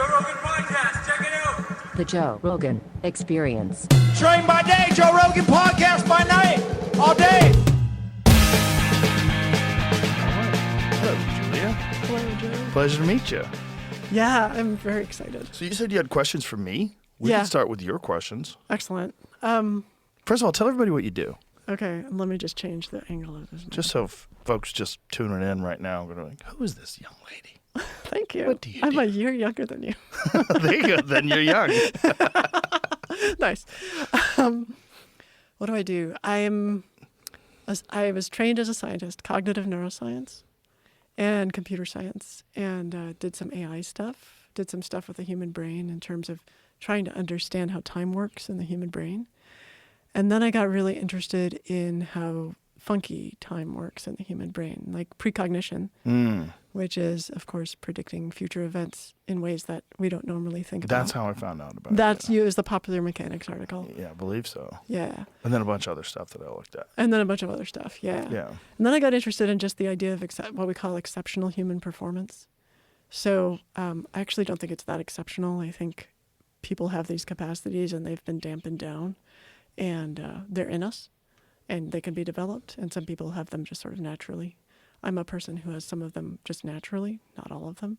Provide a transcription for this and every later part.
Joe Rogan Podcast. Check it out. The Joe Rogan Experience. Train by day, Joe Rogan Podcast by night, all day. Hello, Julia. Hello, Joe. Pleasure to meet you. Yeah, I'm very excited. So you said you had questions for me? We Yeah. can start with your questions. Excellent. First of all, tell everybody what you do. Okay, let me just change the angle of this. Just so folks just tuning in right now are going, who is this young lady? Thank you. What do you I'm do? a year younger than you. There you go. Then you're young. Nice. What do I do? I was trained as a scientist, cognitive neuroscience and computer science, and did some AI stuff, did some stuff with the human brain in terms of trying to understand how time works in the human brain. And then I got really interested in how funky time works in the human brain, like precognition, which is, of course, predicting future events in ways that we don't normally think about. That's how I found out about That's it. you as the Popular Mechanics article. Yeah, I believe so. Yeah. And then a bunch of other stuff that I looked at. And then a bunch of other stuff. Yeah. Yeah. And then I got interested in just the idea of what we call exceptional human performance. So I actually don't think it's that exceptional. I think people have these capacities and they've been dampened down, and they're in us and they can be developed. And some people have them just sort of naturally. I'm a person who has some of them just naturally, not all of them.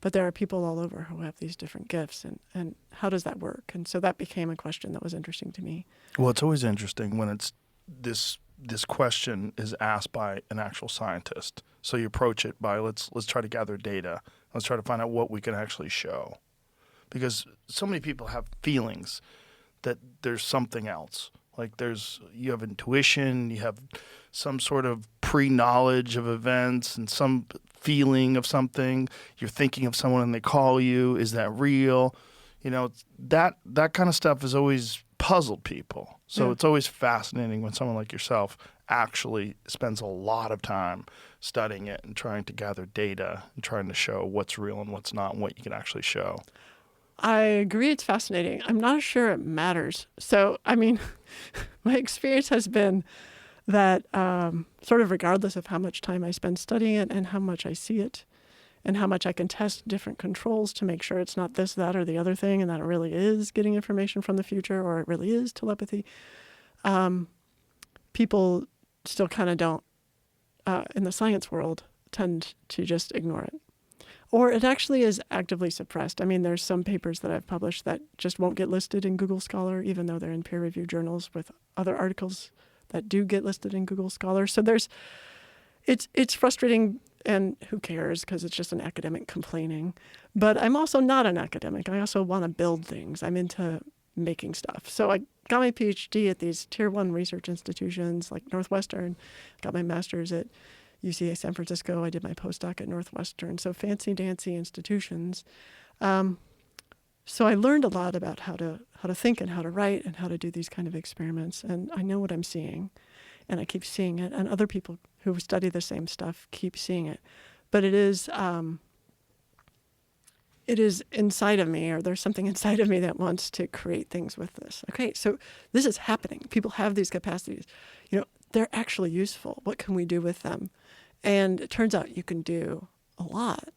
But there are people all over who have these different gifts. And how does that work? And so that became a question that was interesting to me. Well, it's always interesting when it's this question is asked by an actual scientist. So you approach it by let's try to gather data. Let's try to find out what we can actually show. Because so many people have feelings that there's something else. Like you have intuition, you have some sort of pre-knowledge of events and some feeling of something. You're thinking of someone and they call you. Is that real? You know, that kind of stuff has always puzzled people. So It's always fascinating when someone like yourself actually spends a lot of time studying it and trying to gather data and trying to show what's real and what's not and what you can actually show. I agree it's fascinating. I'm not sure it matters. So, I mean, my experience has been that sort of regardless of how much time I spend studying it and how much I see it and how much I can test different controls to make sure it's not this, that, or the other thing and that it really is getting information from the future or it really is telepathy, people still kind of don't, in the science world, tend to just ignore it. Or it actually is actively suppressed. I mean, there's some papers that I've published that just won't get listed in Google Scholar, even though they're in peer-reviewed journals with other articles that do get listed in Google Scholar. So it's frustrating, and who cares, because it's just an academic complaining. But I'm also not an academic. I also want to build things. I'm into making stuff. So I got my PhD at these tier 1 research institutions like Northwestern, got my master's at UCA San Francisco. I did my postdoc at Northwestern. So fancy-dancy institutions. So I learned a lot about how to think and how to write and how to do these kind of experiments. And I know what I'm seeing, and I keep seeing it. And other people who study the same stuff keep seeing it. But it is inside of me, or there's something inside of me that wants to create things with this. Okay, so this is happening. People have these capacities. You know, they're actually useful. What can we do with them? And it turns out you can do a lot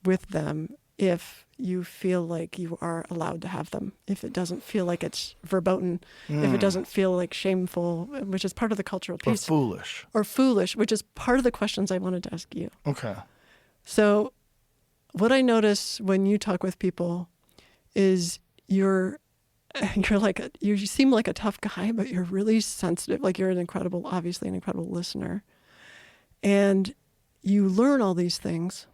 with them if you feel like you are allowed to have them, if it doesn't feel like it's verboten, if it doesn't feel like shameful, which is part of the cultural piece. Or foolish, which is part of the questions I wanted to ask you. Okay. So what I notice when you talk with people is you seem like a tough guy, but you're really sensitive. Like you're obviously an incredible listener. And you learn all these things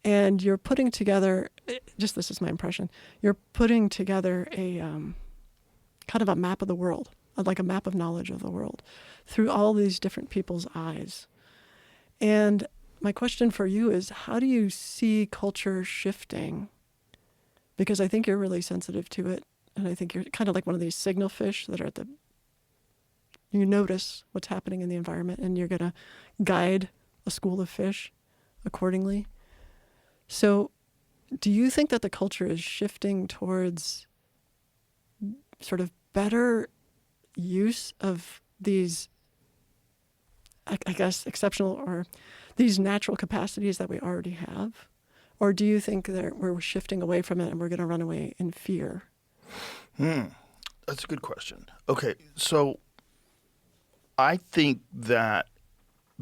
and you're putting together, just this is my impression, you're putting together a kind of a map of the world, like a map of knowledge of the world through all these different people's eyes. And my question for you is, how do you see culture shifting? Because I think you're really sensitive to it. And I think you're kind of like one of these signal fish that are you notice what's happening in the environment and you're going to guide a school of fish accordingly. So do you think that the culture is shifting towards sort of better use of these, I guess, exceptional or these natural capacities that we already have? Or do you think that we're shifting away from it and we're going to run away in fear? That's a good question. Okay, so I think that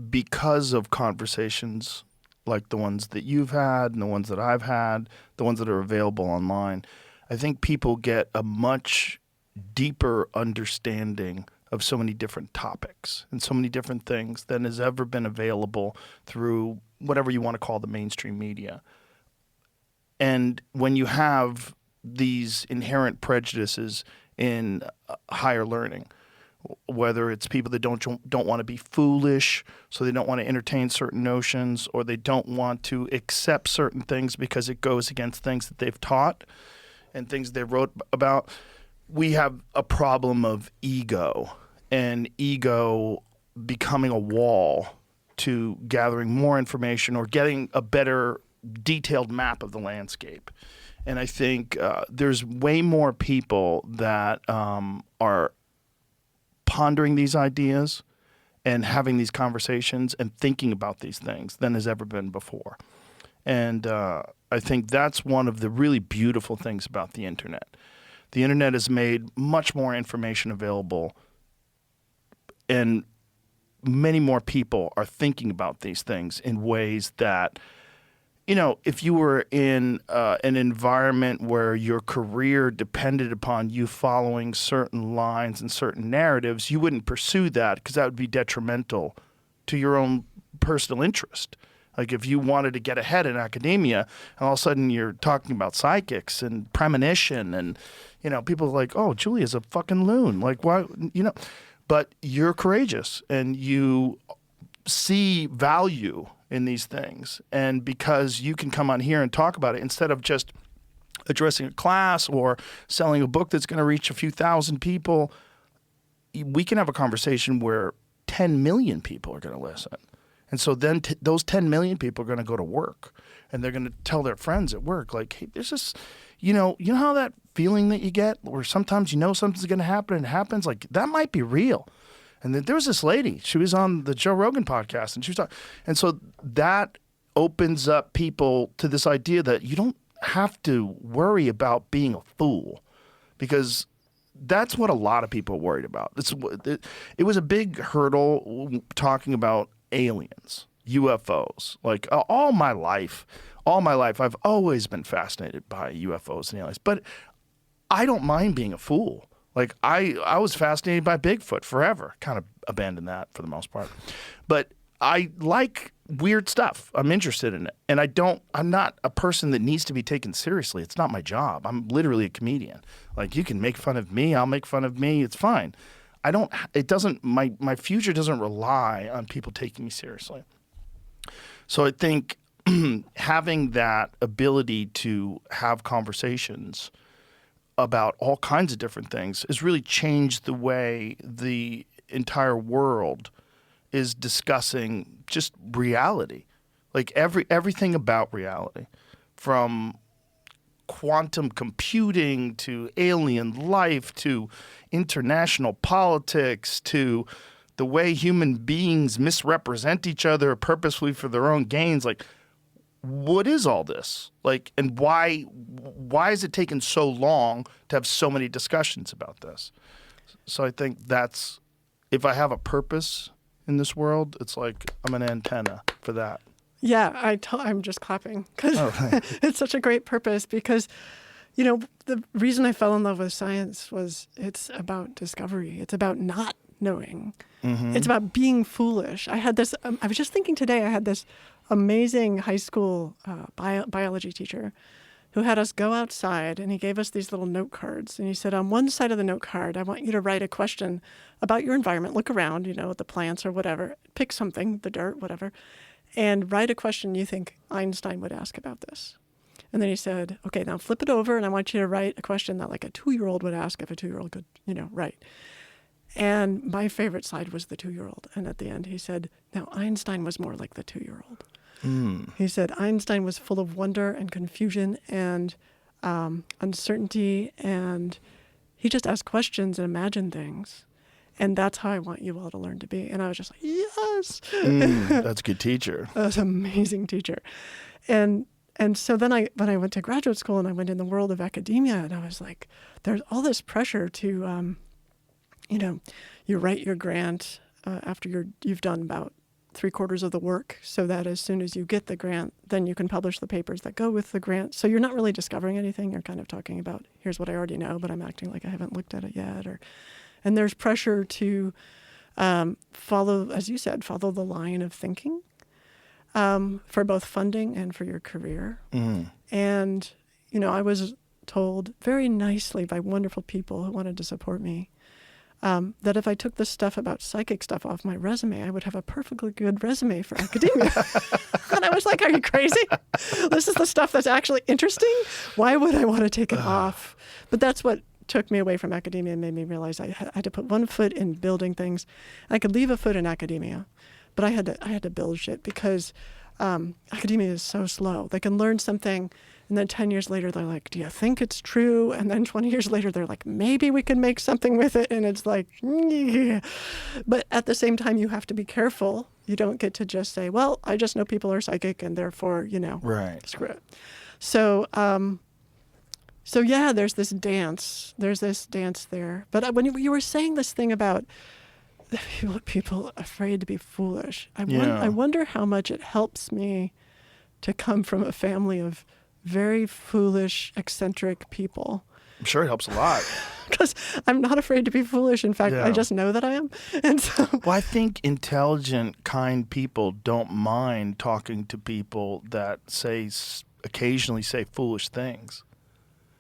because of conversations like the ones that you've had and the ones that I've had, the ones that are available online, I think people get a much deeper understanding of so many different topics and so many different things than has ever been available through whatever you want to call the mainstream media. And when you have these inherent prejudices in higher learning, whether it's people that don't want to be foolish, so they don't want to entertain certain notions, or they don't want to accept certain things because it goes against things that they've taught and things they wrote about, we have a problem of ego, and ego becoming a wall to gathering more information or getting a better detailed map of the landscape. And I think there's way more people that are pondering these ideas and having these conversations and thinking about these things than has ever been before. And I think that's one of the really beautiful things about the internet. The internet has made much more information available, and many more people are thinking about these things in ways that, you know, if you were in an environment where your career depended upon you following certain lines and certain narratives, you wouldn't pursue that because that would be detrimental to your own personal interest. Like if you wanted to get ahead in academia and all of a sudden you're talking about psychics and premonition and, you know, people are like, oh, Julia's a fucking loon. Like, why, you know, but you're courageous and you see value in these things. And because you can come on here and talk about it instead of just addressing a class or selling a book that's going to reach a few thousand people, we can have a conversation where 10 million people are going to listen. And so then those 10 million people are going to go to work and they're going to tell their friends at work, like, hey, there's this, you know how that feeling that you get where sometimes you know something's going to happen and it happens? Like, that might be real. And then there was this lady, she was on the Joe Rogan podcast and she was talking. And so that opens up people to this idea that you don't have to worry about being a fool, because that's what a lot of people are worried about. It was a big hurdle talking about aliens, UFOs. Like all my life, I've always been fascinated by UFOs and aliens. But I don't mind being a fool. Like I was fascinated by Bigfoot forever. Kind of abandoned that for the most part. But I like weird stuff. I'm interested in it. And I'm not a person that needs to be taken seriously. It's not my job. I'm literally a comedian. Like, you can make fun of me, I'll make fun of me. It's fine. My future doesn't rely on people taking me seriously. So I think having that ability to have conversations about all kinds of different things has really changed the way the entire world is discussing just reality. Like everything about reality, from quantum computing to alien life to international politics to the way human beings misrepresent each other purposefully for their own gains. Like, what is all this? Like, and why is it taking so long to have so many discussions about this? So I think that's, if I have a purpose in this world, it's like I'm an antenna for that. Yeah, I'm just clapping because it's such a great purpose, because, you know, the reason I fell in love with science was it's about discovery. It's about not knowing. Mm-hmm. It's about being foolish. I had this, I was just thinking today, I had this amazing high school biology teacher who had us go outside, and he gave us these little note cards. And he said, on one side of the note card, I want you to write a question about your environment. Look around, you know, the plants or whatever. Pick something, the dirt, whatever, and write a question you think Einstein would ask about this. And then he said, okay, now flip it over, and I want you to write a question that like a 2-year-old would ask if a 2-year-old could, you know, write. And my favorite side was the 2-year-old. And at the end, he said, now Einstein was more like the 2-year-old. He said Einstein was full of wonder and confusion and uncertainty, and he just asked questions and imagined things. And that's how I want you all to learn to be. And I was just like, yes. That's a good teacher. That was an amazing teacher. And And so then when I went to graduate school and I went in the world of academia, and I was like, there's all this pressure to, you write your grant after you've done about 3/4 of the work, so that as soon as you get the grant, then you can publish the papers that go with the grant. So you're not really discovering anything. You're kind of talking about, here's what I already know, but I'm acting like I haven't looked at it yet. And there's pressure to follow, as you said, follow the line of thinking for both funding and for your career. And, I was told very nicely by wonderful people who wanted to support me that if I took this stuff about psychic stuff off my resume, I would have a perfectly good resume for academia. And I was like, are you crazy? This is the stuff that's actually interesting. Why would I want to take it off? But that's what took me away from academia and made me realize I had to put one foot in building things. I could leave a foot in academia, but I had to build shit because academia is so slow. They can learn something, and then 10 years later, they're like, do you think it's true? And then 20 years later, they're like, maybe we can make something with it. And it's like, yeah. But at the same time, you have to be careful. You don't get to just say, well, I just know people are psychic and therefore, right. Screw it. So yeah, there's this dance. There's this dance there. But when you were saying this thing about people afraid to be foolish, I wonder how much it helps me to come from a family of very foolish, eccentric people. I'm sure it helps a lot. Because I'm not afraid to be foolish. In fact, I just know that I am. And so, well, I think intelligent, kind people don't mind talking to people that occasionally say foolish things.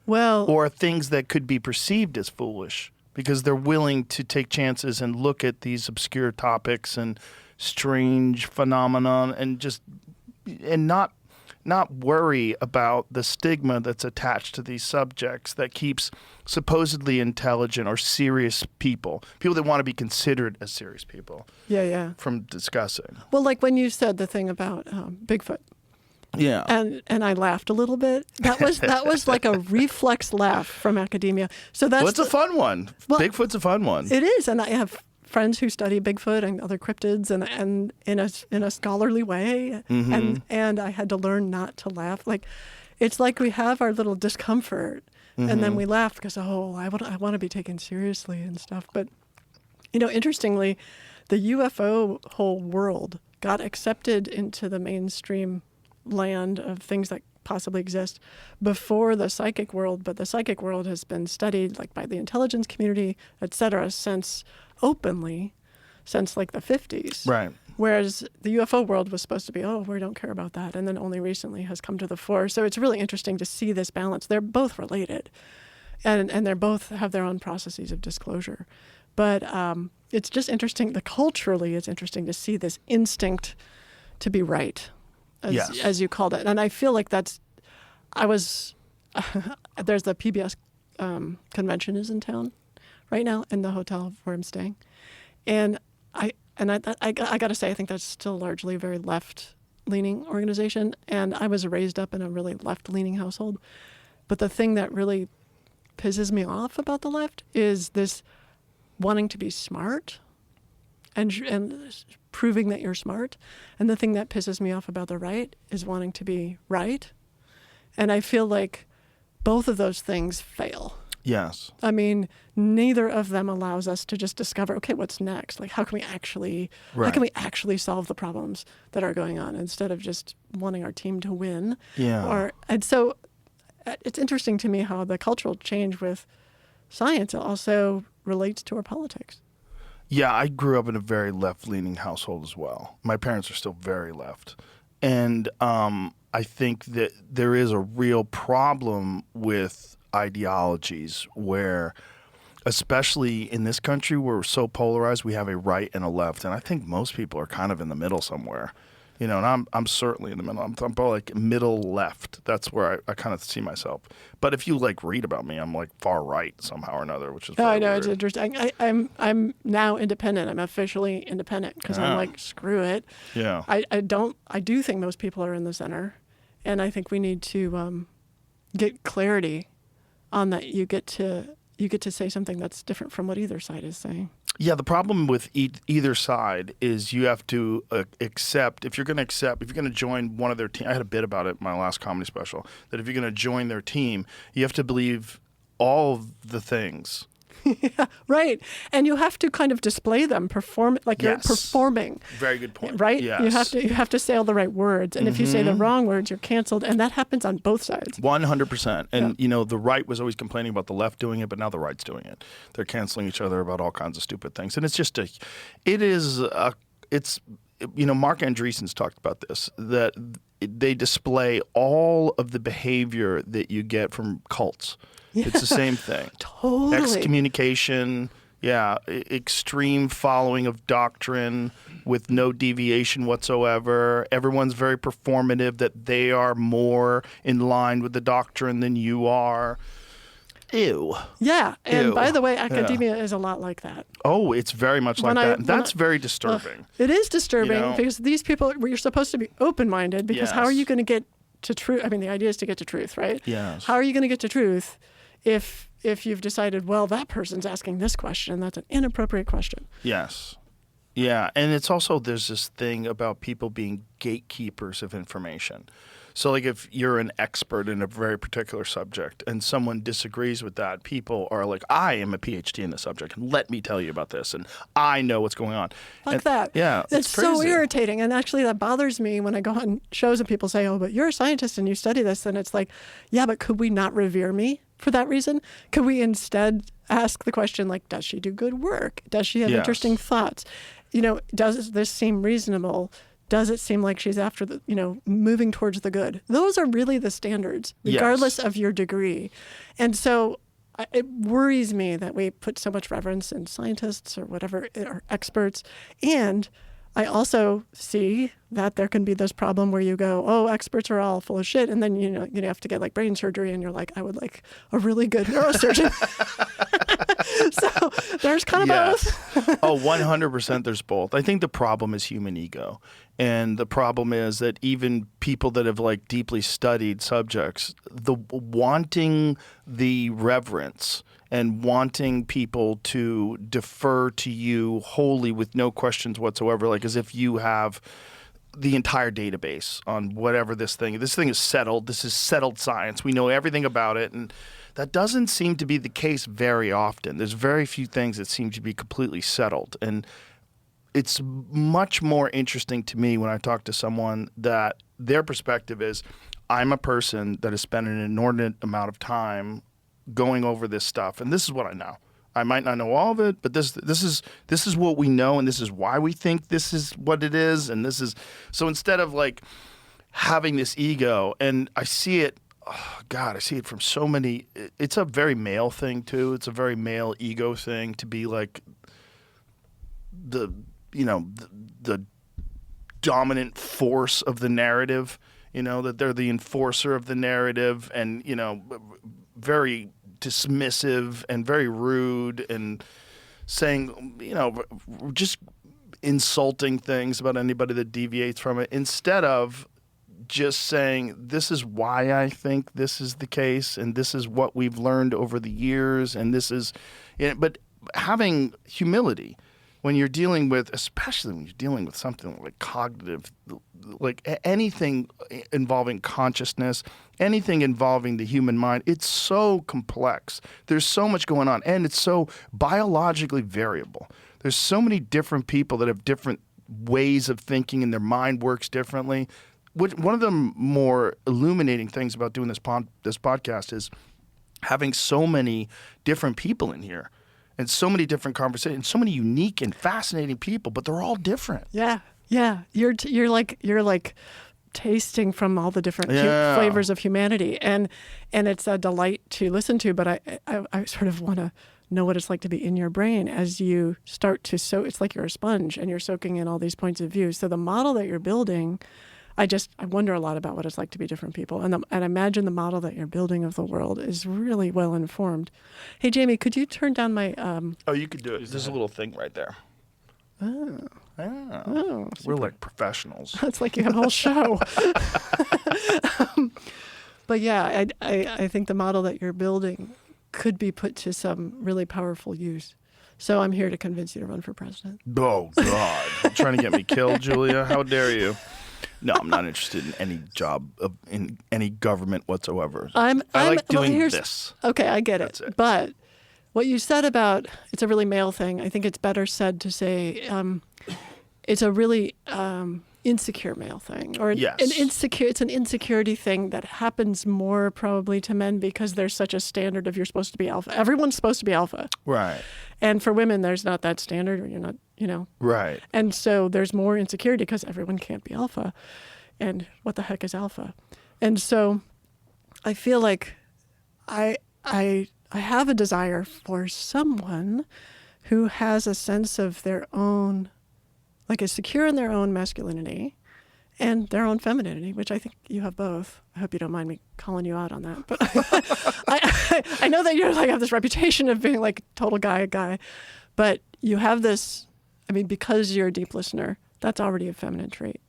Well, or things that could be perceived as foolish, because they're willing to take chances and look at these obscure topics and strange phenomenon and not worry about the stigma that's attached to these subjects that keeps supposedly intelligent or serious people that want to be considered as serious people, from discussing. Well, like when you said the thing about Bigfoot. Yeah. And I laughed a little bit. That was like a reflex laugh from academia. So it's a fun one. Well, Bigfoot's a fun one. It is, and I have friends who study Bigfoot and other cryptids and in a scholarly way. And I had to learn not to laugh. Like it's like we have our little discomfort and then we laugh because I want to be taken seriously and stuff. But interestingly, the UFO whole world got accepted into the mainstream land of things that possibly exist before the psychic world, but the psychic world has been studied like by the intelligence community, et cetera, since like the 50s. Right. Whereas the UFO world was supposed to be, we don't care about that, and then only recently has come to the fore. So it's really interesting to see this balance. They're both related, and they both have their own processes of disclosure. But it's just interesting, culturally it's interesting to see this instinct to be right. As you called it. And I feel like there's the PBS convention is in town right now in the hotel where I'm staying. And I got to say, I think that's still largely a very left-leaning organization. And I was raised up in a really left-leaning household. But the thing that really pisses me off about the left is this wanting to be smart and proving that you're smart. And the thing that pisses me off about the right is wanting to be right. And I feel like both of those things fail. Yes. I mean, neither of them allows us to just discover, okay, what's next? Like, how can we actually solve the problems that are going on instead of just wanting our team to win? Yeah. And so it's interesting to me how the cultural change with science also relates to our politics. Yeah, I grew up in a very left-leaning household as well. My parents are still very left. And I think that there is a real problem with ideologies where, especially in this country where we're so polarized, we have a right and a left. And I think most people are kind of in the middle somewhere. And I'm certainly in the middle. I'm like middle left. That's where I kind of see myself. But if you read about me, I'm like far right somehow or another, which is I know, weird. it's interesting. I'm now independent. I'm officially independent because I'm like, screw it. Yeah. I do think most people are in the center, and I think we need to get clarity on that. You get to you get to say something that's different from what either side is saying. Yeah, the problem with either side is you have to accept, if you're going to join one of their team, I had a bit about it in my last comedy special, that if you're going to join their team, you have to believe all of the things. Yeah, right. And you have to kind of display them, perform like you're performing. Very good point. Right? Yes. You have to say all the right words. And if you say the wrong words, you're canceled. And that happens on both sides. 100%. And the right was always complaining about the left doing it, but now the right's doing it. They're canceling each other about all kinds of stupid things. And it's just Mark Andreessen's talked about this, that they display all of the behavior that you get from cults. Yeah. It's the same thing. Totally. Excommunication, extreme following of doctrine with no deviation whatsoever. Everyone's very performative, that they are more in line with the doctrine than you are. Ew. Yeah. And by the way, academia is a lot like that. Oh, it's very much like that. That's very disturbing. It is disturbing because these people, you're supposed to be open-minded because how are you going to get to truth? I mean, the idea is to get to truth, right? Yes. How are you going to get to truth if you've decided, well, that person's asking this question, that's an inappropriate question? Yes. Yeah. And it's also, there's this thing about people being gatekeepers of information. So like if you're an expert in a very particular subject and someone disagrees with that, people are like, I am a PhD in the subject and let me tell you about this and I know what's going on. Like that. Yeah. It's so irritating. And actually that bothers me when I go on shows and people say, oh, but you're a scientist and you study this. And it's like, yeah, but could we not revere me for that reason? Could we instead ask the question like, does she do good work? Does she have interesting thoughts? Does this seem reasonable? Does it seem like she's after the, moving towards the good? Those are really the standards, regardless of your degree. And so it worries me that we put so much reverence in scientists or whatever, or experts. And I also see that there can be this problem where you go, oh, experts are all full of shit. And then, you have to get like brain surgery and you're like, I would like a really good neurosurgeon. So there's kind of both. Oh, 100% there's both. I think the problem is human ego. And the problem is that even people that have like deeply studied subjects, the wanting the reverence and wanting people to defer to you wholly with no questions whatsoever, like as if you have the entire database on whatever this thing is settled. This is settled science. We know everything about it. And that doesn't seem to be the case very often. There's very few things that seem to be completely settled. And it's much more interesting to me when I talk to someone that their perspective is, I'm a person that has spent an inordinate amount of time going over this stuff, and this is what I know. I might not know all of it, but this is what we know, and this is why we think this is what it is, and this is so. Instead of like having this ego, and I see it, I see it from so many. It's a very male thing too. It's a very male ego thing to be like the dominant force of the narrative. That they're the enforcer of the narrative, and very dismissive and very rude and saying, just insulting things about anybody that deviates from it, instead of just saying, this is why I think this is the case and this is what we've learned over the years, and this is, but having humility when you're dealing with, especially when you're dealing with something like cognitive, like anything involving consciousness, anything involving the human mind, it's so complex. There's so much going on, and it's so biologically variable. There's so many different people that have different ways of thinking, and their mind works differently. One of the more illuminating things about doing this podcast is having so many different people in here. And so many different conversations, so many unique and fascinating people, but they're all different. Yeah. You're like tasting from all the different flavors of humanity, and it's a delight to listen to. But I sort of want to know what it's like to be in your brain as you start to soak. It's like you're a sponge and you're soaking in all these points of view. So the model that you're building, I wonder a lot about what it's like to be different people. And I imagine the model that you're building of the world is really well informed. Hey, Jamie, could you turn down my... Oh, you could do it. There's a little thing right there. Oh. We're like professionals. It's like you have a whole show. But yeah, I think the model that you're building could be put to some really powerful use. So I'm here to convince you to run for president. Oh, God. You're trying to get me killed, Julia? How dare you? No, I'm not interested in any job, in any government whatsoever. I like doing this. Okay, I get That's it. But what you said about it's a really male thing, I think it's better said to say it's a really insecure male thing. Or it's an insecurity thing that happens more probably to men because there's such a standard of you're supposed to be alpha. Everyone's supposed to be alpha. Right. And for women, there's not that standard, or you're not, Right. And so there's more insecurity because everyone can't be alpha. And what the heck is alpha? And so I feel like I have a desire for someone who has a sense of their own, like is secure in their own masculinity and their own femininity, which I think you have both. I hope you don't mind me calling you out on that. But I know that you're like have this reputation of being like total guy, but you have this, because you're a deep listener, that's already a feminine trait.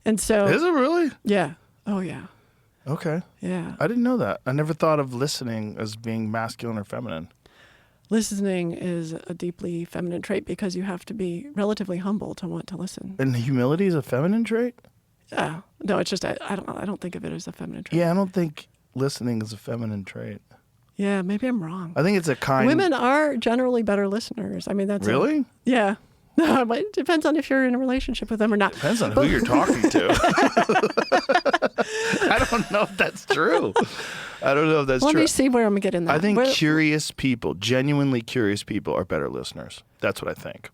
And so is it really? Yeah. Oh yeah. Okay. Yeah. I didn't know that. I never thought of listening as being masculine or feminine. Listening is a deeply feminine trait because you have to be relatively humble to want to listen. And humility is a feminine trait? No, it's just I don't think of it as a feminine trait. Yeah, I don't think listening is a feminine trait. Yeah, maybe I'm wrong. I think it's a kind. Women are generally better listeners. That's really? Yeah. No, but it depends on if you're in a relationship with them or not. Depends on who you're talking to. I don't know if that's true. Let me see where I'm getting that. I think curious people, genuinely curious people, are better listeners. That's what I think.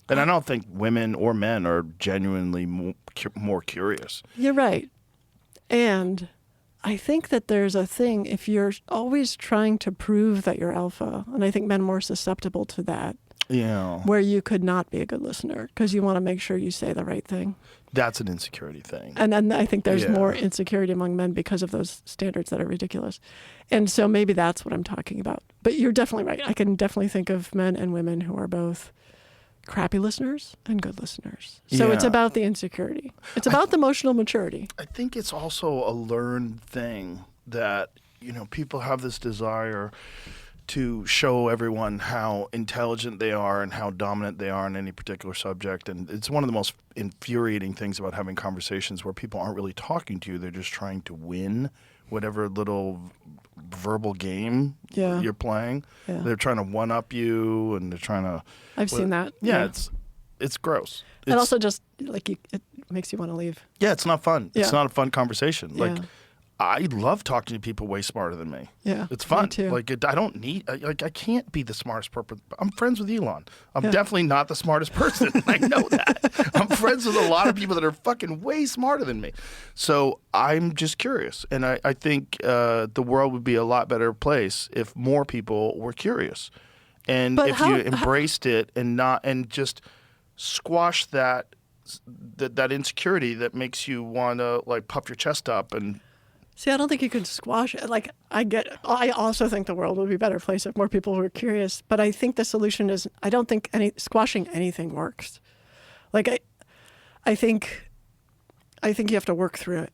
And I don't think women or men are genuinely more curious. You're right. And I think that there's a thing, if you're always trying to prove that you're alpha, and I think men are more susceptible to that. Yeah. Where you could not be a good listener because you want to make sure you say the right thing. That's an insecurity thing. And then I think there's more insecurity among men because of those standards that are ridiculous. And so maybe that's what I'm talking about. But you're definitely right. I can definitely think of men and women who are both crappy listeners and good listeners. So it's about the insecurity. It's about the emotional maturity. I think it's also a learned thing that, people have this desire to show everyone how intelligent they are and how dominant they are in any particular subject. And it's one of the most infuriating things about having conversations where people aren't really talking to you. They're just trying to win whatever little verbal game you're playing. Yeah. They're trying to one-up you, and they're trying to... I've seen that. Yeah, it's gross. And also just, it makes you want to leave. Yeah, it's not fun. Yeah. It's not a fun conversation. Yeah. I love talking to people way smarter than me. Yeah, it's fun. Me too. I don't need. I can't be the smartest person. I'm friends with Elon. I'm definitely not the smartest person. I know that. I'm friends with a lot of people that are fucking way smarter than me. So I'm just curious, and I think the world would be a lot better place if more people were curious, and if you embraced it and just squash that insecurity that makes you want to puff your chest up and. See, I don't think you could squash it. I also think the world would be a better place if more people were curious. But I think the solution is, I don't think squashing anything works. I think you have to work through it.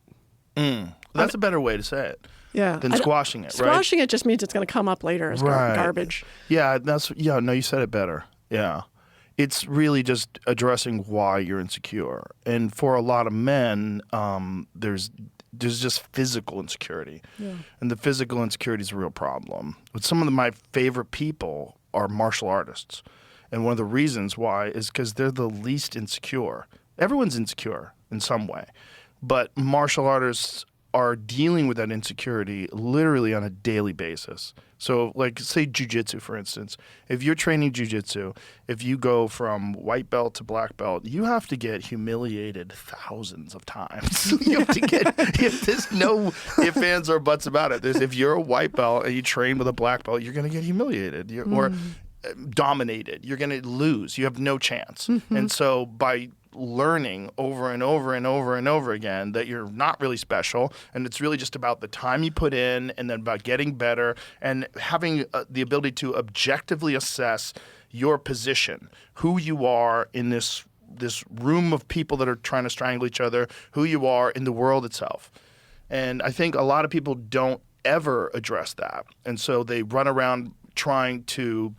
That's a better way to say it. Yeah. Than squashing it, right? Squashing it just means it's going to come up later as garbage. Yeah, no, you said it better. Yeah. It's really just addressing why you're insecure. And for a lot of men, there's just physical insecurity. Yeah. And the physical insecurity is a real problem. But some of my favorite people are martial artists. And one of the reasons why is because they're the least insecure. Everyone's insecure in some way. But martial artists are dealing with that insecurity literally on a daily basis. So say jiu-jitsu, for instance. If you're training jiu-jitsu, if you go from white belt to black belt, you have to get humiliated thousands of times. You have to if there's no ifs, ands, or buts about it. If you're a white belt and you train with a black belt, you're going to get humiliated or dominated. You're going to lose. You have no chance. Mm-hmm. And so by learning over and over and over and over again that you're not really special, and it's really just about the time you put in and then about getting better and having the ability to objectively assess your position, who you are in this room of people that are trying to strangle each other, who you are in the world itself. And I think a lot of people don't ever address that. And so they run around trying to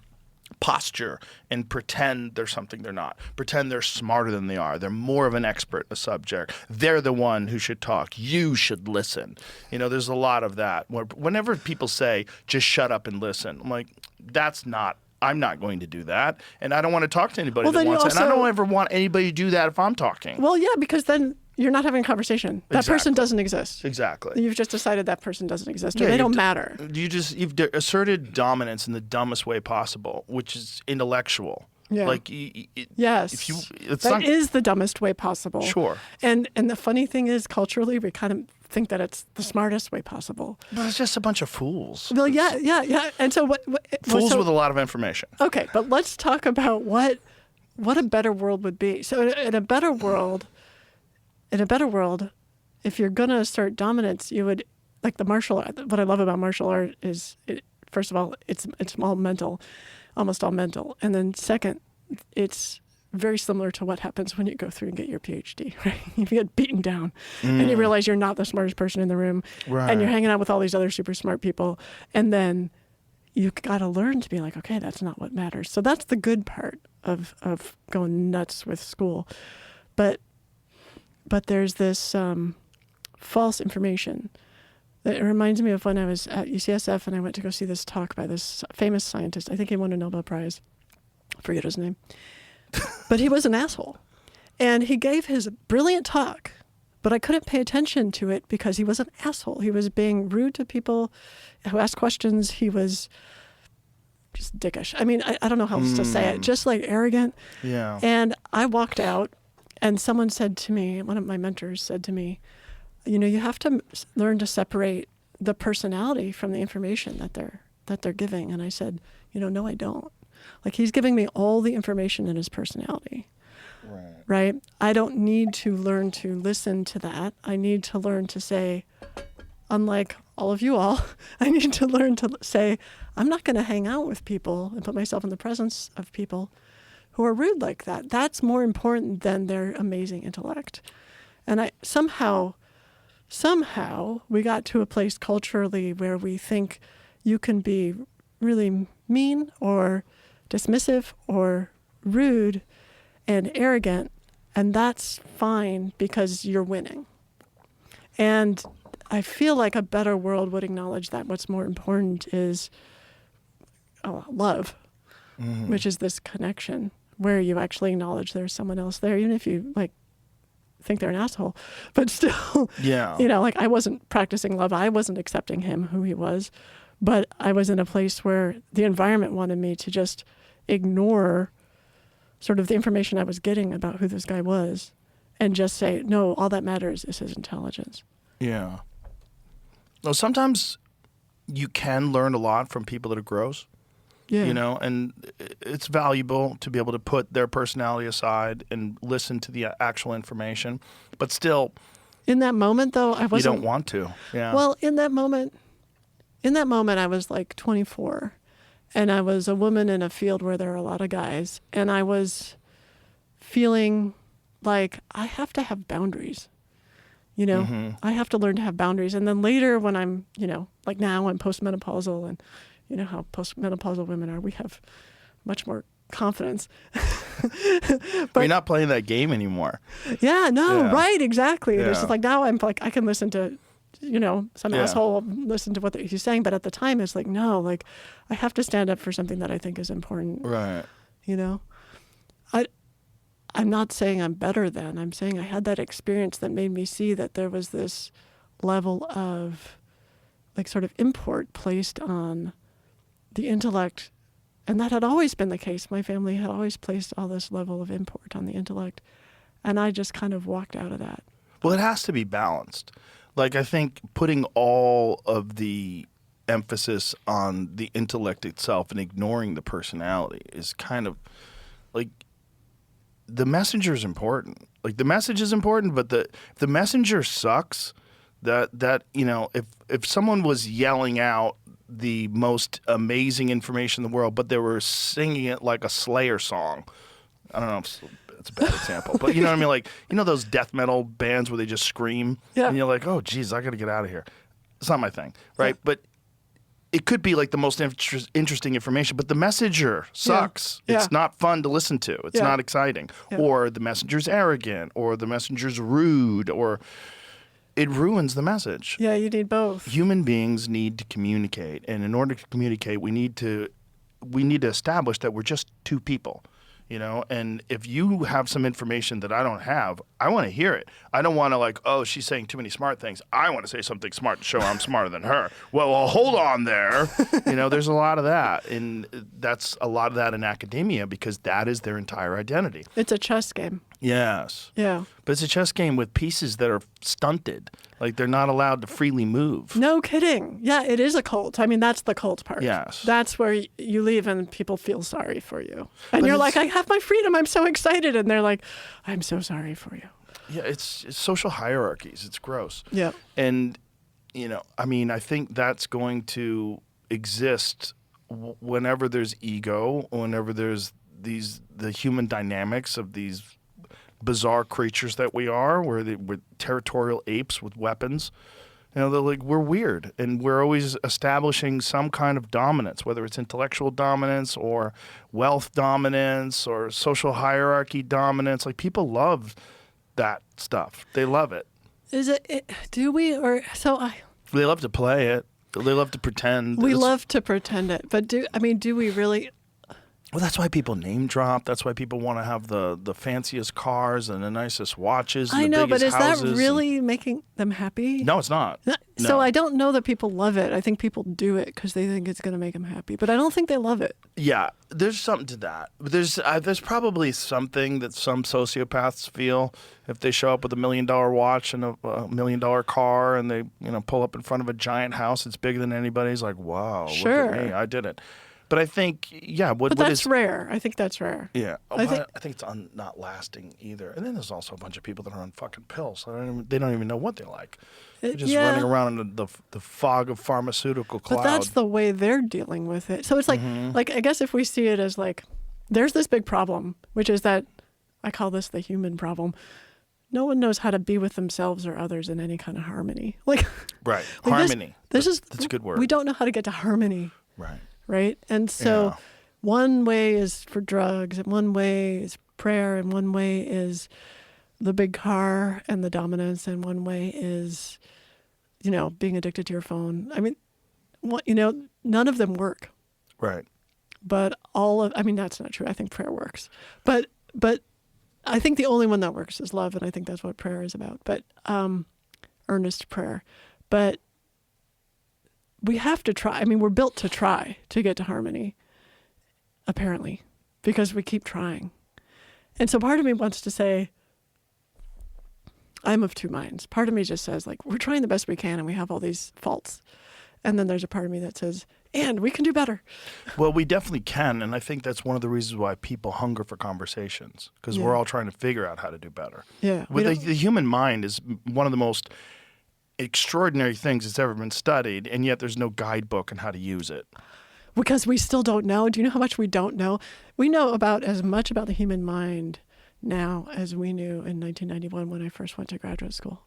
posture and pretend they're something they're not, pretend they're smarter than they are. They're more of an expert in a subject. They're the one who should talk. You should listen. You know, there's a lot of that. Whenever people say, just shut up and listen, I'm like, I'm not going to do that. And I don't want to talk to anybody that wants it. And I don't ever want anybody to do that if I'm talking. Well, yeah, because then you're not having a conversation. That person doesn't exist. Exactly. You've just decided that person doesn't exist, or they don't matter. You've asserted dominance in the dumbest way possible, which is intellectual. Yeah. Like, yes. That is the dumbest way possible. Sure. And the funny thing is, culturally, we kind of think that it's the smartest way possible. But it's just a bunch of fools. Well, yeah. And so fools with a lot of information. Okay, but let's talk about what a better world would be. So in a better world, if you're gonna assert dominance, you would, like the martial art. What I love about martial art is, first of all, it's all mental, almost all mental, and then second, it's very similar to what happens when you go through and get your PhD, right? You get beaten down and you realize you're not the smartest person in the room, right, and you're hanging out with all these other super smart people, and then you got to learn to be like, okay, that's not what matters. So that's the good part of going nuts with school. But there's this false information. It reminds me of when I was at UCSF and I went to go see this talk by this famous scientist. I think he won a Nobel Prize. I forget his name. But he was an asshole. And he gave his brilliant talk, but I couldn't pay attention to it because he was an asshole. He was being rude to people who asked questions. He was just dickish. I mean, I don't know how else to say it. Just like arrogant. Yeah. And I walked out and someone said to me, one of my mentors said to me, you know, you have to learn to separate the personality from the information that they're giving. And I said, you know, no, I don't. Like, he's giving me all the information in his personality. Right? I don't need to learn to listen to that. I need to learn to say, unlike all of you all, I need to learn to say, I'm not going to hang out with people and put myself in the presence of people who are rude like that. That's more important than their amazing intellect. And somehow we got to a place culturally where we think you can be really mean or dismissive or rude and arrogant, and that's fine because you're winning. And I feel like a better world would acknowledge that what's more important is love, which is this connection where you actually acknowledge there's someone else there, even if you think they're an asshole, but still, like, I wasn't practicing love. I wasn't accepting him, who he was, but I was in a place where the environment wanted me to just ignore sort of the information I was getting about who this guy was and just say, no, all that matters is his intelligence. Yeah. Well, sometimes you can learn a lot from people that are gross. Yeah. You know, and it's valuable to be able to put their personality aside and listen to the actual information. But still, in that moment, though, I wasn't. You don't want to. Yeah. Well, in that moment, I was like 24, and I was a woman in a field where there are a lot of guys, and I was feeling like I have to have boundaries. You know, I have to learn to have boundaries. And then later, when I'm, like now, I'm postmenopausal, and you know how postmenopausal women are. We have much more confidence. But you're not playing that game anymore. Yeah, no, Yeah. right, exactly. Yeah. It's just like now I'm like, I can listen to, some asshole listen to what he's saying. But at the time, it's like, no, like I have to stand up for something that I think is important. Right. I'm not saying I'm better than. I'm saying I had that experience that made me see that there was this level of like sort of import placed on the intellect. And that had always been the case. My family had always placed all this level of import on the intellect. And I just kind of walked out of that. Well, it has to be balanced. Like, I think putting all of the emphasis on the intellect itself and ignoring the personality is kind of like, the messenger is important. Like, the message is important, but the messenger sucks. That if someone was yelling out the most amazing information in the world, but they were singing it like a Slayer song. I don't know if it's a bad example, but you know what I mean? Like, those death metal bands where they just scream, Yeah. and you're like, oh, geez, I got to get out of here. It's not my thing, right? But it could be like the most interesting information, but the messenger sucks. Yeah. It's not fun to listen to. It's not exciting. Yeah. Or the messenger's arrogant, or the messenger's rude, or it ruins the message. Yeah, you need both. Human beings need to communicate, and in order to communicate, we need to establish that we're just two people. You know, and if you have some information that I don't have, I want to hear it. I don't want to like, oh, she's saying too many smart things. I want to say something smart to show I'm smarter than her. Well, hold on there. You know, there's a lot of that. And that's a lot of that in academia because that is their entire identity. It's a chess game. Yes. Yeah. But it's a chess game with pieces that are stunted. Like they're not allowed to freely move. No kidding. Yeah, it is a cult. I mean, that's the cult part. Yes. That's where you leave and people feel sorry for you. And But you're it's- like, I have my freedom. I'm so excited. And they're like, I'm so sorry for you. Yeah, it's social hierarchies. It's gross. Yeah. And, you know, I mean, I think that's going to exist whenever there's ego, whenever there's the human dynamics of these bizarre creatures that we are, we're territorial apes with weapons. You know, they're like, we're weird, and we're always establishing some kind of dominance, whether it's intellectual dominance or wealth dominance or social hierarchy dominance. Like, people love that stuff. They love it. Is it do we? Or so I. They love to play it. They love to pretend. We love to pretend it. But do we really? Well, that's why people name drop. That's why people want to have the fanciest cars and the nicest watches and I know, the but biggest is houses. that really making them happy? No, it's not. So No. I don't know that people love it. I think people do it because they think it's going to make them happy. But I don't think they love it. Yeah, there's something to that. There's probably something that some sociopaths feel if they show up with $1 million watch and a $1 million car, and they pull up in front of a giant house. It's bigger than anybody's. Like, wow, Sure. look at me, I did it. But I think, But that's rare. I think that's rare. Yeah, I think it's not lasting either. And then there's also a bunch of people that are on fucking pills. So they don't even know what they like. They're just running around in the fog of pharmaceutical cloud. But that's the way they're dealing with it. So it's like, I guess if we see it as like, there's this big problem, which is that I call this the human problem. No one knows how to be with themselves or others in any kind of harmony. Like, right, like harmony. That's a good word. We don't know how to get to harmony. Right. Right? And so one way is for drugs, and one way is prayer, and one way is the big car and the dominance, and one way is, being addicted to your phone. I mean, none of them work. Right. But that's not true. I think prayer works. But I think the only one that works is love, and I think that's what prayer is about. But earnest prayer. But we have to try. I mean, we're built to try to get to harmony, apparently, because we keep trying. And so part of me wants to say, I'm of two minds. Part of me just says, like, we're trying the best we can and we have all these faults. And then there's a part of me that says, and we can do better. Well, we definitely can. And I think that's one of the reasons why people hunger for conversations, because we're all trying to figure out how to do better. Yeah. The human mind is one of the most extraordinary things that's ever been studied, and yet there's no guidebook on how to use it. Because we still don't know. Do you know how much we don't know? We know about as much about the human mind now as we knew in 1991 when I first went to graduate school.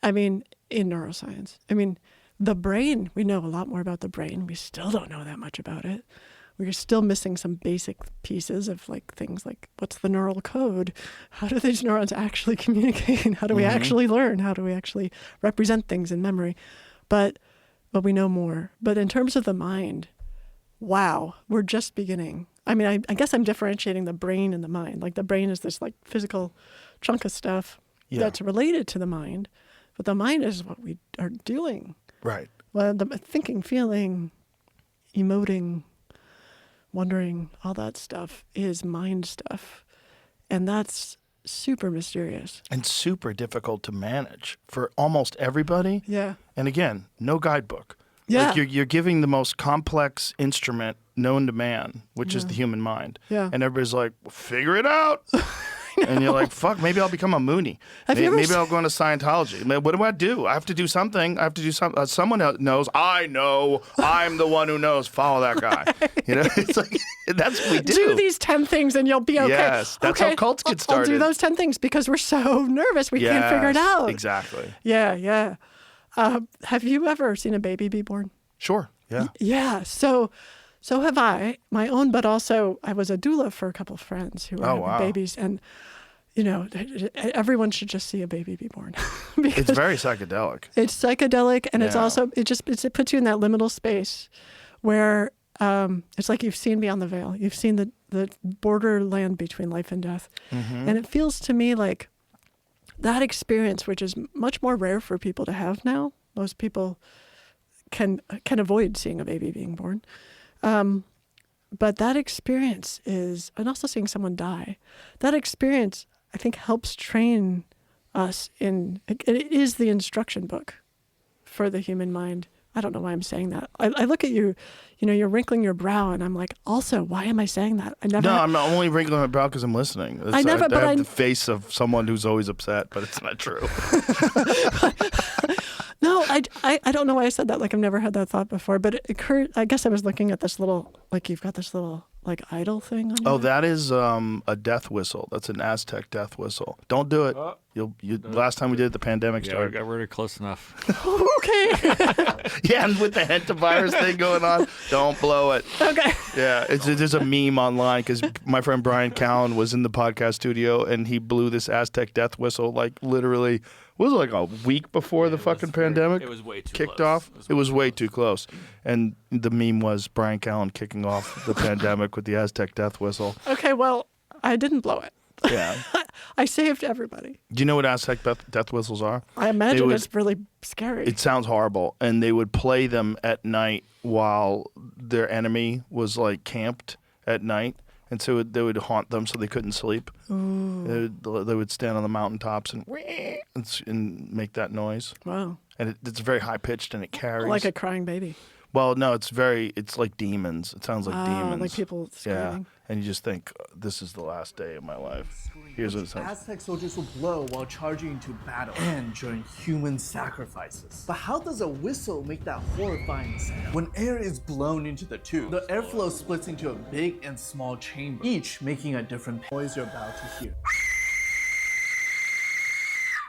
I mean, in neuroscience. I mean, the brain, we know a lot more about the brain. We still don't know that much about it. We're still missing some basic pieces of like things like what's the neural code? How do these neurons actually communicate? How do we actually learn? How do we actually represent things in memory? But we know more. But in terms of the mind, wow, we're just beginning. I mean, I guess I'm differentiating the brain and the mind. Like the brain is this like physical chunk of stuff that's related to the mind, but the mind is what we are doing. Right. Well, the thinking, feeling, emoting, wondering, all that stuff is mind stuff. And that's super mysterious. And super difficult to manage for almost everybody. Yeah. And again, no guidebook. Yeah. Like you're giving the most complex instrument known to man, which is the human mind. Yeah. And everybody's like, well, figure it out. And you're like, fuck, maybe I'll become a Moonie. Maybe I'll go into Scientology. What do I do? I have to do something. I have to do something. Someone else knows. I know. I'm the one who knows. Follow that guy. It's like, that's what we do. Do these 10 things and you'll be okay. Yes, that's how cults get started. I'll do those 10 things because we're so nervous we can't figure it out. Exactly. Yeah. Have you ever seen a baby be born? Sure. Yeah. Yeah. So have I, my own, but also I was a doula for a couple of friends who were having wow. babies, and everyone should just see a baby be born. It's very psychedelic. It's psychedelic, and it's Yeah. also it puts you in that liminal space where it's like you've seen beyond the veil. You've seen the borderland between life and death, and it feels to me like that experience, which is much more rare for people to have now. Most people can avoid seeing a baby being born. But that experience is, and also seeing someone die, that experience, I think, helps train us it is the instruction book for the human mind. I don't know why I'm saying that. I look at you, you're wrinkling your brow, and I'm like, also, why am I saying that? I'm not only wrinkling my brow because I'm listening. I have the face of someone who's always upset, but it's not true. No, I don't know why I said that. Like, I've never had that thought before, but it occurred. I guess I was looking at this little, like, you've got this little, like, idol thing on you. Oh, that is a death whistle. That's an Aztec death whistle. Don't do it. Last time we did it, the pandemic started. Yeah, we're close enough. Okay. Yeah, and with the hantavirus thing going on, don't blow it. Okay. Yeah, there's a meme online because my friend Brian Callen was in the podcast studio and he blew this Aztec death whistle like literally, was it like a week before the fucking pandemic? It was way too kicked close. off. It was way too close. And the meme was Brian Callen kicking off the pandemic with the Aztec death whistle. Okay, well, I didn't blow it. Yeah. I saved everybody. Do you know what Aztec death whistles are? I imagine it's really scary. It sounds horrible. And they would play them at night while their enemy was like camped at night. And so they would haunt them so they couldn't sleep. They would stand on the mountaintops and make that noise. Wow. And it's very high pitched and it carries. Like a crying baby. Well, no, it's like demons. It sounds like demons. Like people screaming. Yeah. And you just think, this is the last day of my life. Here's what it sounds. Aztec soldiers will blow while charging into battle and during human sacrifices. But how does a whistle make that horrifying sound? When air is blown into the tube, the airflow splits into a big and small chamber, each making a different noise you're about to hear.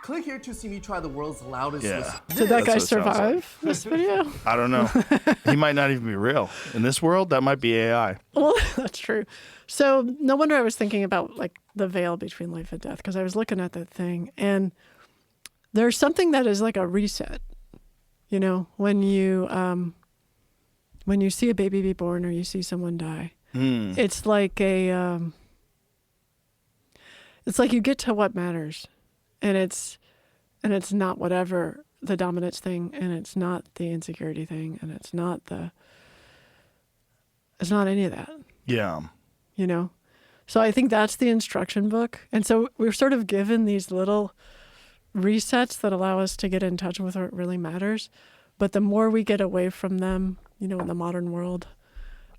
Click here to see me try the world's loudest whistle. Did that guy That's what it sounds like. survive this video? I don't know. He might not even be real. In this world, that might be AI. Well, that's true. So no wonder I was thinking about like the veil between life and death, because I was looking at that thing, and there's something that is like a reset. When you see a baby be born or you see someone die, it's like it's like you get to what matters, and it's not whatever the dominance thing, and it's not the insecurity thing, and it's not any of that. Yeah. So I think that's the instruction book. And so we're sort of given these little resets that allow us to get in touch with what really matters. But the more we get away from them, in the modern world,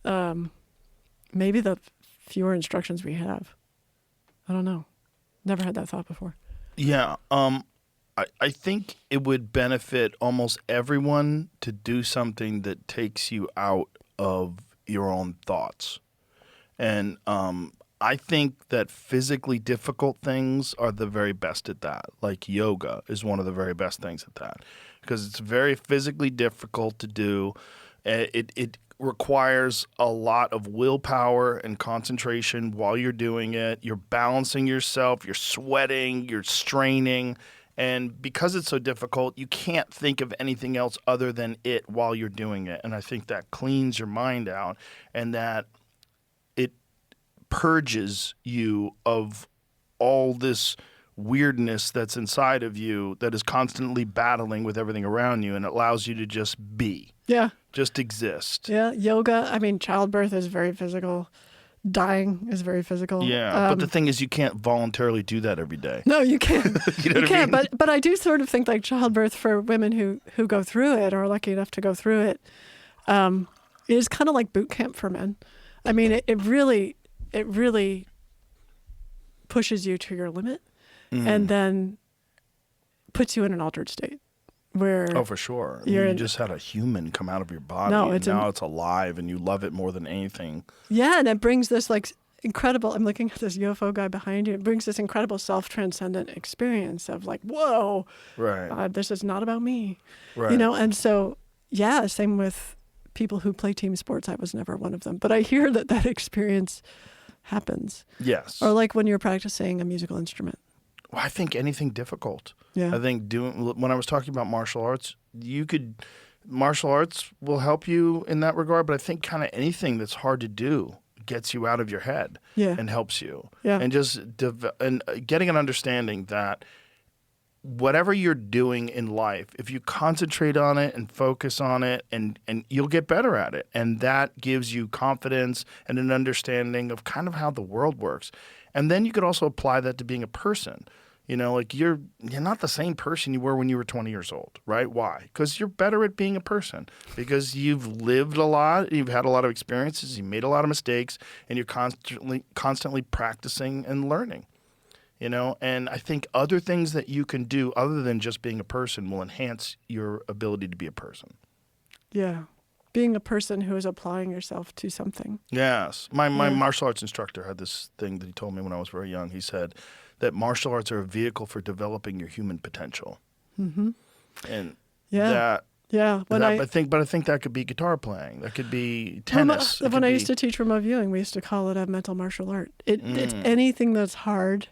maybe the fewer instructions we have. I don't know. Never had that thought before. Yeah. I think it would benefit almost everyone to do something that takes you out of your own thoughts. And I think that physically difficult things are the very best at that. Like yoga is one of the very best things at that, because it's very physically difficult to do. It requires a lot of willpower and concentration while you're doing it. You're balancing yourself, you're sweating, you're straining. And because it's so difficult, you can't think of anything else other than it while you're doing it. And I think that cleans your mind out, and that it purges you of all this weirdness that's inside of you that is constantly battling with everything around you, and it allows you to just be. Yeah. Just exist. Yeah. Yoga. I mean, childbirth is very physical. Dying is very physical. Yeah, but the thing is, you can't voluntarily do that every day. No, you can't. You know what I can't. mean? But I do sort of think like childbirth for women who go through it or are lucky enough to go through it is kind of like boot camp for men. I mean, it really pushes you to your limit, and then puts you in an altered state. Where for sure. You just had a human come out of your body. No, and now it's alive and you love it more than anything. Yeah, and it brings this like incredible, I'm looking at this UFO guy behind you. It brings this incredible self-transcendent experience of like, whoa, Right. this is not about me. Right. And so, yeah, same with people who play team sports. I was never one of them. But I hear that experience happens. Yes. Or like when you're practicing a musical instrument. Well, I think anything difficult. Yeah. I think when I was talking about martial arts, martial arts will help you in that regard, but I think kind of anything that's hard to do gets you out of your head and helps you. Yeah. And just getting an understanding that whatever you're doing in life, if you concentrate on it and focus on it, and you'll get better at it. And that gives you confidence and an understanding of kind of how the world works. And then you could also apply that to being a person. Like you're not the same person you were when you were 20 years old, right? Why? Because you're better at being a person, because you've lived a lot, you've had a lot of experiences, you made a lot of mistakes, and you're constantly practicing and learning. And I think other things that you can do other than just being a person will enhance your ability to be a person. Yeah. Being a person who is applying yourself to something. Yes. My martial arts instructor had this thing that he told me when I was very young. He said that martial arts are a vehicle for developing your human potential. Mm-hmm. And I think that could be guitar playing. That could be tennis. When I used to teach remote viewing, we used to call it a mental martial art. It's anything that's hard,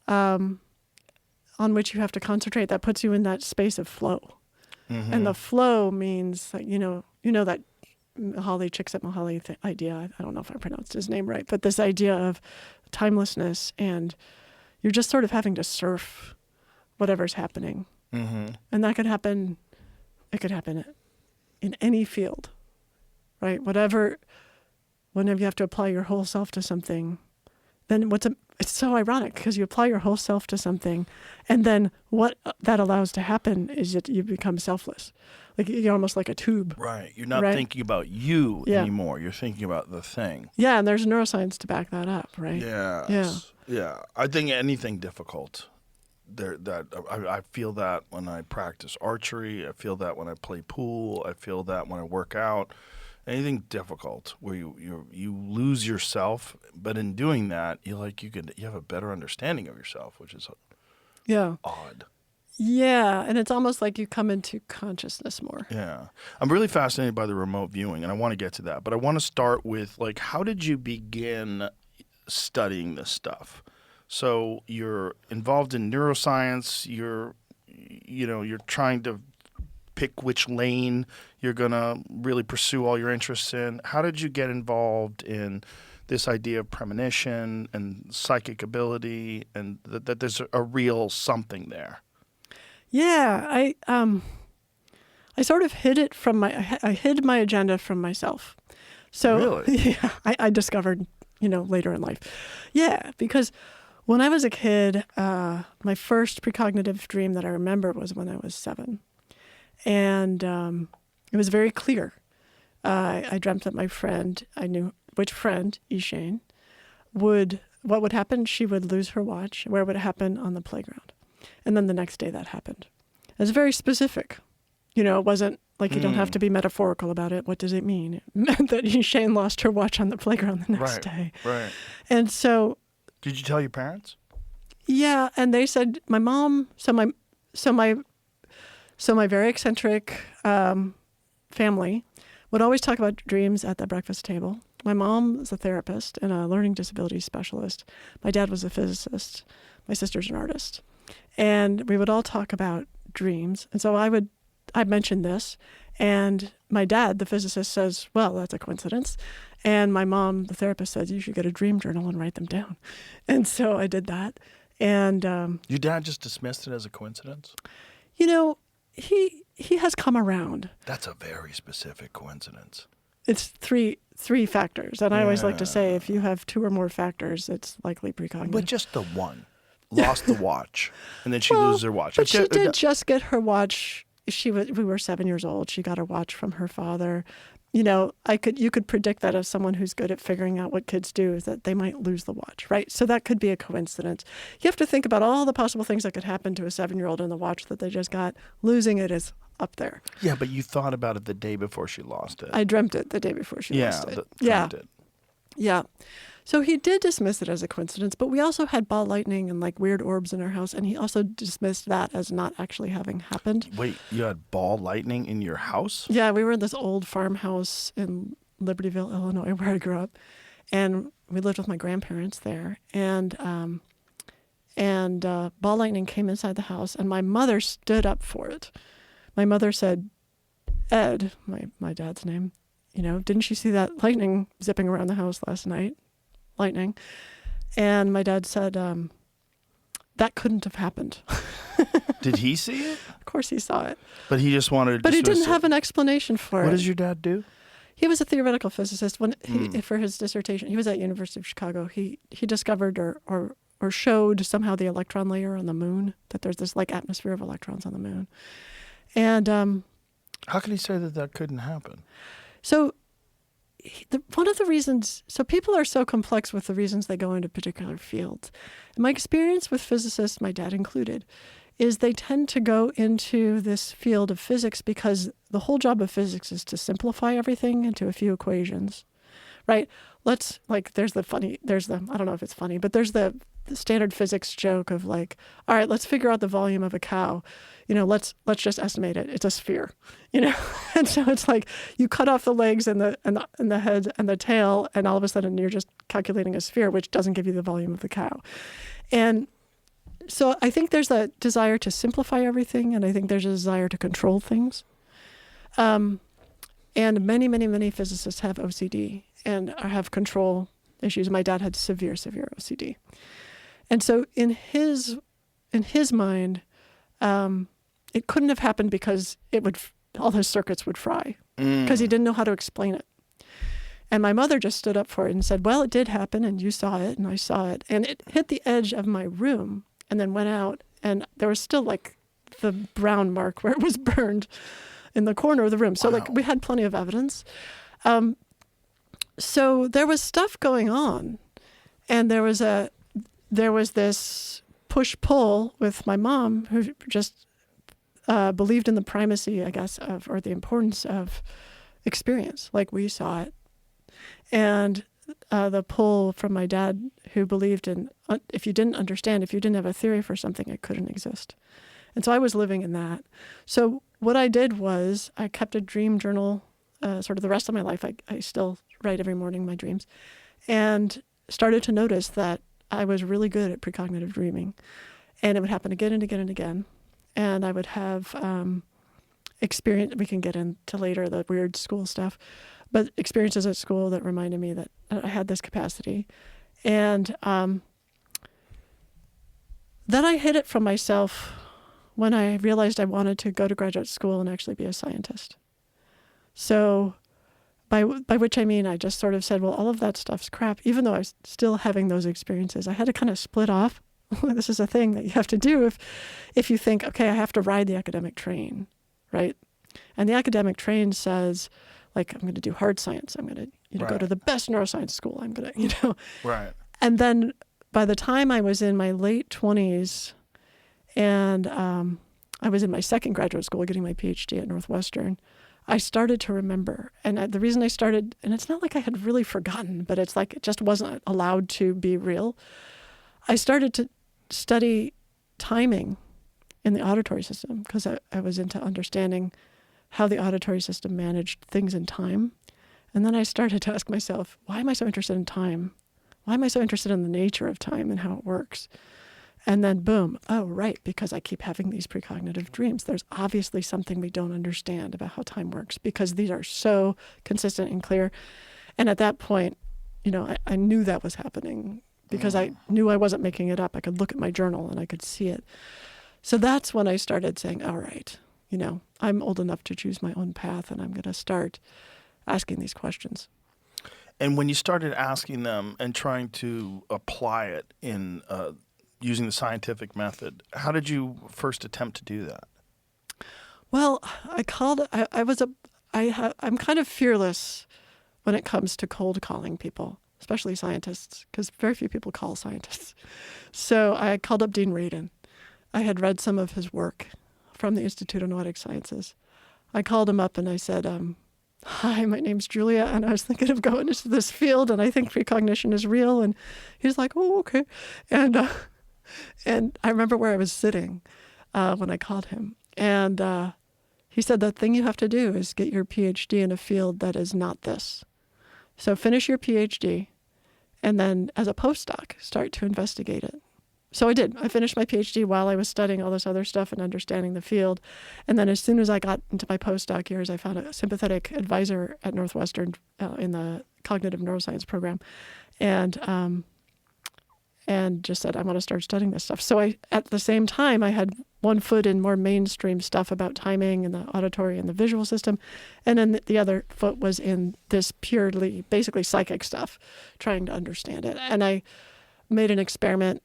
on which you have to concentrate, that puts you in that space of flow. Mm-hmm. And the flow means, like, that Csikszentmihalyi idea. I don't know if I pronounced his name right, but this idea of timelessness, and you're just sort of having to surf whatever's happening. Mm-hmm. And that could happen. It could happen in any field, right? Whenever you have to apply your whole self to something, then it's so ironic, because you apply your whole self to something, and then what that allows to happen is that you become selfless. Like you're almost like a tube. Right. You're not thinking about you anymore. You're thinking about the thing. Yeah, and there's neuroscience to back that up, right? Yes. Yeah. I think anything difficult, I feel that when I practice archery. I feel that when I play pool. I feel that when I work out. Anything difficult where you lose yourself, but in doing that, you have a better understanding of yourself, which is odd. Yeah, and it's almost like you come into consciousness more. Yeah. I'm really fascinated by the remote viewing, and I want to get to that. But I want to start with, like, how did you begin studying this stuff? So you're involved in neuroscience. You're trying to pick which lane you're going to really pursue all your interests in. How did you get involved in this idea of premonition and psychic ability, and that there's a real something there? Yeah, I sort of hid it I hid my agenda from myself. So really? Yeah, I discovered, later in life. Yeah, because when I was a kid, my first precognitive dream that I remember was when I was 7. And it was very clear. I dreamt that my friend, I knew which friend, Ishane, what would happen? She would lose her watch. Where would it happen? On the playground. And then the next day that happened. It was very specific. It wasn't like you don't have to be metaphorical about it. What does it mean? It meant that Ishane lost her watch on the playground the next day. Right. And so... Did you tell your parents? Yeah, and they said, my mom, so my very eccentric family would always talk about dreams at the breakfast table. My mom was a therapist and a learning disability specialist. My dad was a physicist. My sister's an artist. And we would all talk about dreams. And so I mentioned this, and my dad, the physicist, says, well, that's a coincidence. And my mom, the therapist, says, you should get a dream journal and write them down. And so I did that. And your dad just dismissed it as a coincidence? He has come around. That's a very specific coincidence. It's three factors. And I always like to say, if you have 2 or more factors, it's likely precognitive. But just the one. Lost the watch. And then she loses her watch. But she did just get her watch. We were 7 years old. She got her watch from her father. You could predict that as someone who's good at figuring out what kids do, is that they might lose the watch, right? So that could be a coincidence. You have to think about all the possible things that could happen to a 7-year-old in the watch that they just got. Losing it is up there. Yeah, but you thought about it the day before she lost it. I dreamt it the day before she lost it. Dreamt it. Yeah. So he did dismiss it as a coincidence, but we also had ball lightning and like weird orbs in our house, and he also dismissed that as not actually having happened. Wait, you had ball lightning in your house? Yeah, we were in this old farmhouse in Libertyville, Illinois, where I grew up, and we lived with my grandparents there, and ball lightning came inside the house, and my mother stood up for it. My mother said, "Ed," my dad's name, didn't you see that lightning zipping around the house last night? Lightning. And my dad said, that couldn't have happened. Did he see it? Of course he saw it. But he just wanted to But he didn't have an explanation for it. What does your dad do? He was a theoretical physicist. For his dissertation, he was at University of Chicago. He discovered or showed somehow the electron layer on the moon, that there's this like atmosphere of electrons on the moon. And how could he say that couldn't happen? So one of the reasons, so people are so complex with the reasons they go into particular fields. My experience with physicists, my dad included, is they tend to go into this field of physics because the whole job of physics is to simplify everything into a few equations, right? I don't know if it's funny, but there's the standard physics joke of like, all right, let's figure out the volume of a cow. Let's just estimate it. It's a sphere, and so it's like you cut off the legs and the head and the tail, and all of a sudden you're just calculating a sphere, which doesn't give you the volume of the cow. And so I think there's a desire to simplify everything, and I think there's a desire to control things. And many, many, many physicists have OCD and have control issues. My dad had severe OCD. And so in his mind, it couldn't have happened because all his circuits would fry because he didn't know how to explain it. And my mother just stood up for it and said, well, it did happen and you saw it and I saw it. And it hit the edge of my room and then went out, and there was still like the brown mark where it was burned in the corner of the room. So like we had plenty of evidence. So there was stuff going on, and there was this push-pull with my mom, who just believed in the primacy, I guess, or the importance of experience, like we saw it. And the pull from my dad, who believed in, if you didn't understand, if you didn't have a theory for something, it couldn't exist. And so I was living in that. So what I did was I kept a dream journal sort of the rest of my life. I still write every morning my dreams, and started to notice that I was really good at precognitive dreaming, and it would happen again and again and again. And I would have experience, we can get into later the weird school stuff, but experiences at school that reminded me that I had this capacity. And then I hid it from myself when I realized I wanted to go to graduate school and actually be a scientist. So by which I mean I just sort of said, well, all of that stuff's crap. Even though I was still having those experiences, I had to kind of split off. This is a thing that you have to do if you think, okay, I have to ride the academic train, right? And the academic train says, like, I'm going to do hard science. I'm going to go to the best neuroscience school. I'm going to, Right. And then by the time I was in my late 20s, and I was in my second graduate school getting my PhD at Northwestern, I started to remember. And the reason I started, and it's not like I had really forgotten, but it's like it just wasn't allowed to be real. I started to study timing in the auditory system because I was into understanding how the auditory system managed things in time. And then I started to ask myself, why am I so interested in time? Why am I so interested in the nature of time and how it works? And then boom, oh, right, because I keep having these precognitive dreams. There's obviously something we don't understand about how time works because these are so consistent and clear. And at that point, I knew that was happening because I knew I wasn't making it up. I could look at my journal and I could see it. So that's when I started saying, all right, I'm old enough to choose my own path, and I'm going to start asking these questions. And when you started asking them and trying to apply it in using the scientific method, how did you first attempt to do that? Well, I'm kind of fearless when it comes to cold calling people, especially scientists, because very few people call scientists. So I called up Dean Radin. I had read some of his work from the Institute of Noetic Sciences. I called him up and I said, hi, my name's Julia, and I was thinking of going into this field, and I think precognition is real. And he's like, oh, okay. And I remember where I was sitting when I called him. And he said, the thing you have to do is get your PhD in a field that is not this. So finish your PhD, and then as a postdoc, start to investigate it. So I did. I finished my PhD while I was studying all this other stuff and understanding the field. And then as soon as I got into my postdoc years, I found a sympathetic advisor at Northwestern in the cognitive neuroscience program, and just said, I want to start studying this stuff. So at the same time, I had one foot in more mainstream stuff about timing and the auditory and the visual system. And then the other foot was in this purely, basically psychic stuff, trying to understand it. And I made an experiment.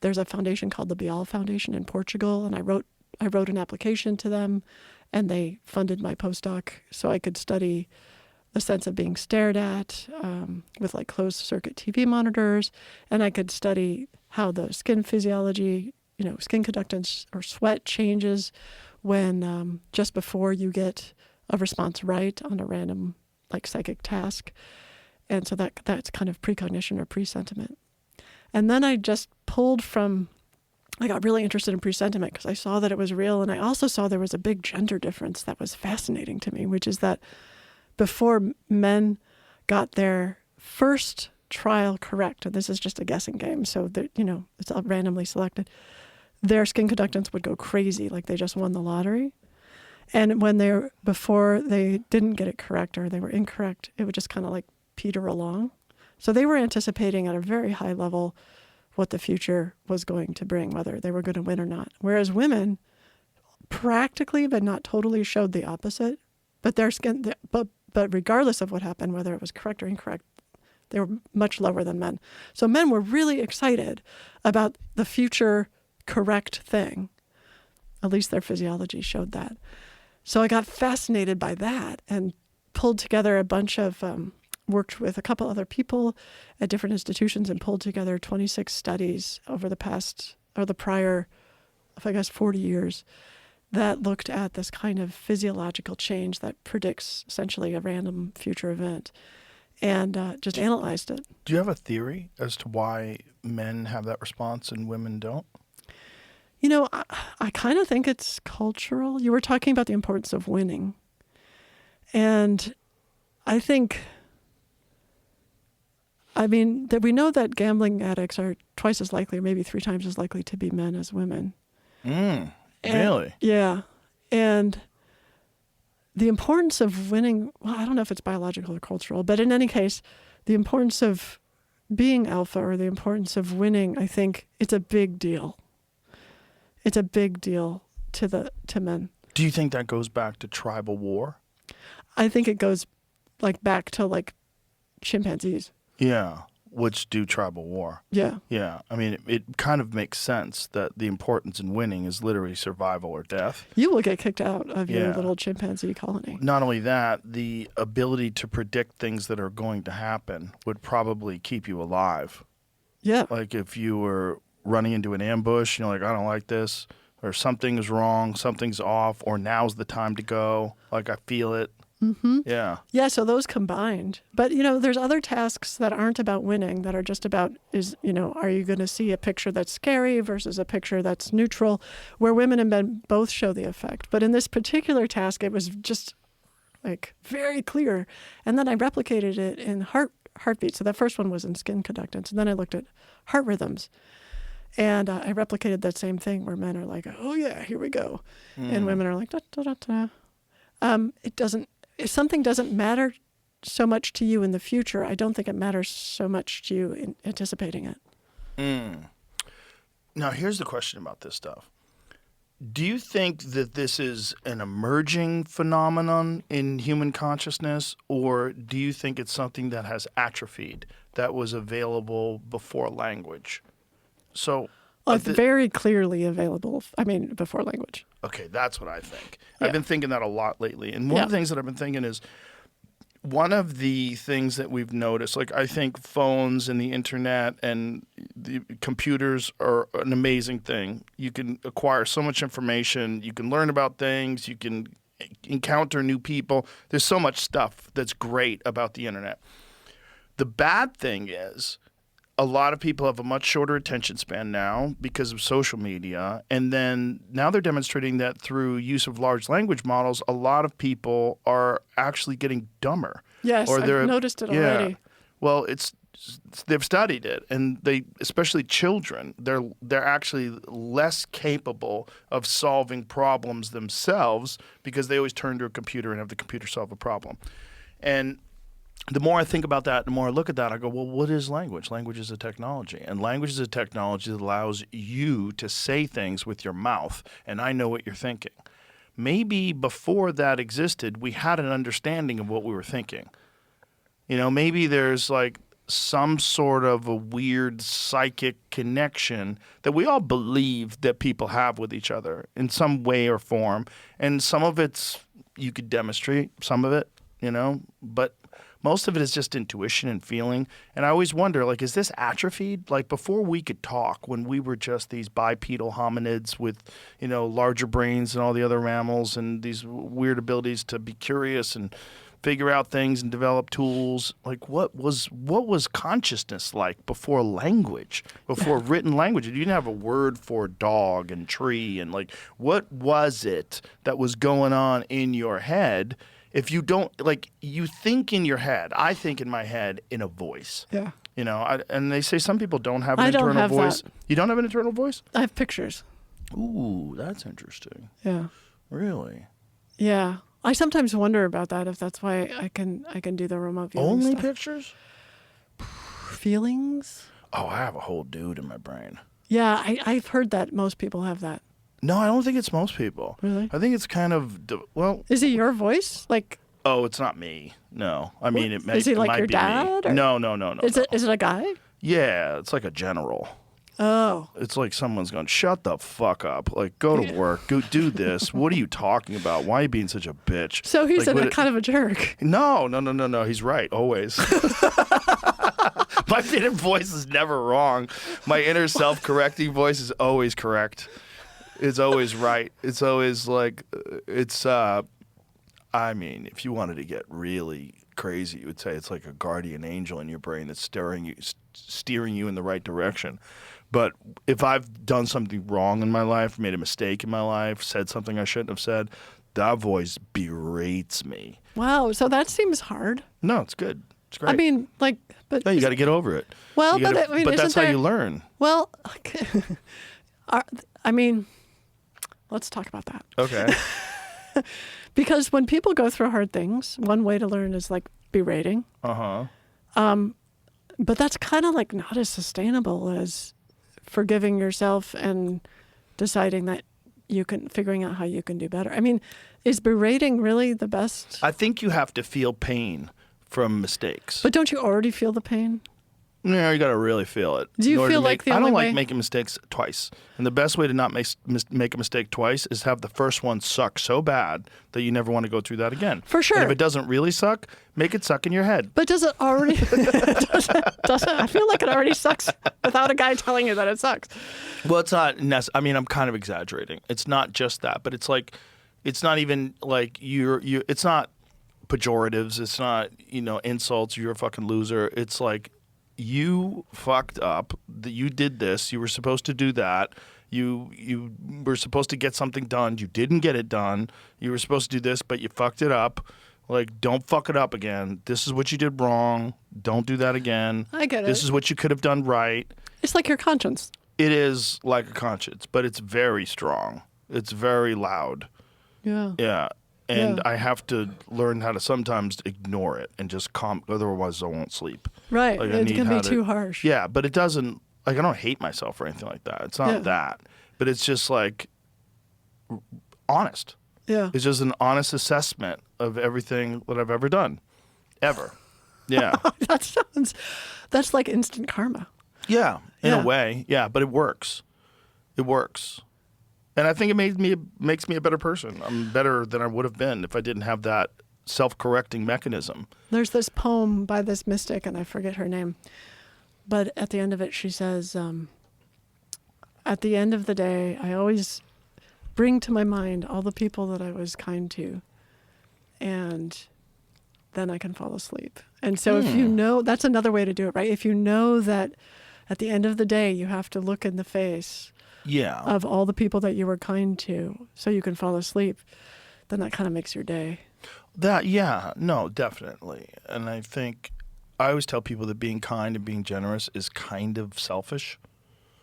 There's a foundation called the Bial Foundation in Portugal, and I wrote an application to them, and they funded my postdoc so I could study the sense of being stared at with like closed circuit TV monitors, and I could study how the skin physiology, skin conductance or sweat changes when just before you get a response right on a random like psychic task. And so that's kind of precognition or presentiment. And then I just I got really interested in presentiment because I saw that it was real. And I also saw there was a big gender difference that was fascinating to me, which is that before men got their first trial correct, and this is just a guessing game, so that, it's all randomly selected, their skin conductance would go crazy, like they just won the lottery. And before they didn't get it correct or they were incorrect, it would just kind of like peter along. So they were anticipating at a very high level what the future was going to bring, whether they were going to win or not. Whereas women practically, but not totally, showed the opposite. But their skin, but regardless of what happened, whether it was correct or incorrect, they were much lower than men. So men were really excited about the future correct thing. At least their physiology showed that. So I got fascinated by that and pulled together a bunch of worked with a couple other people at different institutions and pulled together 26 studies over the prior, 40 years that looked at this kind of physiological change that predicts essentially a random future event, and just analyzed it. Do you have a theory as to why men have that response and women don't? I kind of think it's cultural. You were talking about the importance of winning. And I think, that we know that gambling addicts are twice as likely, or maybe 3 times as likely to be men as women. Really? Yeah. And the importance of winning, well, I don't know if it's biological or cultural, but in any case, the importance of being alpha or the importance of winning, I think it's a big deal. It's a big deal to men. Do you think that goes back to tribal war? I think it goes back to chimpanzees. Yeah, which do tribal war. Yeah. Yeah. It kind of makes sense that the importance in winning is literally survival or death. You will get kicked out of your little chimpanzee colony. Not only that, the ability to predict things that are going to happen would probably keep you alive. Yeah. Like if you were running into an ambush, I don't like this, or something is wrong, something's off, or now's the time to go, I feel it. Mm-hmm. Yeah. Yeah, so those combined. But, there's other tasks that aren't about winning, that are just about are you going to see a picture that's scary versus a picture that's neutral, where women and men both show the effect. But in this particular task, it was just very clear. And then I replicated it in heartbeat. So that first one was in skin conductance. And then I looked at heart rhythms. And I replicated that same thing where men are like, oh yeah, here we go. And women are like, da, da, da, da. If something doesn't matter so much to you in the future, I don't think it matters so much to you in anticipating it. Now, here's the question about this stuff. Do you think that this is an emerging phenomenon in human consciousness, or do you think it's something that has atrophied, that was available before language? So it's very clearly available, before language. Okay, that's what I think. Yeah. I've been thinking that a lot lately. And one of the things that I've been thinking is, one of the things that we've noticed, I think phones and the internet and the computers are an amazing thing. You can acquire so much information. You can learn about things. You can encounter new people. There's so much stuff that's great about the internet. The bad thing is a lot of people have a much shorter attention span now because of social media. And then now they're demonstrating that through use of large language models, a lot of people are actually getting dumber. Yes, I've noticed it already. Well, they've studied it, and especially children, they're actually less capable of solving problems themselves because they always turn to a computer and have the computer solve a problem. And the more I think about that, the more I look at that, I go, well, what is language? Language is a technology. And language is a technology that allows you to say things with your mouth, and I know what you're thinking. Maybe before that existed, we had an understanding of what we were thinking. You know, maybe there's like some sort of a weird psychic connection that we all believe that people have with each other in some way or form. And some of it's you could demonstrate, some of it, you know, but most of it is just intuition and feeling. And I always wonder, like, is this atrophied? Like, before we could talk, when we were just these bipedal hominids with, you know, larger brains than all the other mammals and these weird abilities to be curious and figure out things and develop tools, like, what was consciousness like before language, before written language? You didn't have a word for dog and tree, and, like, what was it that was going on in your head? If you don't, like, you think in your head, I think in my head in a voice. Yeah. You know, and they say some people don't have an internal voice. That. You don't have an internal voice? I have pictures. Ooh, that's interesting. Yeah. Really? Yeah. I sometimes wonder about that, if that's why I can do the remote viewing Only stuff. pictures? Feelings? Oh, I have a whole dude in my brain. Yeah, I've heard that most people have that. No, I don't think it's most people. Really? I think it's kind of, well... Is it your voice? Like... Oh, it's not me. No. I mean, it might, is he like it might your be dad? me. Or? No. Is it a guy? Yeah, it's like a general. Oh. It's like someone's going, shut the fuck up. Like, go to work. Go do this. What are you talking about? Why are you being such a bitch? So he's like, kind of a jerk. No. He's right, always. My inner voice is never wrong. My inner self-correcting voice is always correct. It's always right. It's always like, I mean, if you wanted to get really crazy, you would say it's like a guardian angel in your brain that's steering you in the right direction. But if I've done something wrong in my life, made a mistake in my life, said something I shouldn't have said, that voice berates me. Wow, so that seems hard. No, it's good. It's great. I mean, like, but no, you got to get over it. Well, but that's how you learn. Well, I mean, let's talk about that. Okay. Because when people go through hard things, one way to learn is like berating. Uh-huh. But that's kind of like not as sustainable as forgiving yourself and deciding that figuring out how you can do better. I mean, is berating really the best? I think you have to feel pain from mistakes. But don't you already feel the pain? No, you got to really feel it. Do you feel like the only way? I don't like making mistakes twice. And the best way to not make a mistake twice is have the first one suck so bad that you never want to go through that again. For sure. And if it doesn't really suck, make it suck in your head. But does it already? doesn't I feel like it already sucks without a guy telling you that it sucks. Well, it's not. I mean, I'm kind of exaggerating. It's not just that, but it's like, it's not even like it's not pejoratives. It's not, insults. You're a fucking loser. It's like, you fucked up. You did this. You were supposed to do that. You were supposed to get something done. You didn't get it done. You were supposed to do this, but you fucked it up. Like, don't fuck it up again. This is what you did wrong. Don't do that again. I get it. This is what you could have done right. It's like your conscience. It is like a conscience, but it's very strong. It's very loud. Yeah. Yeah. And I have to learn how to sometimes ignore it and just otherwise I won't sleep. Right. Like, it can be too harsh. Yeah, but it doesn't, like, I don't hate myself or anything like that. It's not that. But it's just like honest. Yeah. It's just an honest assessment of everything that I've ever done. Ever. Yeah. That's like instant karma. Yeah, in a way. Yeah, but it works. It works. And I think it makes me a better person. I'm better than I would have been if I didn't have that self-correcting mechanism. There's this poem by this mystic, and I forget her name. But at the end of it, she says, at the end of the day, I always bring to my mind all the people that I was kind to, and then I can fall asleep. And so if you know, that's another way to do it, right? If you know that at the end of the day, you have to look in the face of all the people that you were kind to so you can fall asleep, then that kind of makes your day. No, definitely. And I think I always tell people that being kind and being generous is kind of selfish.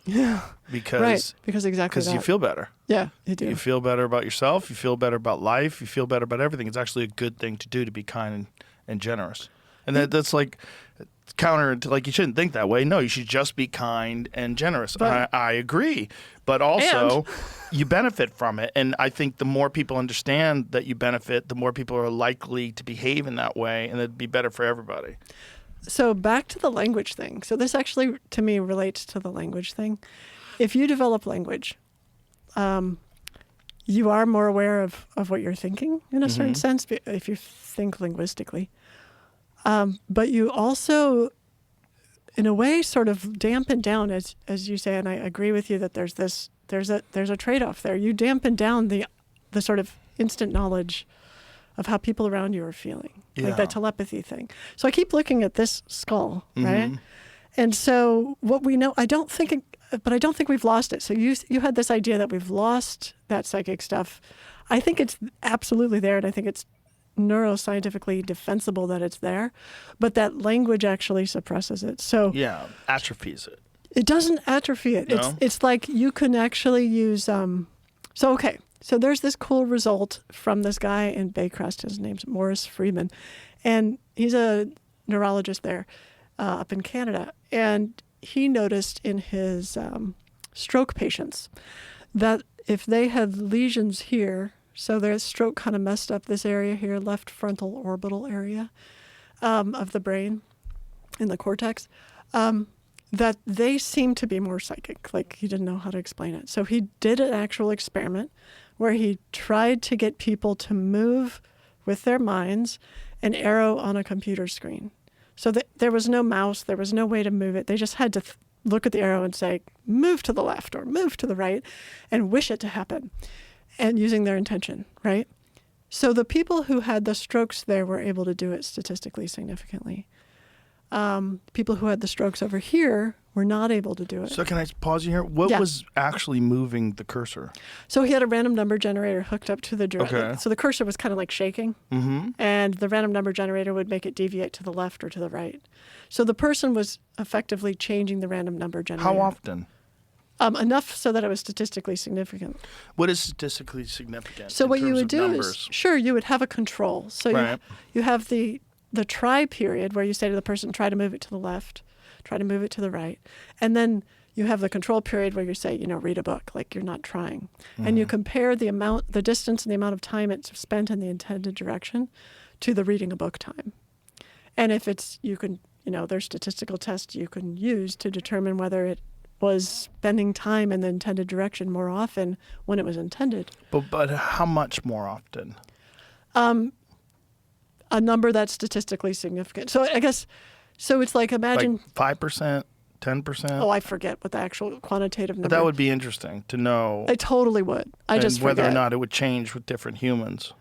Yeah. Because exactly that. you feel better. Yeah, you do. You feel better about yourself. You feel better about life. You feel better about everything. It's actually a good thing to do, to be kind and generous. And that's like counter to, like, you shouldn't think that way. No, you should just be kind and generous. I agree. But also, you benefit from it. And I think the more people understand that you benefit, the more people are likely to behave in that way, and it'd be better for everybody. So back to the language thing. So this actually, to me, relates to the language thing. If you develop language, you are more aware of what you're thinking in a certain sense, if you think linguistically. But you also, in a way, sort of dampen down, as you say, and I agree with you that there's a trade-off there. You dampen down the sort of instant knowledge of how people around you are feeling, like that telepathy thing. So I keep looking at this skull, right? And so what we know, I don't think we've lost it. So you had this idea that we've lost that psychic stuff. I think it's absolutely there, and I think it's neuroscientifically defensible that it's there, but that language actually suppresses it. So atrophies it. It doesn't atrophy it. No? It's like you can actually use. So there's this cool result from this guy in Baycrest. His name's Morris Freeman, and he's a neurologist there up in Canada. And he noticed in his stroke patients that if they had lesions here, so their stroke kind of messed up this area here, left frontal orbital area of the brain in the cortex, that they seemed to be more psychic. Like, he didn't know how to explain it. So he did an actual experiment where he tried to get people to move with their minds an arrow on a computer screen. So there was no mouse, there was no way to move it. They just had to look at the arrow and say, move to the left or move to the right, and wish it to happen, and using their intention, right? So the people who had the strokes there were able to do it statistically significantly. People who had the strokes over here were not able to do it. So can I pause you here? What was actually moving the cursor? So he had a random number generator hooked up to the generator. Okay. So the cursor was kind of like shaking, and the random number generator would make it deviate to the left or to the right. So the person was effectively changing the random number generator. How often? Enough so that it was statistically significant. What is statistically significant? So what you would do numbers? is, you would have a control. So you have the try period where you say to the person, try to move it to the left, try to move it to the right. And then you have the control period where you say, read a book, like you're not trying. And you compare the distance and the amount of time it's spent in the intended direction to the reading a book time. And if there's statistical tests you can use to determine whether it was spending time in the intended direction more often when it was intended. But how much more often? A number that's statistically significant. So I guess, it's like, imagine... Like 5%, 10%? Oh, I forget what the actual quantitative number... But that would be interesting to know. I totally would. Just forget. Whether or not it would change with different humans.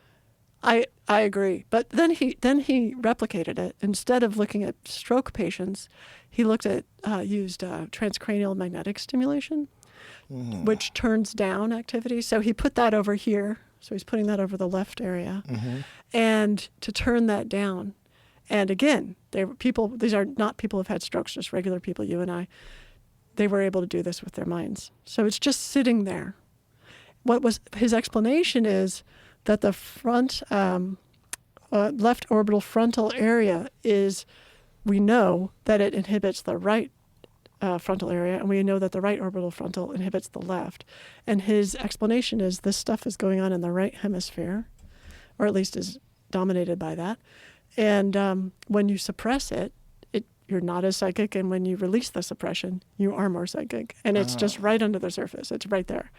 I agree. But then he replicated it. Instead of looking at stroke patients, he used transcranial magnetic stimulation, which turns down activity. So he put that over here. So he's putting that over the left area, and to turn that down. And again, these are not people who've had strokes, just regular people, you and I. They were able to do this with their minds. So it's just sitting there. What was his explanation is that the front left orbital frontal area we know that it inhibits the right frontal area, and we know that the right orbital frontal inhibits the left. And his explanation is this stuff is going on in the right hemisphere, or at least is dominated by that. And when you suppress it, you're not as psychic, and when you release the suppression, you are more psychic. And it's just right under the surface. It's right there.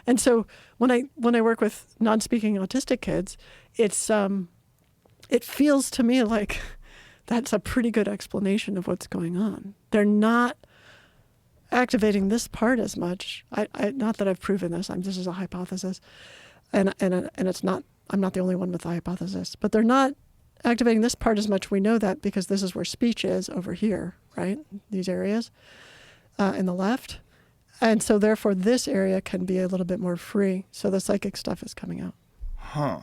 And so when I work with non-speaking autistic kids, it feels to me like that's a pretty good explanation of what's going on. They're not activating this part as much. Not that I've proven this. This is a hypothesis, and it's not. I'm not the only one with the hypothesis, but they're not activating this part as much. We know that because this is where speech is over here, right? These areas in the left, and so therefore this area can be a little bit more free. So the psychic stuff is coming out. Huh.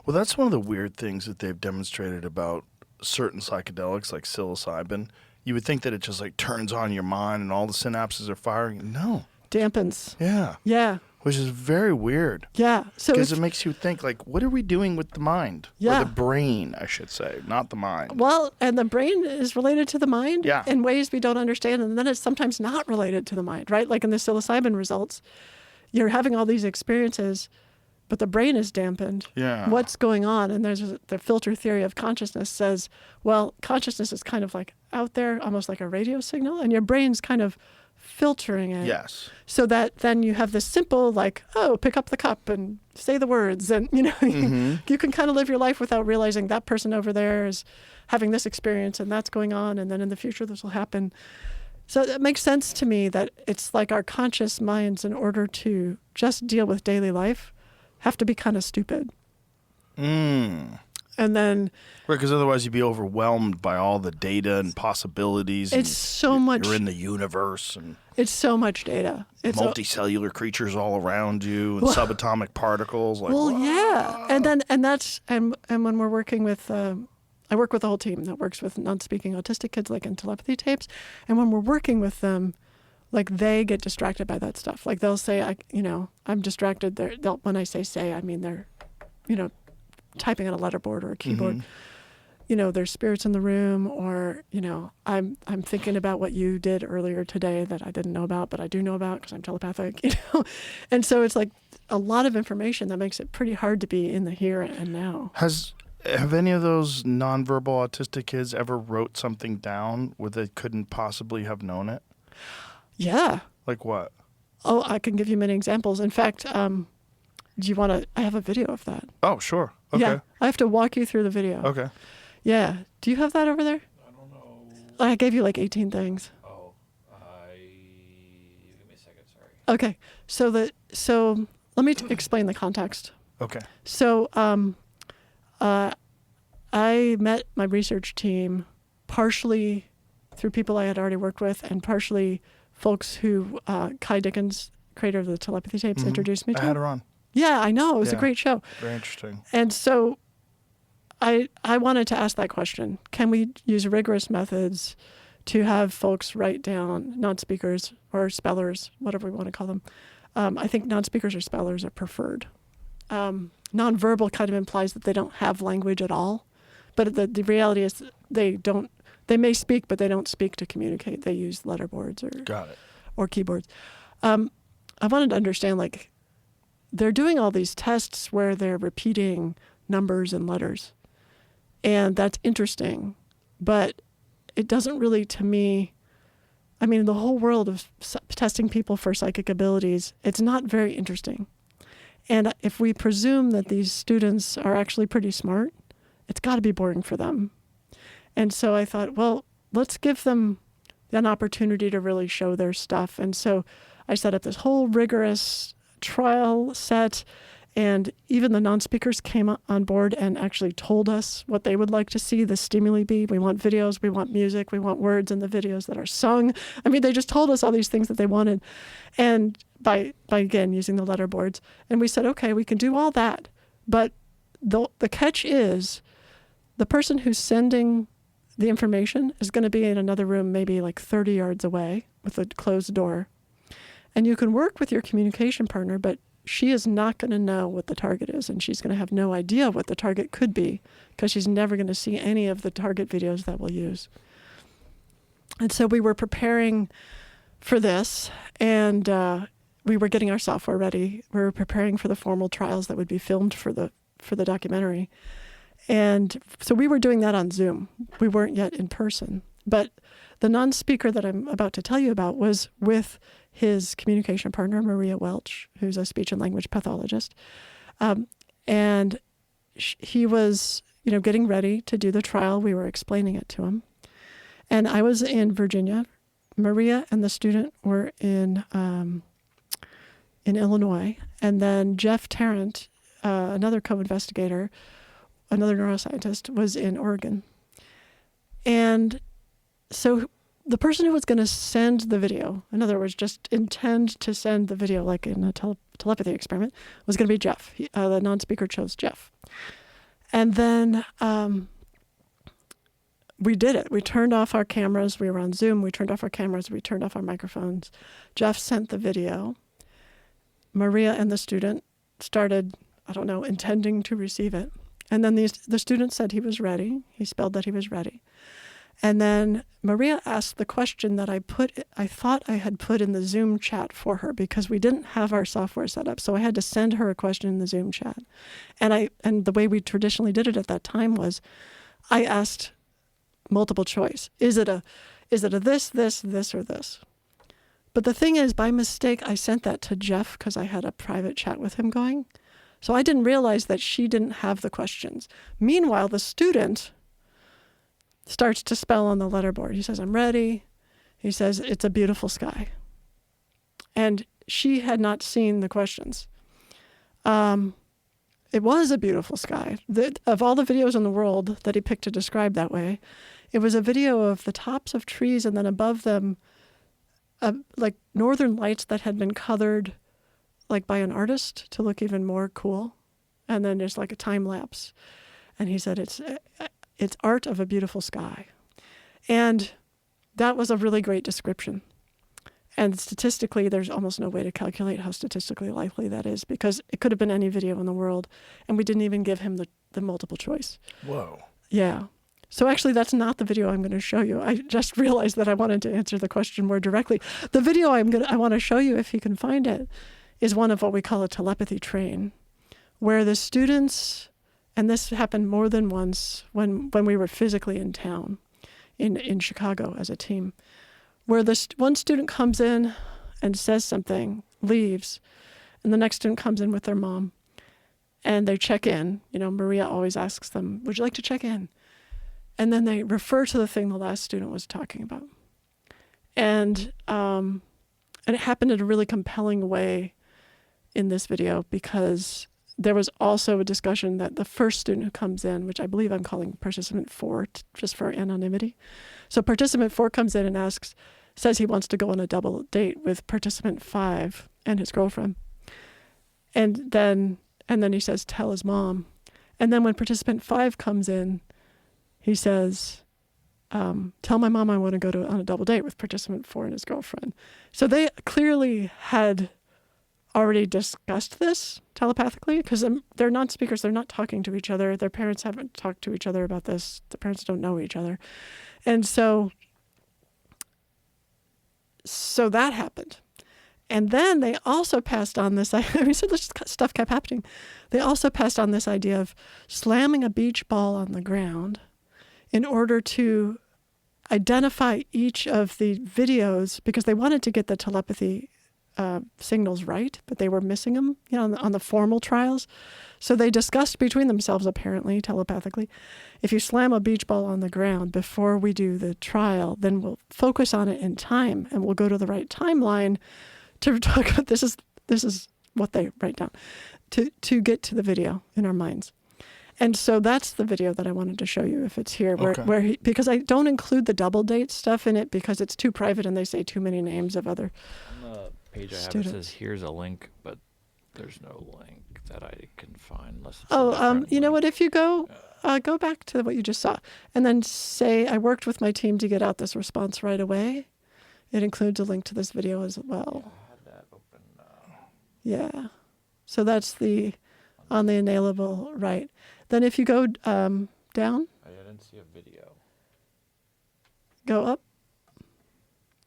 Well, that's one of the weird things that they've demonstrated about certain psychedelics like psilocybin. You would think that it just like turns on your mind and all the synapses are firing. No. Dampens. Yeah. Yeah. Which is very weird. Yeah. So because it makes you think like, what are we doing with the mind? Yeah. Or the brain, I should say, not the mind. Well, and the brain is related to the mind Yeah. in ways we don't understand. And then it's sometimes not related to the mind, right? Like in the psilocybin results, you're having all these experiences, but the brain is dampened. Yeah. What's going on? And there's the filter theory of consciousness says, well, consciousness is kind of like out there, almost like a radio signal, and your brain's kind of filtering it. Yes. So that then you have this simple, like, oh, pick up the cup and say the words. And, you can kind of live your life without realizing that person over there is having this experience and that's going on. And then in the future, this will happen. So it makes sense to me that it's like our conscious minds, in order to just deal with daily life, have to be kind of stupid. And then... Right, because otherwise you'd be overwhelmed by all the data and possibilities. It's so much... You're in the universe. And it's so much data. It's multicellular creatures all around you and subatomic particles. Like, well, yeah. And when we're working with... I work with a whole team that works with non-speaking autistic kids, like in telepathy tapes. And when we're working with them, like they get distracted by that stuff. Like they'll say, I'm distracted. When I say, I mean they're, typing on a letterboard or a keyboard. There's spirits in the room, or I'm thinking about what you did earlier today that I didn't know about, but I do know about because I'm telepathic. And so it's like a lot of information that makes it pretty hard to be in the here and now. Have any of those nonverbal autistic kids ever wrote something down where they couldn't possibly have known it? Yeah. Like what? Oh, I can give you many examples. In fact, do you want to? I have a video of that. Oh, sure. Okay. Yeah, I have to walk you through the video. Okay. Yeah. Do you have that over there? I don't know. I gave you like 18 things. Oh, give me a second. Sorry. Okay. So let me explain the context. Okay. So I met my research team partially through people I had already worked with, and partially folks who Kai Dickens, creator of the Telepathy tapes, introduced me to. I had her on. Yeah, I know. It was a great show. Very interesting. And so I wanted to ask that question. Can we use rigorous methods to have folks write down, non-speakers or spellers, whatever we want to call them? I think non-speakers or spellers are preferred. Non-verbal kind of implies that they don't have language at all. But the reality is they may speak, but they don't speak to communicate. They use letterboards or keyboards. I wanted to understand, like, they're doing all these tests where they're repeating numbers and letters. And that's interesting. But it doesn't really, to me, I mean, the whole world of testing people for psychic abilities, it's not very interesting. And if we presume that these students are actually pretty smart, it's got to be boring for them. And so I thought, well, let's give them an opportunity to really show their stuff. And so I set up this whole rigorous trial set, and even the non-speakers came on board and actually told us what they would like to see the stimuli be. We want videos, we want music, we want words in the videos that are sung. I mean, they just told us all these things that they wanted. And by again, using the letterboards. And we said, okay, we can do all that. But the catch is the person who's sending the information is going to be in another room, maybe like 30 yards away with a closed door. And you can work with your communication partner, but she is not going to know what the target is, and she's going to have no idea what the target could be because she's never going to see any of the target videos that we'll use. And so we were preparing for this, and we were getting our software ready. We were preparing for the formal trials that would be filmed for the documentary. And so we were doing that on Zoom. We weren't yet in person. But the non-speaker that I'm about to tell you about was with his communication partner, Maria Welch, who's a speech and language pathologist. And he was, getting ready to do the trial. We were explaining it to him. And I was in Virginia Maria and the student were in Illinois, and then Jeff Tarrant, another co-investigator, another neuroscientist, was in Oregon. And so the person who was going to send the video, in other words, just intend to send the video like in a telepathy experiment, was going to be Jeff. The non-speaker chose Jeff. And then we did it. We turned off our cameras. We were on Zoom. We turned off our cameras. We turned off our microphones. Jeff sent the video. Maria and the student started, intending to receive it. And then the student said he was ready. He spelled that he was ready. And then Maria asked the question that I thought I had put in the Zoom chat for her because we didn't have our software set up. So I had to send her a question in the Zoom chat. And the way we traditionally did it at that time was I asked multiple choice. Is it a this, or this? But the thing is, by mistake, I sent that to Jeff because I had a private chat with him going. So I didn't realize that she didn't have the questions. Meanwhile, the student starts to spell on the letterboard. He says, I'm ready. He says, it's a beautiful sky. And she had not seen the questions. It was a beautiful sky. Of all the videos in the world that he picked to describe that way, it was a video of the tops of trees and then above them, like northern lights that had been colored like by an artist to look even more cool. And then there's like a time lapse. And he said, it's art of a beautiful sky. And that was a really great description. And statistically, there's almost no way to calculate how statistically likely that is because it could have been any video in the world. And we didn't even give him the multiple choice. Whoa. Yeah. So actually, that's not the video I'm going to show you. I just realized that I wanted to answer the question more directly. The video I want to show you, if you can find it, is one of what we call a telepathy train, where the students, and this happened more than once when we were physically in town in Chicago as a team, where one student comes in and says something, leaves, and the next student comes in with their mom, and they check in. Maria always asks them, would you like to check in? And then they refer to the thing the last student was talking about. And it happened in a really compelling way in this video because there was also a discussion that the first student who comes in, which I believe I'm calling participant 4 just for anonymity. So participant 4 comes in and says he wants to go on a double date with participant 5 and his girlfriend. And then he says, tell his mom. And then when participant 5 comes in, he says, tell my mom I want to go on a double date with participant 4 and his girlfriend. So they clearly had already discussed this telepathically because they're non-speakers. They're not talking to each other. Their parents haven't talked to each other about this. The parents don't know each other. And so that happened. And then they also passed on this, so this stuff kept happening. They also passed on this idea of slamming a beach ball on the ground in order to identify each of the videos because they wanted to get the telepathy signals right, but they were missing them, on the formal trials. So they discussed between themselves, apparently, telepathically, if you slam a beach ball on the ground before we do the trial, then we'll focus on it in time and we'll go to the right timeline to talk about this is what they write down to get to the video in our minds. And so that's the video that I wanted to show you if it's here, because I don't include the double date stuff in it because it's too private and they say too many names of other on the page I have students. it says here's a link, but there's no link that I can find unless it's you know what? If you go back to what you just saw and then say I worked with my team to get out this response right away. It includes a link to this video as well. Yeah, I had that open now. Yeah. So that's on the inalienable right. Then if you go down. I didn't see a video. Go up.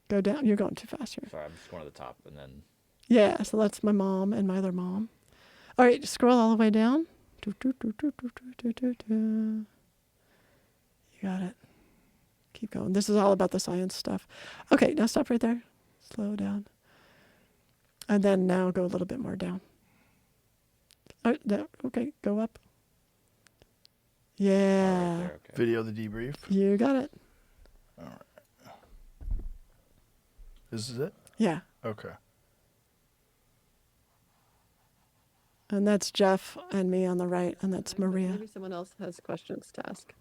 Go down. You're going too fast here. Sorry, I'm just going to the top and then. Yeah, so that's my mom and my other mom. All right, scroll all the way down. You got it. Keep going. This is all about the science stuff. Okay, now stop right there. Slow down. And then now go a little bit more down. Okay, go up. Yeah. Right there, okay. Video the debrief. You got it. All right. This is it? Yeah. Okay. And that's Jeff and me on the right, and that's Maria. Maybe someone else has questions to ask.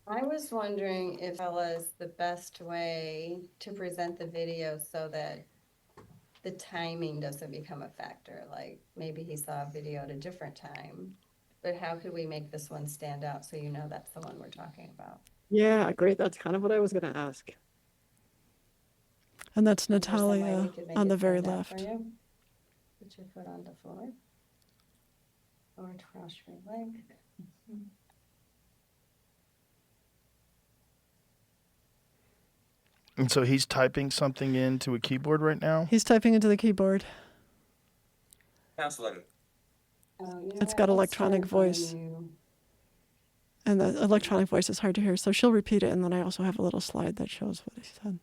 I was wondering if it was the best way to present the video so that the timing doesn't become a factor. Like maybe he saw a video at a different time, but how could we make this one stand out so you know that's the one we're talking about? Yeah, great. That's kind of what I was going to ask. And that's Is there some way Natalia we could make on it the very stand out for left. you? Put your foot on the floor. Or cross your leg. And so he's typing something into a keyboard right now? He's typing into the keyboard. Counseling. Oh, you know It's what? got Let's electronic try and find voice. you. And the electronic voice is hard to hear, so she'll repeat it, and then I also have a little slide that shows what he said.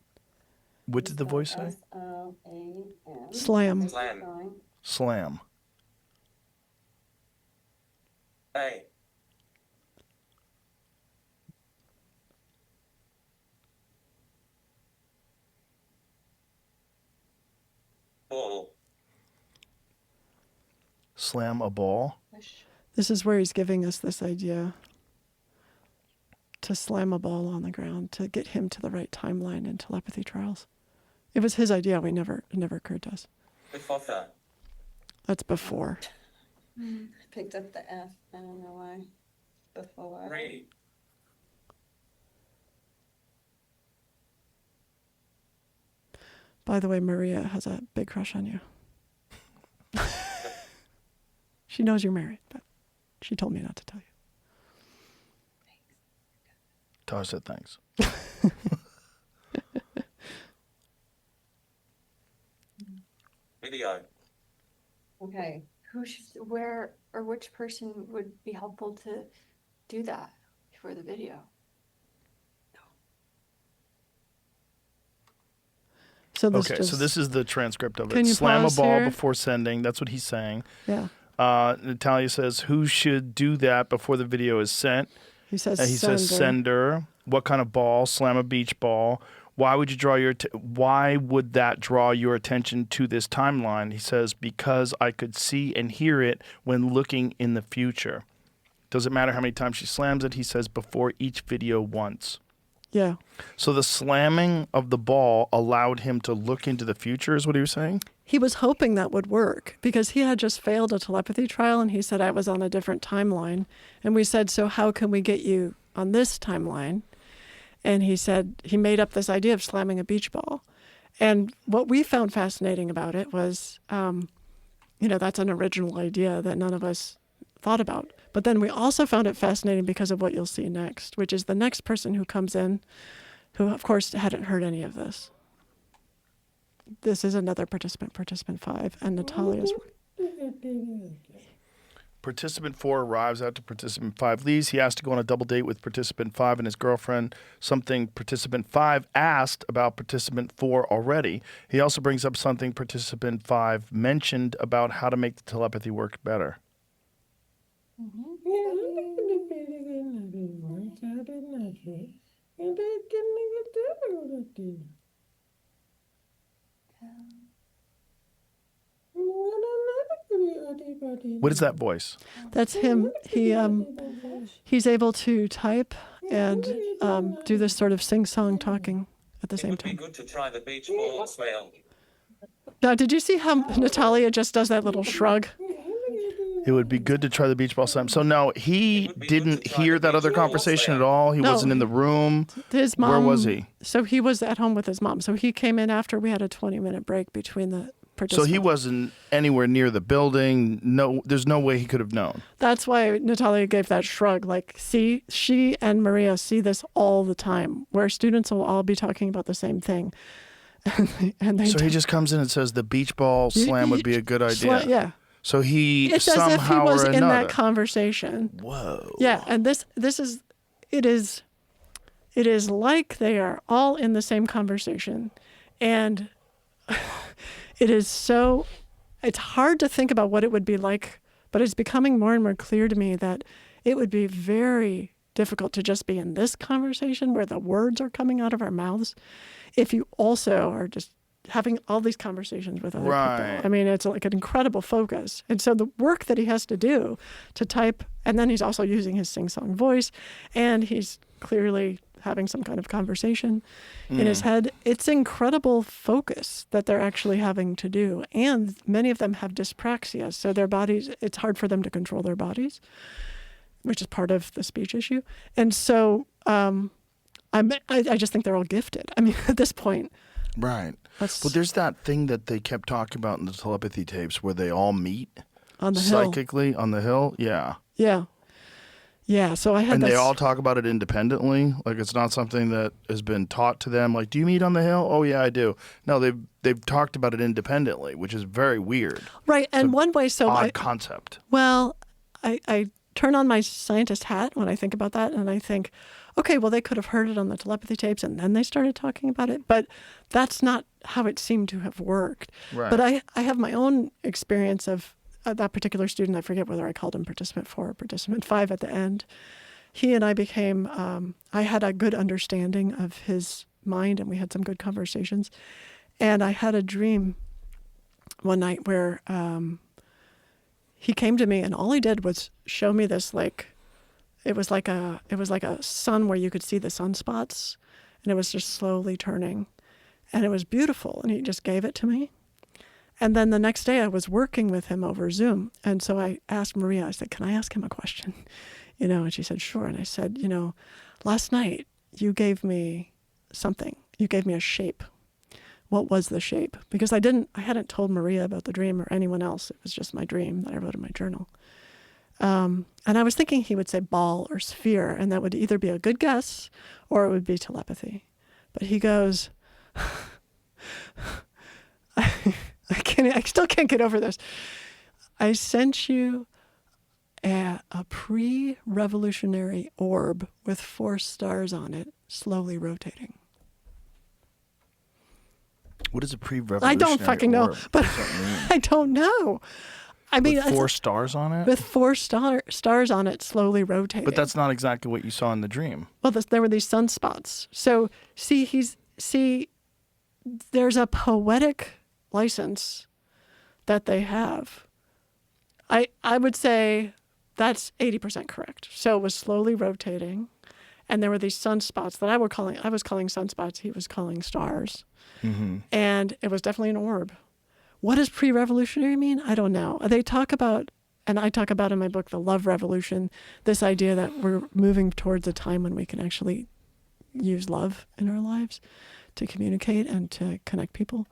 What did the voice say? S-L-A-M. Slam. Slam. Going. Slam. Hey. Ball. Slam a ball? This is where he's giving us this idea to slam a ball on the ground to get him to the right timeline in telepathy trials. It was his idea. It never occurred to us. Before that. That's before. Picked up the F. I don't know why. Before. Three. By the way, Maria has a big crush on you. She knows you're married, but she told me not to tell you. Taj said thanks. Video. Okay. Where or which person would be helpful to do that for the video? So this Okay, just, so this is the transcript of it. Can you Slam a pause ball here? before sending. That's what he's saying. yeah. Natalia says, who should do that before the video is sent? He says And he says sender. What kind of ball? Slam a beach ball. Why would that draw your attention to this timeline? He says, because I could see and hear it when looking in the future. Doesn't matter how many times she slams it. He says before each video once. Yeah. So the slamming of the ball allowed him to look into the future, is what he was saying? He was hoping that would work because he had just failed a telepathy trial and he said I was on a different timeline. And we said, so how can we get you on this timeline? And he said he made up this idea of slamming a beach ball. And what we found fascinating about it was, that's an original idea that none of us thought about. But then we also found it fascinating because of what you'll see next, which is the next person who comes in, who of course hadn't heard any of this. This is another participant 5, and Natalia's. Participant 4 arrives after participant 5 leaves. He has to go on a double date with participant 5 and his girlfriend, something participant 5 asked about participant 4 already. He also brings up something participant 5 mentioned about how to make the telepathy work better. What is that voice? That's him. He's able to type and do this sort of sing-song talking at the It same would be time. good to try the beach ball as well. Now, did you see how Natalia just does that little shrug? It would be good to try the beach ball slam. So no, he It would be good didn't to try hear the that other beach ball conversation slam. at all. He No. wasn't in the room. His mom. Where was he? So he was at home with his mom. So he came in after we had a 20-minute break between the So participants. he wasn't anywhere near the building. No, there's no way he could have known. That's why Natalia gave that shrug. Like, see, she and Maria see this all the time, where students will all be talking about the same thing. and they So he just comes in and says the beach ball slam would be a good idea. Yeah. So he It's as if he somehow was or in another. that conversation. Whoa. Yeah, and it is like they are all in the same conversation. And it's hard to think about what it would be like, but it's becoming more and more clear to me that it would be very difficult to just be in this conversation where the words are coming out of our mouths if you also are just having all these conversations with other Right. people. I mean, it's like an incredible focus. And so the work that he has to do to type, and then he's also using his sing-song voice, and he's clearly having some kind of conversation in his head. It's incredible focus that they're actually having to do. And many of them have dyspraxia, so their bodies, it's hard for them to control their bodies, which is part of the speech issue. And so I just think they're all gifted. I mean, at this point. Right. That's Well, there's that thing that they kept talking about in the telepathy tapes where they all meet on the hill. psychically on the hill. Yeah. Yeah. Yeah. So I had And this. they all talk about it independently. Like it's not something that has been taught to them. Like, do you meet on the hill? Oh yeah, I do. No, they've talked about it independently, which is very weird. Right. And one way, so Odd concept. well, I turn on my scientist hat when I think about that, and I think, okay, well, they could have heard it on the telepathy tapes, and then they started talking about it. But that's not how it seemed to have worked. Right. But I have my own experience of that particular student. I forget whether I called him participant 4 or participant 5 at the end. He and I became, I had a good understanding of his mind, and we had some good conversations. And I had a dream one night where he came to me, and all he did was show me this, like, it was like a sun where you could see the sunspots, and it was just slowly turning, and it was beautiful, and he just gave it to me. And then the next day I was working with him over Zoom, and so I asked Maria, I said, can I ask him a question? And she said, sure. And I said, last night you gave me something. You gave me a shape. What was the shape? Because I hadn't told Maria about the dream or anyone else. It was just my dream that I wrote in my journal. And I was thinking he would say ball or sphere, and that would either be a good guess or it would be telepathy. But he goes, I still can't get over this. I sent you a pre-revolutionary orb with 4 stars on it, slowly rotating. What is a pre-revolutionary I don't fucking know, orb? but What does that mean? I don't know. I mean, With 4 stars on it? with 4 stars on it, slowly rotating. But that's not exactly what you saw in the dream. Well, there were these sunspots. So there's a poetic license that they have. I would say that's 80% correct. So it was slowly rotating, and there were these sunspots that I was calling sunspots. He was calling stars, and it was definitely an orb. What does pre-revolutionary mean? I don't know. They talk about, and I talk about in my book, the love revolution, this idea that we're moving towards a time when we can actually use love in our lives to communicate and to connect people.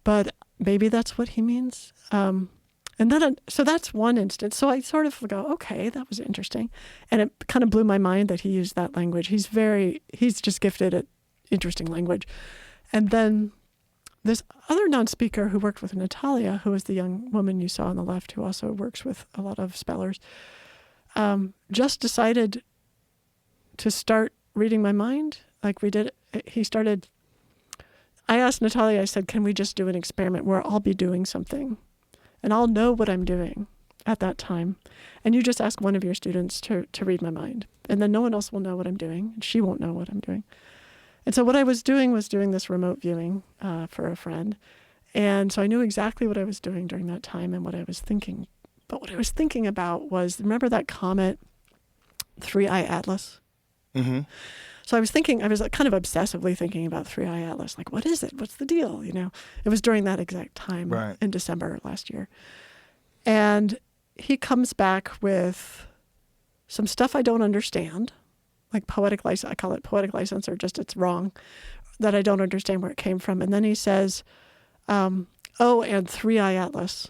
But maybe that's what he means. And then, so that's one instance. So I sort of go, okay, that was interesting. And it kind of blew my mind that he used that language. He's just gifted at interesting language. And then this other non-speaker who worked with Natalia, who was the young woman you saw on the left, who also works with a lot of spellers, just decided to start reading my mind. Like I asked Natalia, I said, can we just do an experiment where I'll be doing something and I'll know what I'm doing at that time. And you just ask one of your students to read my mind. And then no one else will know what I'm doing. And she won't know what I'm doing. And so what I was doing this remote viewing for a friend. And so I knew exactly what I was doing during that time and what I was thinking. But what I was thinking about was, remember that comet 3I Atlas? Mm-hmm. So I was kind of obsessively thinking about 3I Atlas. Like, what is it? What's the deal? It was during that exact time in December last year. And he comes back with some stuff I don't understand, like poetic license. I call it poetic license, or just it's wrong, that I don't understand where it came from. And then he says, and 3I Atlas.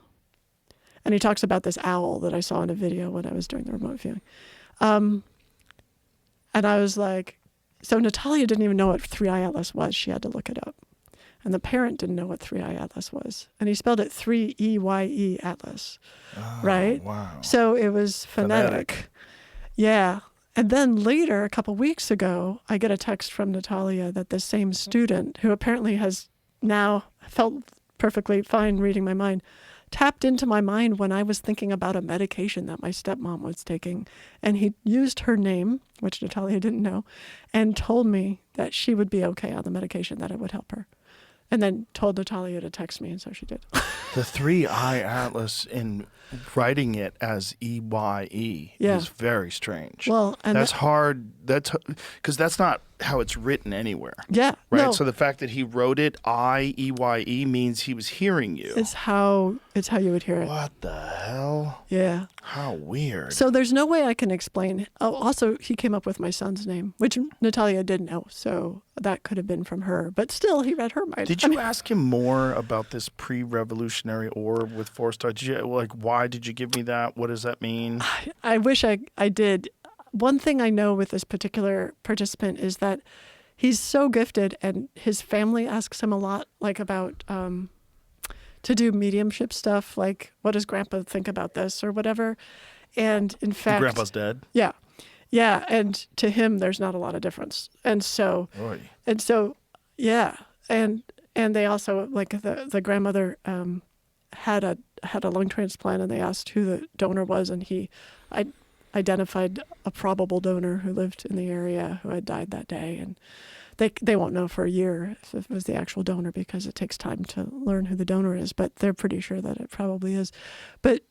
And he talks about this owl that I saw in a video when I was doing the remote viewing. And I was like, so Natalia didn't even know what 3I Atlas was. She had to look it up. And the parent didn't know what 3I Atlas was. And he spelled it 3EYE Atlas, right? Wow. So it was phonetic. Yeah. And then later, a couple weeks ago, I get a text from Natalia that the same student, who apparently has now felt perfectly fine reading my mind, tapped into my mind when I was thinking about a medication that my stepmom was taking. And he used her name, which Natalia didn't know, and told me that she would be okay on the medication, that it would help her. and then told Natalia to text me, and so she did. The 3-eye atlas in writing it as EYE Yeah. is very strange. Well, and that's hard. That's because that's not how it's written anywhere. yeah, Right. no, So the fact that he wrote it IEYE means he was hearing you. it's how you would hear it. What the hell? Yeah. How weird. So there's no way I can explain. Oh, also, he came up with my son's name, which Natalia didn't know, so that could have been from her. But still, he read her mind. Did you ask him more about this pre-revolutionary orb with 4 stars? Did you, like, why did you give me that? What does that mean? I wish I did. One thing I know with this particular participant is that he's so gifted, and his family asks him a lot, like about to do mediumship stuff, like what does Grandpa think about this or whatever. And in fact, Grandpa's dead. yeah, and to him, there's not a lot of difference. And so, Oy. yeah, and they also, like, the grandmother had a lung transplant, and they asked who the donor was, and I identified a probable donor who lived in the area who had died that day, and they won't know for a year if it was the actual donor because it takes time to learn who the donor is, but they're pretty sure that it probably is. But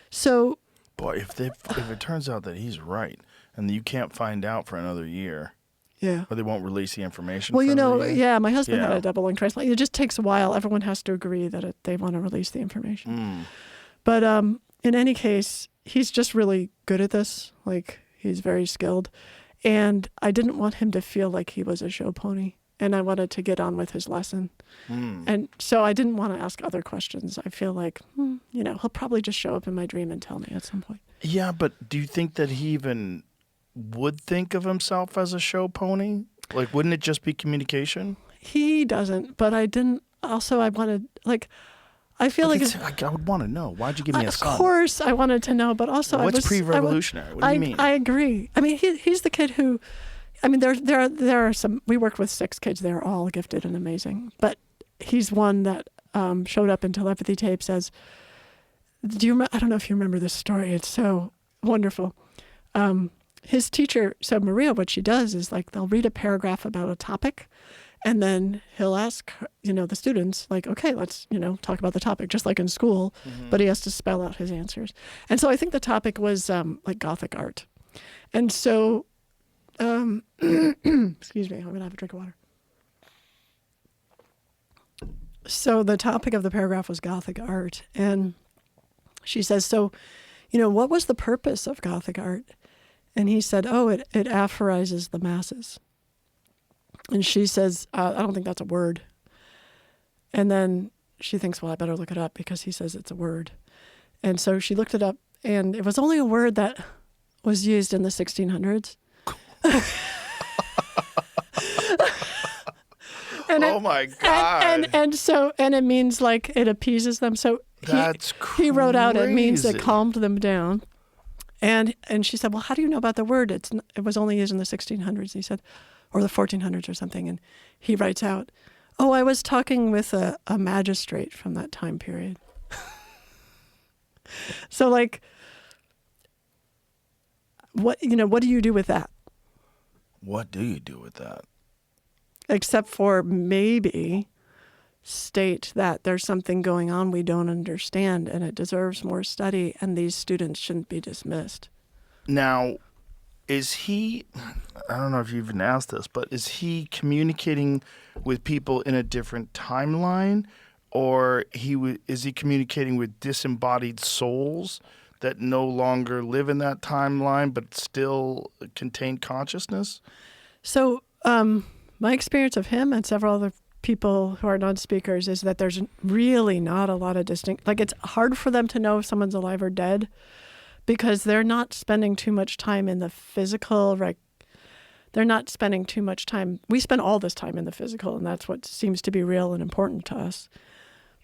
so, boy, if it turns out that he's right and you can't find out for another year, yeah. or they won't release the information. Well, for another year? yeah, my husband had Yeah. a double lung transplant. It just takes a while. Everyone has to agree that they want to release the information. But in any case, he's just really good at this. Like, he's very skilled. And I didn't want him to feel like he was a show pony. And I wanted to get on with his lesson. And so I didn't want to ask other questions. I feel like, he'll probably just show up in my dream and tell me at some point. Yeah, but do you think that he even would think of himself as a show pony? Like, wouldn't it just be communication? He doesn't, but I didn't. Also, I wanted, like, I feel like I would want to know. Why'd you give me a son? Of course, I wanted to know, but also What's pre-revolutionary? What do you mean? I agree. I mean, he's the kid who, I mean, there are some. We worked with 6 kids. They're all gifted and amazing, but he's one that showed up in telepathy tapes as. I don't know if you remember this story. It's so wonderful. His teacher, so Maria, what she does is, like, they'll read a paragraph about a topic, and then he'll ask, the students, like, okay, let's, talk about the topic, just like in school, but he has to spell out his answers. And so I think the topic was like Gothic art. And so, excuse me, I'm going to have a drink of water. So the topic of the paragraph was Gothic art. And she says, so, what was the purpose of Gothic art? And he said, oh, it aphorizes the masses. And she says, I don't think that's a word. And then she thinks, well, I better look it up because he says it's a word. And so she looked it up, and it was only a word that was used in the 1600s. Oh my God. And it means, like, it appeases them. So he wrote out, it means it calmed them down. And she said, well, how do you know about the word? It was only used in the 1600s. He said, or the 1400s or something. And he writes out, oh, I was talking with a magistrate from that time period. So, like, what do you do with that? What do you do with that? Except for maybe state that there's something going on we don't understand and it deserves more study, and these students shouldn't be dismissed. Now, is he, I don't know if you've even asked this, but is he communicating with people in a different timeline, or is he communicating with disembodied souls that no longer live in that timeline but still contain consciousness? So my experience of him and several other people who are non-speakers is that there's really not a lot of distinct, like, it's hard for them to know if someone's alive or dead because they're not spending too much time in the physical, right? They're not spending too much time. We spend all this time in the physical, and that's what seems to be real and important to us.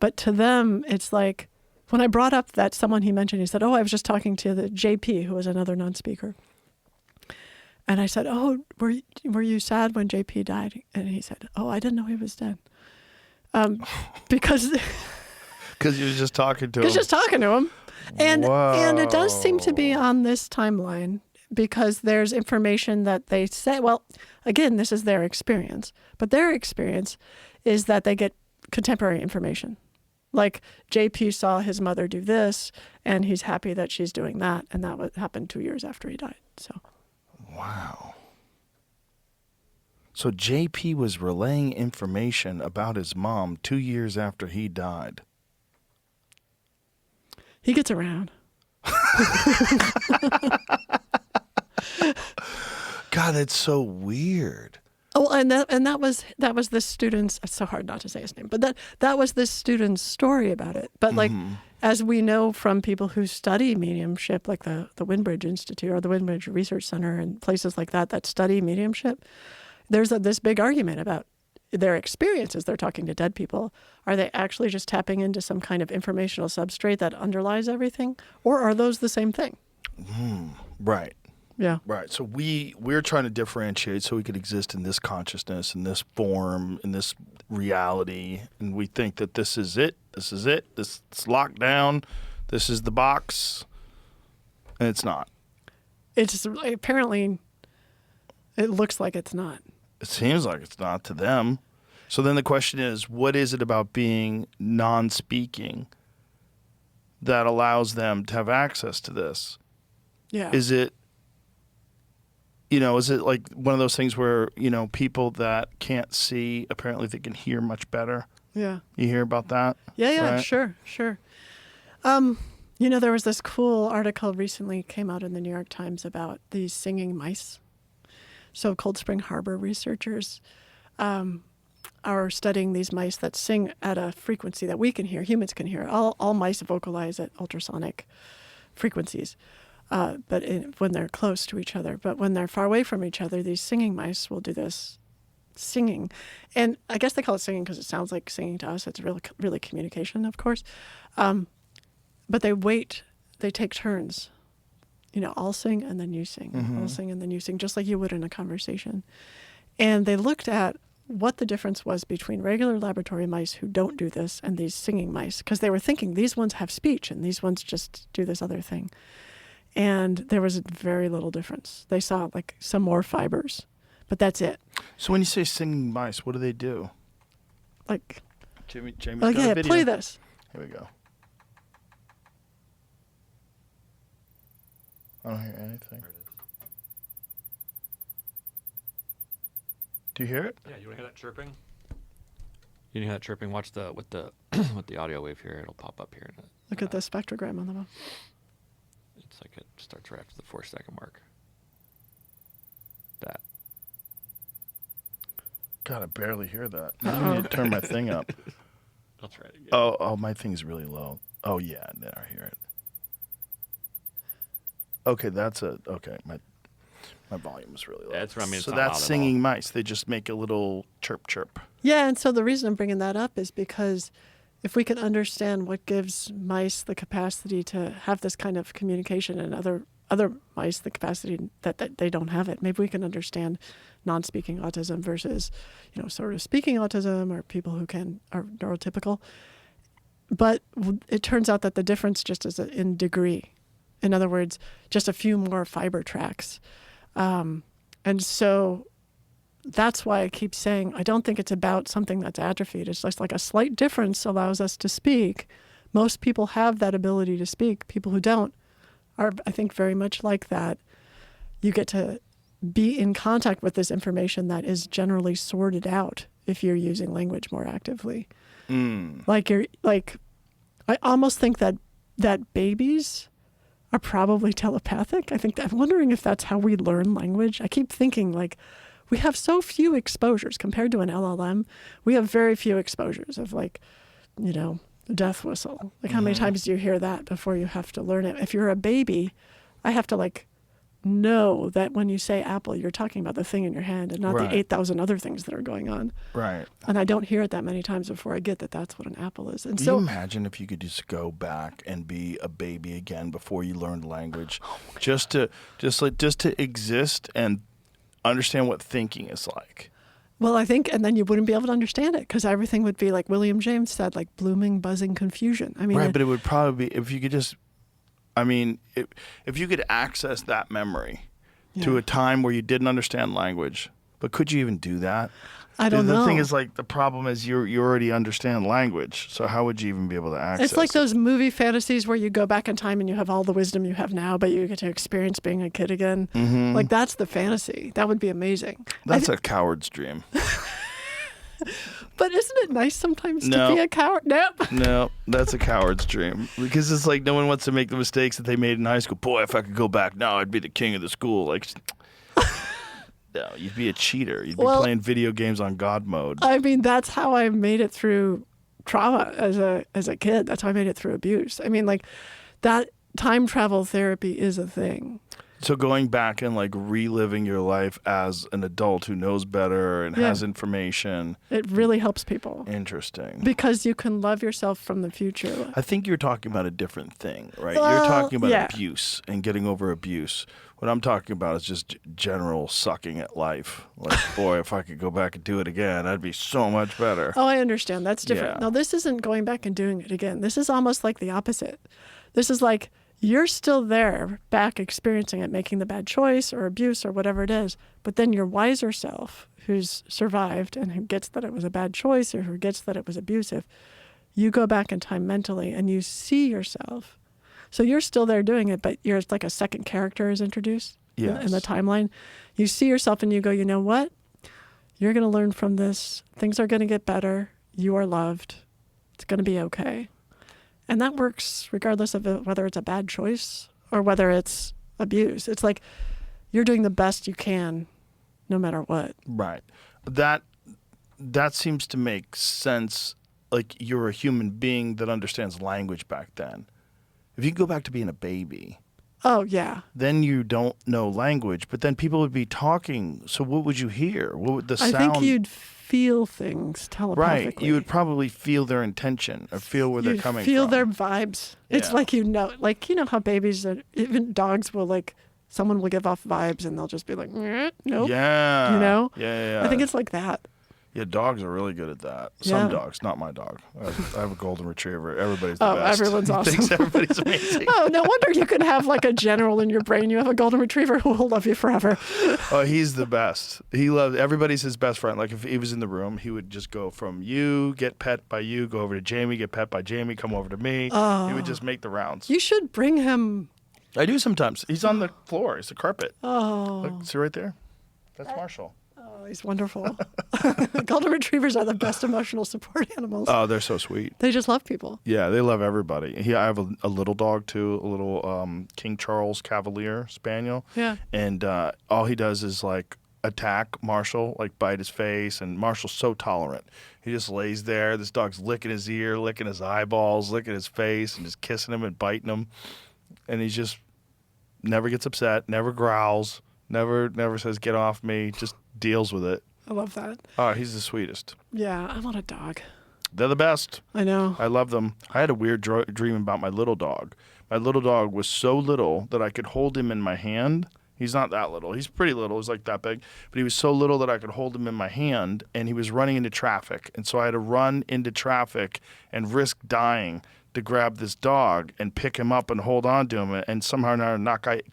But to them, it's like, when I brought up that someone he mentioned, he said, oh, I was just talking to the JP, who was another non-speaker. And I said, oh, were you sad when JP died? And he said, oh, I didn't know he was dead. Because you were just talking to him. Just talking to him. And it does seem to be Whoa. on this timeline because there's information that they say, well, again, this is their experience. But their experience is that they get contemporary information. Like JP saw his mother do this, and he's happy that she's doing that, and that happened 2 years after he died. So, Wow. So JP was relaying information about his mom 2 years after he died. he gets around. God, that's so weird. Oh, and that was this student's. It's so hard not to say his name, but that was this student's story about it. But like, as we know from people who study mediumship, like the Windbridge Institute or the Windbridge Research Center and places like that study mediumship, there's this big argument about their experiences. They're talking to dead people. Are they actually just tapping into some kind of informational substrate that underlies everything, or are those the same thing? Right. Yeah. Right. So we're trying to differentiate so we could exist in this consciousness, in this form, in this reality, and we think that this is it. This is it. This is locked down. This is the box, and it's not. It's apparently. It looks like it's not. It seems like it's not to them. So then the question is, what is it about being non-speaking that allows them to have access to this? Yeah. Is it like one of those things where, people that can't see, apparently they can hear much better? Yeah. You hear about that? Yeah, right? sure. There was this cool article recently came out in the New York Times about these singing mice. So Cold Spring Harbor researchers are studying these mice that sing at a frequency that we can hear, humans can hear. All mice vocalize at ultrasonic frequencies. When they're close to each other. But when they're far away from each other, these singing mice will do this singing. And I guess they call it singing because it sounds like singing to us. It's really communication, of course. But they take turns. I'll sing and then you sing. I'll sing and then you sing, just like you would in a conversation. And they looked at what the difference was between regular laboratory mice who don't do this and these singing mice, because they were thinking these ones have speech and these ones just do this other thing. And there was very little difference. They saw like some more fibers, but that's it. So when you say singing mice, what do they do? Like, Jamie's got a video. Play this. Here we go. I don't hear anything. Do you hear it? Yeah, you want to hear that chirping? You hear that chirping? Watch with the audio wave here. It'll pop up here. Look at the spectrogram on the bottom. It's like it starts right after the 4-second mark. That. God, I barely hear that. I need to turn my thing up. I'll try it again. Oh, my thing's really low. Oh yeah, now I hear it. Okay, my volume is really low. That's what I mean. It's So not that's loud at singing all. mice. They just make a little chirp chirp. Yeah, and so the reason I'm bringing that up is because if we can understand what gives mice the capacity to have this kind of communication and other mice the capacity that they don't have it, maybe we can understand non-speaking autism versus, sort of speaking autism, or people who are neurotypical. But it turns out that the difference just is in degree. In other words, just a few more fiber tracks. And so that's why I keep saying I don't think it's about something that's atrophied. It's just like a slight difference allows us to speak. Most people have that ability to speak. People who don't are, I think, very much like that. You get to be in contact with this information that is generally sorted out if you're using language more actively. I almost think that babies are probably telepathic. I'm wondering if that's how we learn language. I keep thinking we have so few exposures compared to an LLM. We have very few exposures of death whistle. How many times do you hear that before you have to learn it? If you're a baby, I have to know that when you say apple, you're talking about the thing in your hand and not Right. the 8,000 other things that are going on. Right. And I don't hear it that many times before I get that that's what an apple is. And Do so you imagine if you could just go back and be a baby again before you learned language, just to exist and understand what thinking is like? Well, I think, and then you wouldn't be able to understand it because everything would be like William James said, like blooming, buzzing confusion. Right, but it would probably be if you could just, if you could access that memory to a time where you didn't understand language, But could you even do that? I don't know. The thing is, like, the problem is you already understand language, so how would you even be able to access It's like it? those movie fantasies where you go back in time and you have all the wisdom you have now, but you get to experience being a kid again. Mm-hmm. Like, that's the fantasy. That would be amazing. That's a coward's dream. But isn't it nice sometimes No. to be a coward? Nope. No, that's a coward's dream. Because it's like no one wants to make the mistakes that they made in high school. Boy, if I could go back now, I'd be the king of the school. Like, no, you'd be a cheater. You'd be playing video games on God mode. I mean, that's how I made it through trauma as a kid. That's how I made it through abuse. I mean, like, that time travel therapy is a thing. So going back and like reliving your life as an adult who knows better and has information. It really helps people. Interesting. Because you can love yourself from the future. I think you're talking about a different thing, right? You're talking about yeah. abuse and getting over abuse. What I'm talking about is just general sucking at life. Like, boy, if I could go back and do it again, I'd be so much better. Oh, I understand. That's different. Yeah. No, this isn't going back and doing it again. This is almost like the opposite. This is like you're still there, back experiencing it, making the bad choice or abuse or whatever it is. But then your wiser self, who's survived and who gets that it was a bad choice or who gets that it was abusive, you go back in time mentally and you see yourself. So you're still there doing it, but it's like a second character is introduced in the timeline. You see yourself and you go, you know what? You're going to learn from this. Things are going to get better. You are loved. It's going to be okay. And that works regardless of whether it's a bad choice or whether it's abuse. It's like you're doing the best you can no matter what. Right. That seems to make sense. Like, you're a human being that understands language back then. If you go back to being a baby, Oh, yeah. then you don't know language, but then people would be talking. So what would you hear? What would the sound? I think you'd feel things telepathically. Right. You would probably feel their intention or feel where they're coming feel from. their vibes. It's Yeah. like, you know how babies, even dogs will someone will give off vibes and they'll just be like, nope. Yeah. You know? Yeah. I think it's like that. Yeah, dogs are really good at that. Some Yeah. dogs, not my dog. I have a golden retriever. Everybody's the Oh, best. everyone's He awesome. thinks everybody's amazing. Oh, no wonder you can have like a general in your brain. You have a golden retriever who will love you forever. Oh, he's the best. He loves everybody's his best friend. Like, if he was in the room, he would just go from you, get pet by you, go over to Jamie, get pet by Jamie, come over to me. Oh. He would just make the rounds. You should bring him. I do sometimes. He's on the floor. It's a carpet. Oh, Look, see right there? That's Marshall. oh, he's wonderful. Golden retrievers are the best emotional support animals. Oh, they're so sweet. They just love people. Yeah, they love everybody. I have a little dog too, a little King Charles Cavalier Spaniel. Yeah. And all he does is like attack Marshall, like bite his face. And Marshall's so tolerant. He just lays there. This dog's licking his ear, licking his eyeballs, licking his face, and just kissing him and biting him. And he just never gets upset, never growls, never says get off me. Just deals with it. I love that. Oh, he's the sweetest. Yeah, I want a dog. They're the best. I know. I love them. I had a weird dream about my little dog. My little dog was so little that I could hold him in my hand. He's not that little. He's pretty little. He's like that big. But he was so little that I could hold him in my hand, and he was running into traffic. And so I had to run into traffic and risk dying to grab this dog and pick him up and hold on to him and somehow or another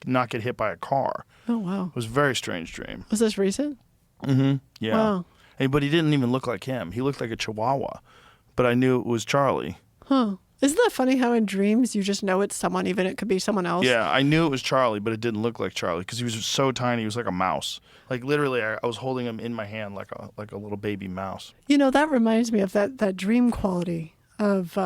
not get hit by a car. Oh, wow. It was a very strange dream. Was this recent? Mm-hmm. Yeah. Wow. But he didn't even look like him. He looked like a Chihuahua. But I knew it was Charlie. Huh. Isn't that funny how in dreams you just know it's someone, even it could be someone else? Yeah, I knew it was Charlie, but it didn't look like Charlie because he was so tiny. He was like a mouse. Like, literally, I was holding him in my hand like a little baby mouse. You know, that reminds me of that dream quality of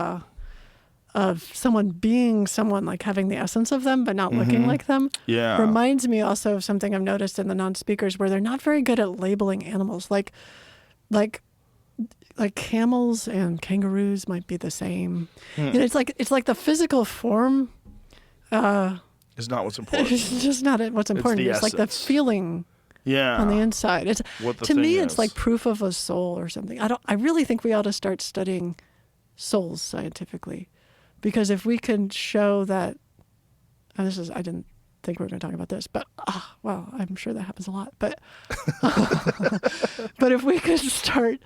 someone being someone, like having the essence of them but not looking like them. Yeah. Reminds me also of something I've noticed in the non-speakers where they're not very good at labeling animals. Like camels and kangaroos might be the same. You know, it's like the physical form It's not what's important. it's just not what's important. the It's like the essence. feeling Yeah. on the inside. It's What the to me thing it's is. like proof of a soul or something. I really think we ought to start studying souls scientifically. Because if we can show that, and I didn't think we were going to talk about this, but well, I'm sure that happens a lot. But but if we could start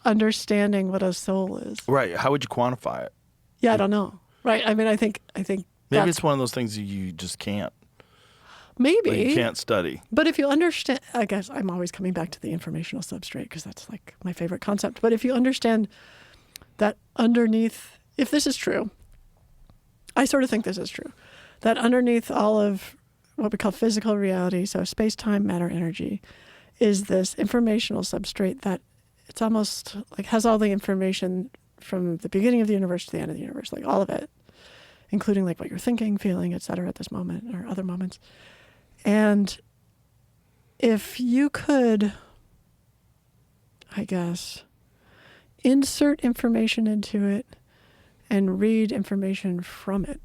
understanding what a soul is, Right. How would you quantify it? yeah, I don't know, right? I mean, I think Maybe it's one of those things you just can't. maybe. that you can't study. But if you understand, I guess I'm always coming back to the informational substrate because that's like my favorite concept. But if you understand that underneath, if this is true, I sort of think this is true, that underneath all of what we call physical reality, so space, time, matter, energy, is this informational substrate that it's almost like has all the information from the beginning of the universe to the end of the universe, like all of it, including like what you're thinking, feeling, et cetera, at this moment or other moments. And if you could, I guess, insert information into it and read information from it,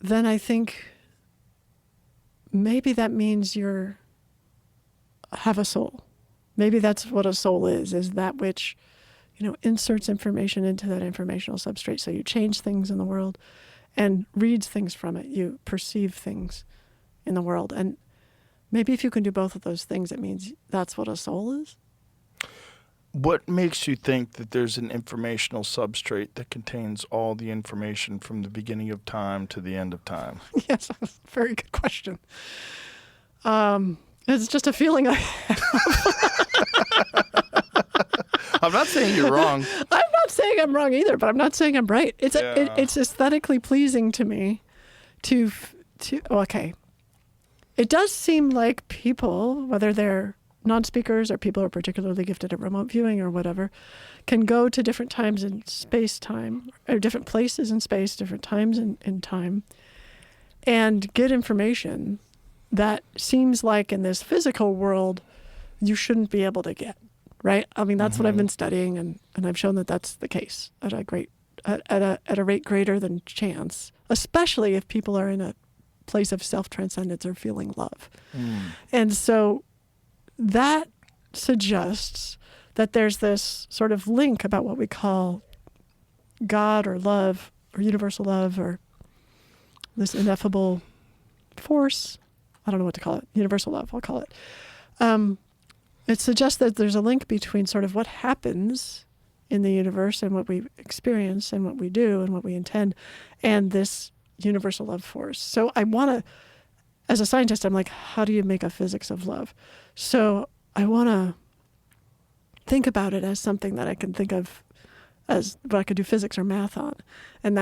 then I think maybe that means have a soul. Maybe that's what a soul is that which, inserts information into that informational substrate. So you change things in the world and reads things from it. You perceive things in the world. And maybe if you can do both of those things, it means that's what a soul is. What makes you think that there's an informational substrate that contains all the information from the beginning of time to the end of time? Yes, that's a very good question. It's just a feeling I have. I'm not saying you're wrong. I'm not saying I'm wrong either, but I'm not saying I'm right. It's it's aesthetically pleasing to me okay. It does seem like people, whether they're non-speakers or people who are particularly gifted at remote viewing or whatever, can go to different times in space-time, or different places in space, different times in time, and get information that seems like in this physical world you shouldn't be able to get, right? I mean, that's what I've been studying, and I've shown that that's the case at a rate greater than chance, especially if people are in a place of self-transcendence or feeling love. And so that suggests that there's this sort of link about what we call God or love or universal love or this ineffable force. I don't know what to call it. Universal love, I'll call it. It suggests that there's a link between sort of what happens in the universe and what we experience and what we do and what we intend and this universal love force. So I want to, as a scientist, I'm like, how do you make a physics of love? So I want to think about it as something that I can think of as what I could do physics or math on. And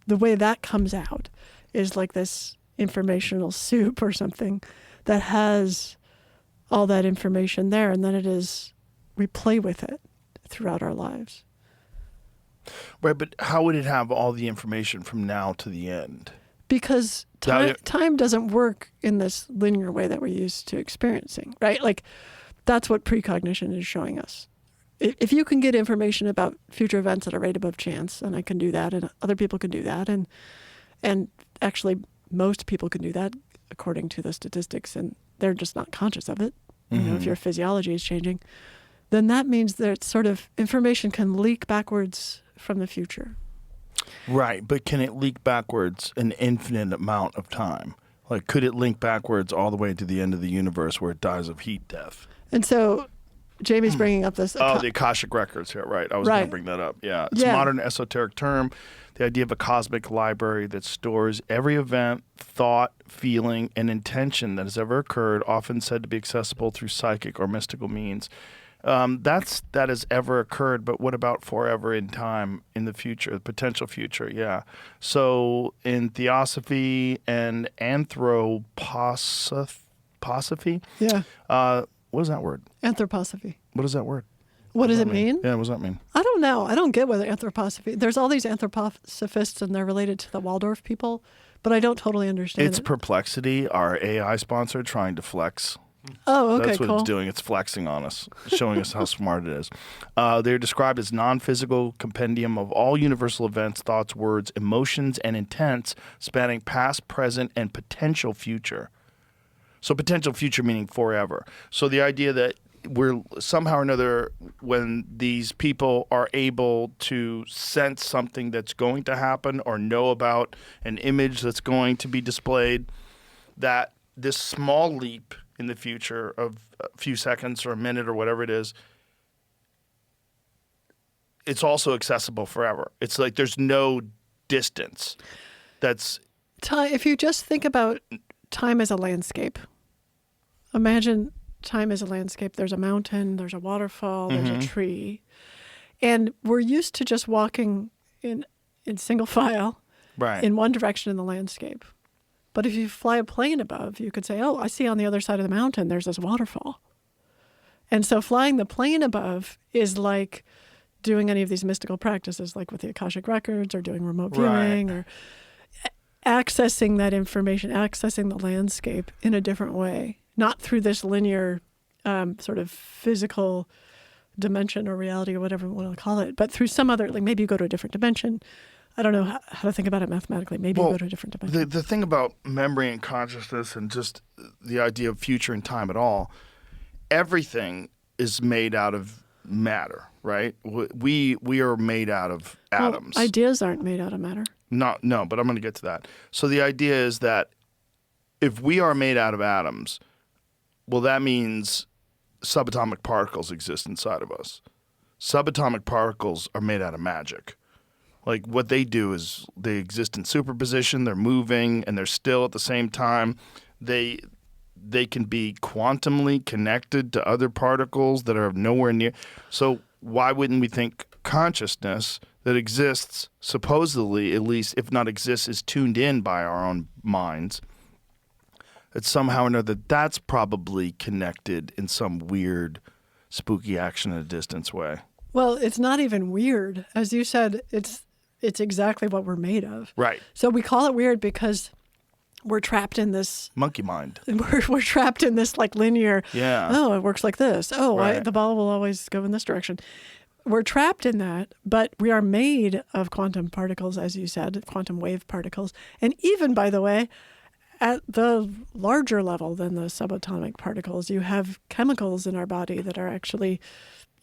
the way that comes out is like this informational soup or something that has all that information there. And then we play with it throughout our lives. Right, but how would it have all the information from now to the end? Because time doesn't work in this linear way that we're used to experiencing, right? Like, that's what precognition is showing us. If you can get information about future events at a rate above chance, and I can do that, and other people can do that, and actually most people can do that according to the statistics, and they're just not conscious of it. If your physiology is changing, then that means that sort of information can leak backwards from the future. Right, but can it leak backwards an infinite amount of time? Like, could it link backwards all the way to the end of the universe where it dies of heat death? And so Jamie's bringing up this. The Akashic Records here, right. I was going to bring that up. Yeah, it's a modern esoteric term. The idea of a cosmic library that stores every event, thought, feeling, and intention that has ever occurred, often said to be accessible through psychic or mystical means. That has ever occurred, but what about forever in time, in the future, the potential future? Yeah. So in theosophy and anthroposophy, what is that word? Anthroposophy. What is that word? What does it mean? Yeah, what does that mean? I don't know. I don't get whether anthroposophy. There's all these anthroposophists, and they're related to the Waldorf people, but I don't totally understand It's Perplexity, our AI sponsor, trying to flex. Oh, okay, That's what cool. it's doing. It's flexing on us, showing us how smart it is. They're described as non-physical compendium of all universal events, thoughts, words, emotions, and intents spanning past, present, and potential future. So potential future meaning forever. So the idea that we're somehow or another, when these people are able to sense something that's going to happen or know about an image that's going to be displayed, that this small leap in the future of a few seconds or a minute or whatever it is, it's also accessible forever. It's like there's no distance that's time, if you just think about time as a landscape, imagine time as a landscape. There's a mountain, there's a waterfall, there's a tree. And we're used to just walking in single file Right. in one direction in the landscape. But if you fly a plane above, you could say, oh, I see on the other side of the mountain, there's this waterfall. And so flying the plane above is like doing any of these mystical practices, like with the Akashic Records or doing remote viewing or accessing that information, accessing the landscape in a different way, not through this linear sort of physical dimension or reality or whatever you want to call it, but through some other, like maybe you go to a different dimension. I don't know how to think about it mathematically. Maybe you go to a different dimension. The thing about memory and consciousness and just the idea of future and time at all, everything is made out of matter, right? We are made out of atoms. Well, ideas aren't made out of matter. No, but I'm going to get to that. So the idea is that if we are made out of atoms, well, that means subatomic particles exist inside of us. Subatomic particles are made out of magic. Like what they do is they exist in superposition, they're moving, and they're still at the same time. They can be quantumly connected to other particles that are nowhere near. So why wouldn't we think consciousness that exists, supposedly, at least if not exists, is tuned in by our own minds, that somehow or another that's probably connected in some weird, spooky action at a distance way? Well, it's not even weird. As you said, it's exactly what we're made of. Right. So we call it weird because we're trapped in this monkey mind. We're trapped in this like linear. Yeah. Oh, it works like this. Oh, Right. the ball will always go in this direction. We're trapped in that, but we are made of quantum particles, as you said, quantum wave particles. And even, by the way, at the larger level than the subatomic particles, you have chemicals in our body that are actually,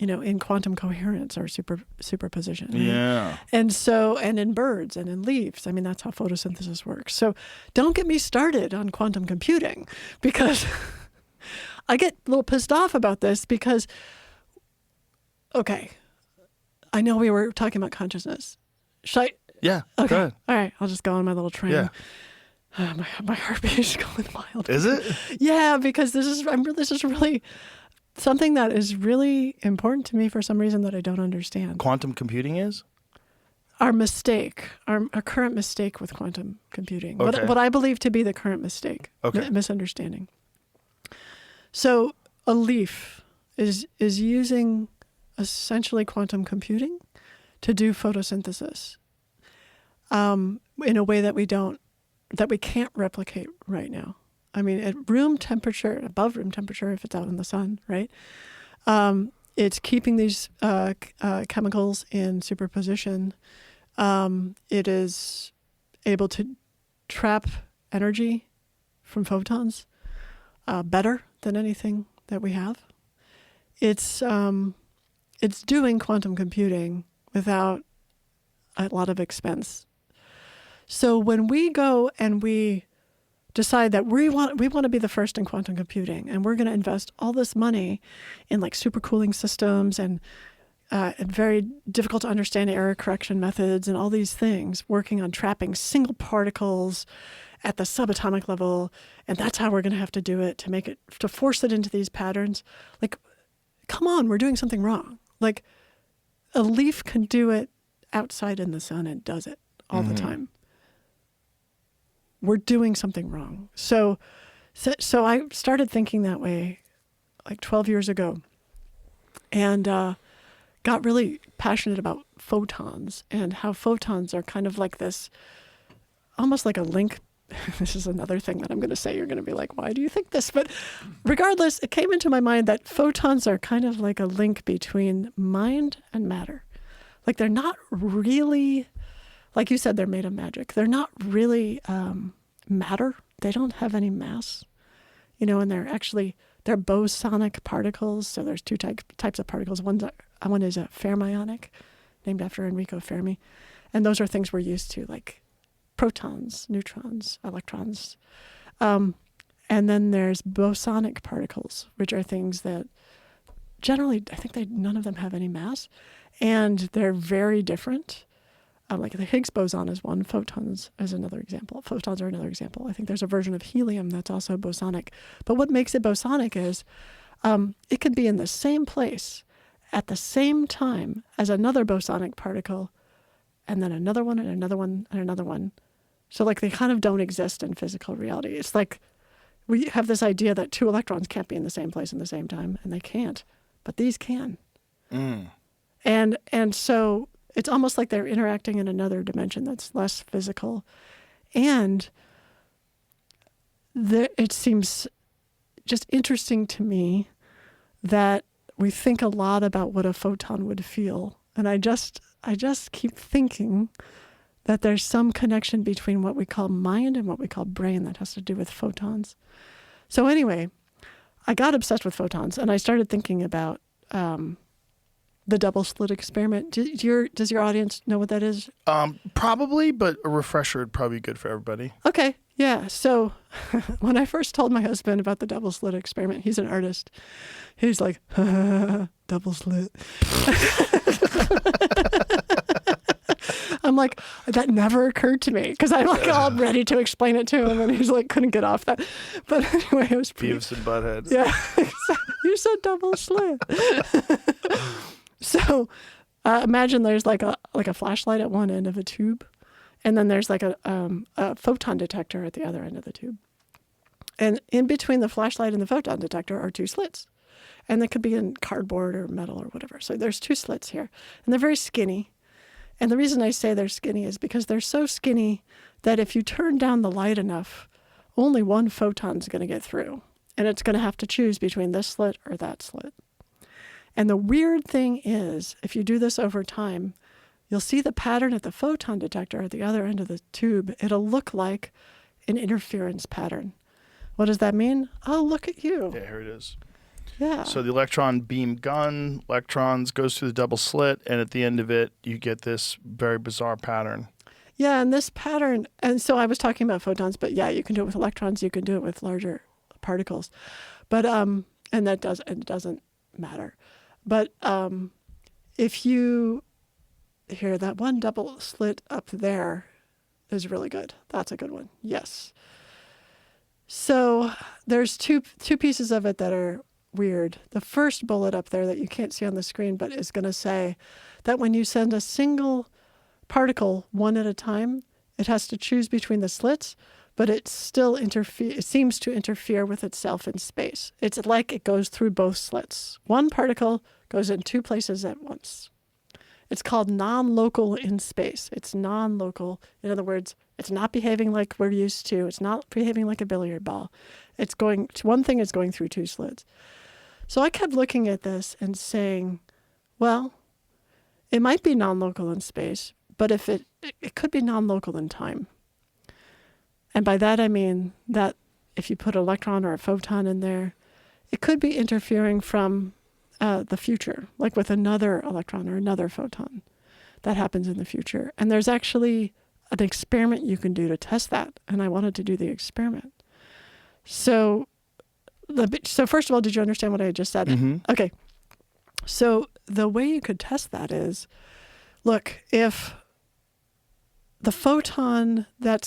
in quantum coherence or superposition. Right? Yeah. And in birds and in leaves. I mean, that's how photosynthesis works. So don't get me started on quantum computing because I get a little pissed off about this because, okay, I know we were talking about consciousness. Should I? Yeah. Okay. Go ahead. All right. I'll just go on my little train. Yeah. My heartbeat is going wild. Is it? Yeah, because this is really something that is really important to me for some reason that I don't understand. Quantum computing is? Our mistake, our current mistake with quantum computing. Okay. What I believe to be the current mistake, Okay. misunderstanding. So a leaf is using essentially quantum computing to do photosynthesis in a way that we can't replicate right now. I mean, at room temperature, above room temperature, if it's out in the sun, right? It's keeping these chemicals in superposition. It is able to trap energy from photons better than anything that we have. It's doing quantum computing without a lot of expense. So when we go and we decide that we want to be the first in quantum computing, and we're going to invest all this money in like supercooling systems and very difficult to understand error correction methods and all these things, working on trapping single particles at the subatomic level, and that's how we're going to have to do it to force it into these patterns. Like, come on, we're doing something wrong. Like, a leaf can do it outside in the sun and does it all the time. We're doing something wrong. So I started thinking that way like 12 years ago and got really passionate about photons and how photons are kind of like this, almost like a link. This is another thing that I'm going to say. You're going to be like, why do you think this? But regardless, it came into my mind that photons are kind of like a link between mind and matter. Like they're not really, like you said, they're made of magic. They're not really matter. They don't have any mass, and they're bosonic particles. So there's two types of particles. One is a fermionic, named after Enrico Fermi. And those are things we're used to, like protons, neutrons, electrons. And then there's bosonic particles, which are things that generally, I think none of them have any mass. And they're very different. like the Higgs boson is one, photons is another example. Photons are another example. I think there's a version of helium that's also bosonic. But what makes it bosonic is it could be in the same place at the same time as another bosonic particle, and then another one, and another one, and another one. So like they kind of don't exist in physical reality. It's like we have this idea that two electrons can't be in the same place at the same time, and they can't, but these can. And so it's almost like they're interacting in another dimension that's less physical. And it seems just interesting to me that we think a lot about what a photon would feel. And I just keep thinking that there's some connection between what we call mind and what we call brain that has to do with photons. So anyway, I got obsessed with photons, and I started thinking about the double slit experiment. Does your audience know what that is? Probably, but a refresher would probably be good for everybody. Okay, yeah. So when I first told my husband about the double slit experiment, he's an artist. He's like, double slit. I'm like, that never occurred to me because I'm like all ready to explain it to him, and he's like, couldn't get off that. But anyway, it was pretty. Beavis and Butthead. Yeah, you said double slit. So imagine there's like a flashlight at one end of a tube, and then there's like a photon detector at the other end of the tube. And in between the flashlight and the photon detector are two slits. And they could be in cardboard or metal or whatever. So there's two slits here. And they're very skinny. And the reason I say they're skinny is because they're so skinny that if you turn down the light enough, only one photon's going to get through. And it's going to have to choose between this slit or that slit. And the weird thing is, if you do this over time, you'll see the pattern at the photon detector at the other end of the tube. It'll look like an interference pattern. What does that mean? Oh, look at you. Yeah, here it is. Yeah. So the electron beam gun, electrons goes through the double slit, and at the end of it, you get this very bizarre pattern. Yeah, and this pattern, and so I was talking about photons, but yeah, you can do it with electrons, you can do it with larger particles. But, and it doesn't matter. But if you, here, that one double slit up there is really good. That's a good one. Yes. So there's two pieces of it that are weird. The first bullet up there that you can't see on the screen, but is going to say that when you send a single particle one at a time, it has to choose between the slits, but it still it seems to interfere with itself in space. It's like it goes through both slits. One particle goes in two places at once. It's called non-local in space. It's non-local. In other words, it's not behaving like we're used to. It's not behaving like a billiard ball. One thing is going through two slits. So I kept looking at this and saying, well, it might be non-local in space, but if it could be non-local in time. And by that I mean that if you put an electron or a photon in there, it could be interfering from the future, like with another electron or another photon. That happens in the future. And there's actually an experiment you can do to test that. And I wanted to do the experiment. So first of all, did you understand what I just said? Mm-hmm. Okay. So the way you could test that is, look, if the photon I'm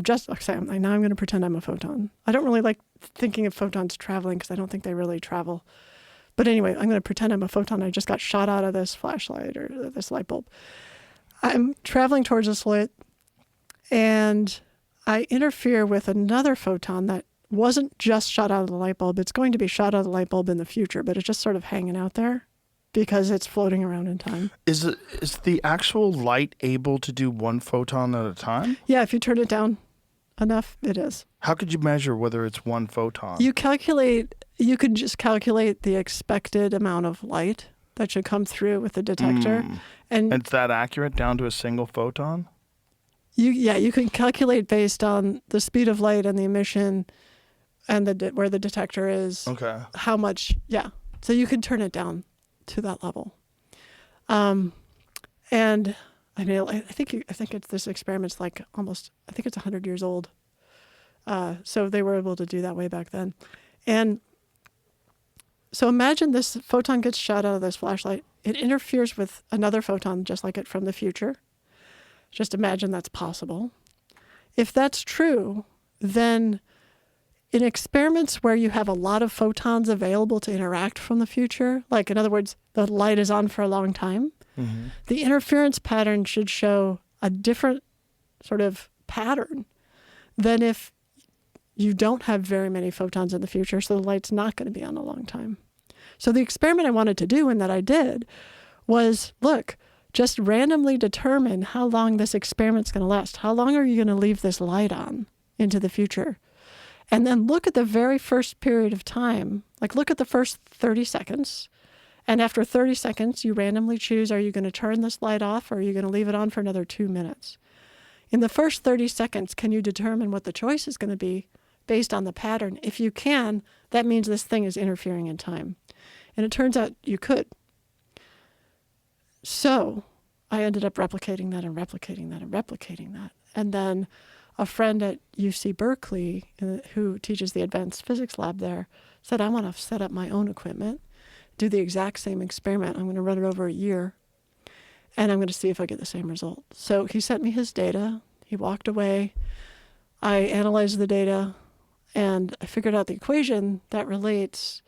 going to pretend I'm a photon. I don't really like thinking of photons traveling because I don't think they really travel. But anyway, I'm going to pretend I'm a photon. I just got shot out of this flashlight or this light bulb. I'm traveling towards a slit, and I interfere with another photon that wasn't just shot out of the light bulb. It's going to be shot out of the light bulb in the future, but it's just sort of hanging out there because it's floating around in time. Is the actual light able to do one photon at a time? Yeah, if you turn it down enough, it is. How could you measure whether it's one photon? You could just calculate the expected amount of light that should come through with the detector. And it's that accurate down to a single photon? You can calculate based on the speed of light and the emission and where the detector is. Okay. How much, yeah. So you can turn it down to that level. And I mean, I think this experiment's like almost, I think it's 100 years old. So they were able to do that way back then. And So imagine this photon gets shot out of this flashlight. It interferes with another photon just like it from the future. Just imagine that's possible. If that's true, then in experiments where you have a lot of photons available to interact from the future, like in other words, the light is on for a long time, the interference pattern should show a different sort of pattern than if you don't have very many photons in the future, so the light's not going to be on a long time. So the experiment I wanted to do, and that I did, was, look, just randomly determine how long this experiment's going to last. How long are you going to leave this light on into the future? And then look at the very first period of time, like look at the first 30 seconds. And after 30 seconds, you randomly choose, are you going to turn this light off or are you going to leave it on for another 2 minutes? In the first 30 seconds, can you determine what the choice is going to be based on the pattern? If you can, that means this thing is interfering in time. And it turns out you could. So I ended up replicating that and replicating that and replicating that. And then a friend at UC Berkeley, who teaches the advanced physics lab there, said, I want to set up my own equipment, do the exact same experiment. I'm going to run it over a year, and I'm going to see if I get the same result. So he sent me his data. He walked away. I analyzed the data, and I figured out the equation that relates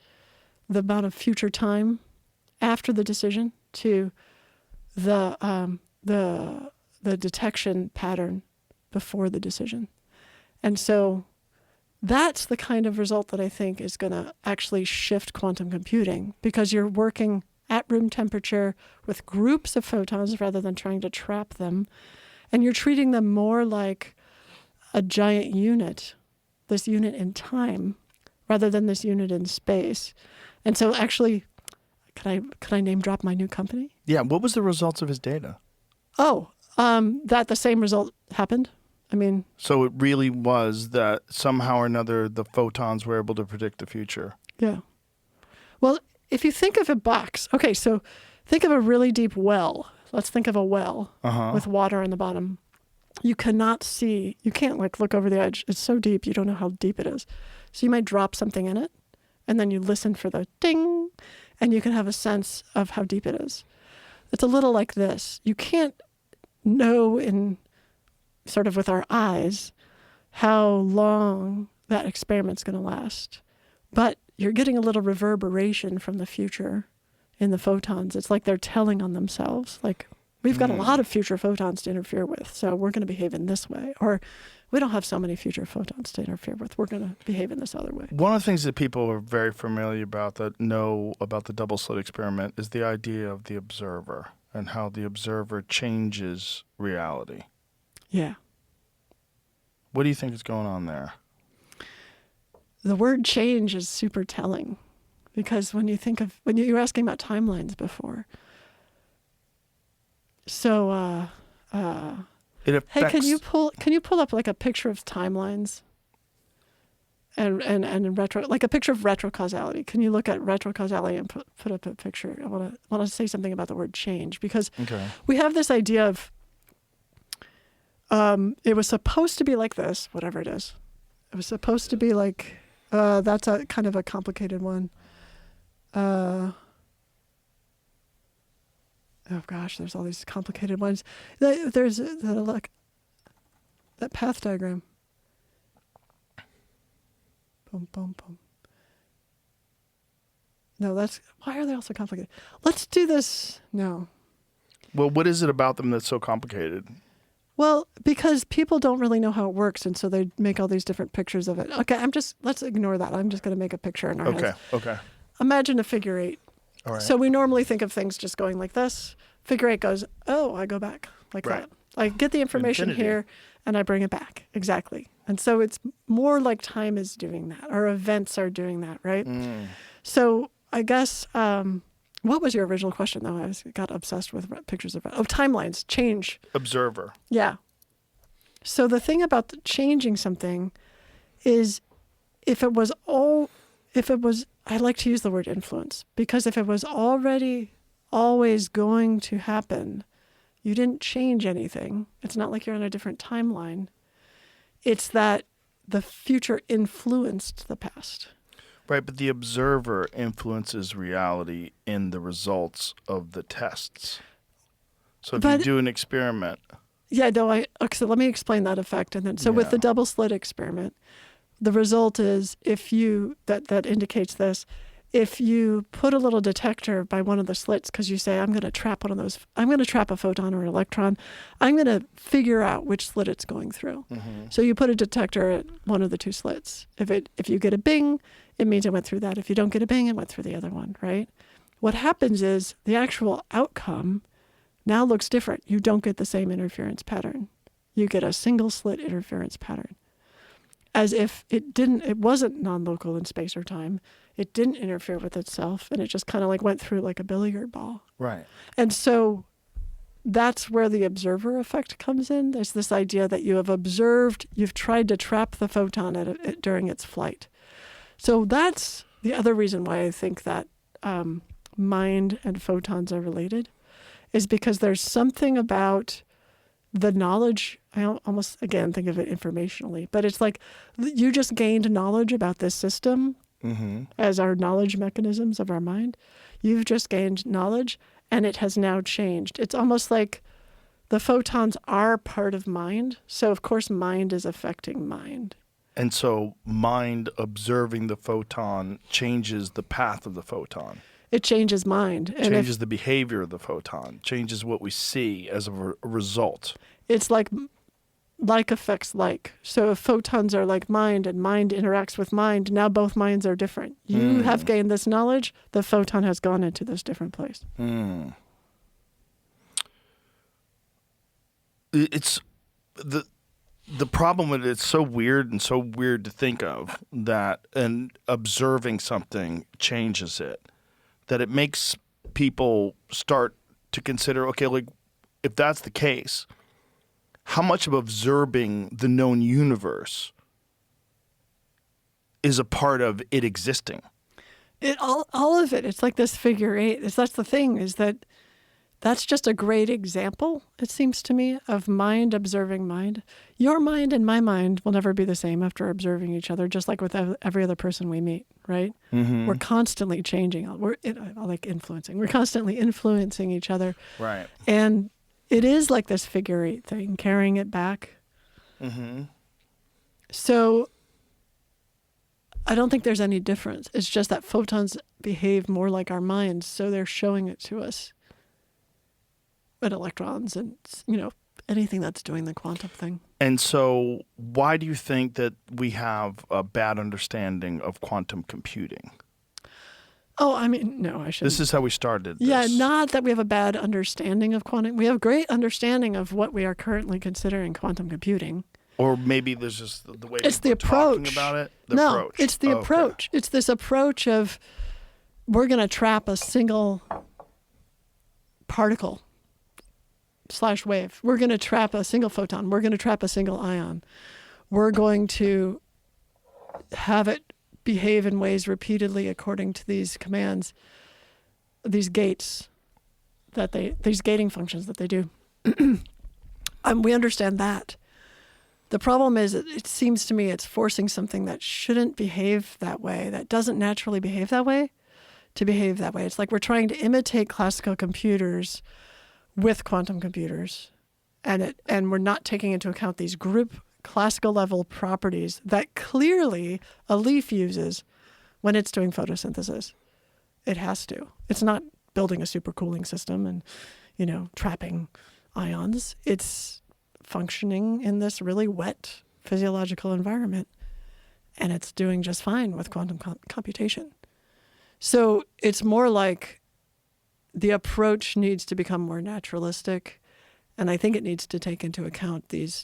the amount of future time after the decision to the detection pattern before the decision. And so that's the kind of result that I think is going to actually shift quantum computing, because you're working at room temperature with groups of photons rather than trying to trap them. And you're treating them more like a giant unit, this unit in time, rather than this unit in space. And so actually, could I name drop my new company? Yeah. What was the results of his data? Oh, that the same result happened. I mean, so it really was that somehow or another the photons were able to predict the future. Yeah. Well, if you think of a box, okay, so think of a really deep well. Let's think of a well with water in the bottom. You cannot see, you can't like look over the edge. It's so deep, you don't know how deep it is. So you might drop something in it, and then you listen for the ding, and you can have a sense of how deep it is. It's a little like this. You can't know in sort of with our eyes how long that experiment's going to last. But you're getting a little reverberation from the future in the photons. It's like they're telling on themselves, like, we've got a lot of future photons to interfere with, so we're going to behave in this way. Or we don't have so many future photons to interfere with, we're going to behave in this other way. One of the things that people are very familiar about, that know about the double slit experiment, is the idea of the observer and how the observer changes reality. Yeah. What do you think is going on there? The word change is super telling, because when you were asking about timelines before. So, It affects... hey, can you pull up like a picture of timelines? And like a picture of retrocausality. Can you look at retrocausality and put up a picture? I want to say something about the word change, because we have this idea of it was supposed to be like this, whatever it is. It was supposed to be like that's a kind of a complicated one. Oh gosh, there's all these complicated ones. There's like that path diagram. Boom, boom, boom. No, why are they all so complicated? Let's do this. No. Well, what is it about them that's so complicated? Well, because people don't really know how it works, and so they make all these different pictures of it. Okay, let's ignore that. I'm just going to make a picture in our heads. Okay. Imagine a figure eight. All right. So we normally think of things just going like this. Figure eight goes, oh, I go back like that. I get the information here, and I bring it back. Exactly. And so it's more like time is doing that, or events are doing that, right? So I guess, what was your original question, though? I got obsessed with pictures of timelines, change. Observer. Yeah. So the thing about changing something is I like to use the word influence, because if it was already always going to happen, you didn't change anything. It's not like you're on a different timeline. It's that the future influenced the past. Right, but the observer influences reality in the results of the tests. So if you do an experiment. Yeah, no, okay, so let me explain that effect. And then, so with the double slit experiment, the result is that indicates this. If you put a little detector by one of the slits, because you say, I'm going to trap a photon or an electron, I'm going to figure out which slit it's going through. Mm-hmm. So you put a detector at one of the two slits. If you get a bing, it means it went through that. If you don't get a bing, it went through the other one, right? What happens is the actual outcome now looks different. You don't get the same interference pattern. You get a single slit interference pattern. As if it wasn't non-local in space or time. It didn't interfere with itself, and it just kind of like went through like a billiard ball. Right. And so that's where the observer effect comes in. There's this idea that you have observed, you've tried to trap the photon during its flight. So that's the other reason why I think that mind and photons are related, is because there's something about the knowledge. I almost, again, think of it informationally, but it's like you just gained knowledge about this system. Mm-hmm. As our knowledge mechanisms of our mind. You've just gained knowledge, and it has now changed. It's almost like the photons are part of mind, so of course mind is affecting mind. And so mind observing the photon changes the path of the photon. It changes mind. And changes the behavior of the photon, changes what we see as a result. It's like affects like. So if photons are like mind and mind interacts with mind, now both minds are different. You have gained this knowledge, the photon has gone into this different place. It's the problem with it's so weird and so weird to think of that and observing something changes it, that it makes people start to consider, okay, like if that's the case, how much of observing the known universe is a part of it existing? All of it. It's like this figure eight. That's the thing, is that's just a great example, it seems to me, of mind observing mind. Your mind and my mind will never be the same after observing each other, just like with every other person we meet, right? Mm-hmm. We're constantly changing. I like influencing. We're constantly influencing each other. Right. And it is like this figure eight thing, carrying it back. Mm-hmm. So I don't think there's any difference. It's just that photons behave more like our minds, so they're showing it to us. And electrons and, anything that's doing the quantum thing. And so why do you think that we have a bad understanding of quantum computing? Oh, I mean, no, I shouldn't. This is how we started this. Yeah, not that we have a bad understanding of quantum. We have a great understanding of what we are currently considering quantum computing. Or maybe there's just the way it's the approach. Talking about it. It's the approach. It's this approach of we're going to trap a single particle / wave. We're going to trap a single photon. We're going to trap a single ion. We're going to have it behave in ways repeatedly according to these commands, these gates these gating functions that they do. We understand that. The problem is it seems to me it's forcing something that shouldn't behave that way, that doesn't naturally behave that way, to behave that way. It's like we're trying to imitate classical computers with quantum computers, and we're not taking into account these group classical level properties that clearly a leaf uses when it's doing photosynthesis. It has to. It's not building a supercooling system and, trapping ions. It's functioning in this really wet physiological environment, and it's doing just fine with quantum computation. So it's more like the approach needs to become more naturalistic, and I think it needs to take into account these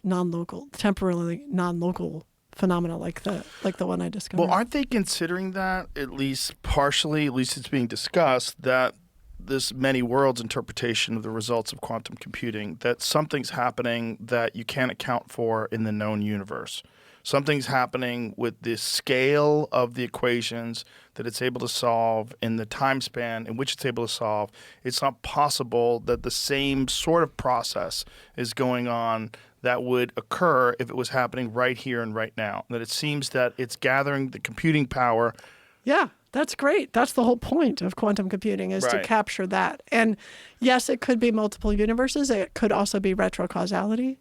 temporarily non-local phenomena like the one I discovered. Well, aren't they considering that, at least partially, at least it's being discussed, that this many worlds interpretation of the results of quantum computing, that something's happening that you can't account for in the known universe? Something's happening with the scale of the equations that it's able to solve in the time span in which it's able to solve. It's not possible that the same sort of process is going on that would occur if it was happening right here and right now. That it seems that it's gathering the computing power Yeah, that's great. That's the whole point of quantum computing is to Right. capture that. And yes, it could be multiple universes. It could also be retrocausality.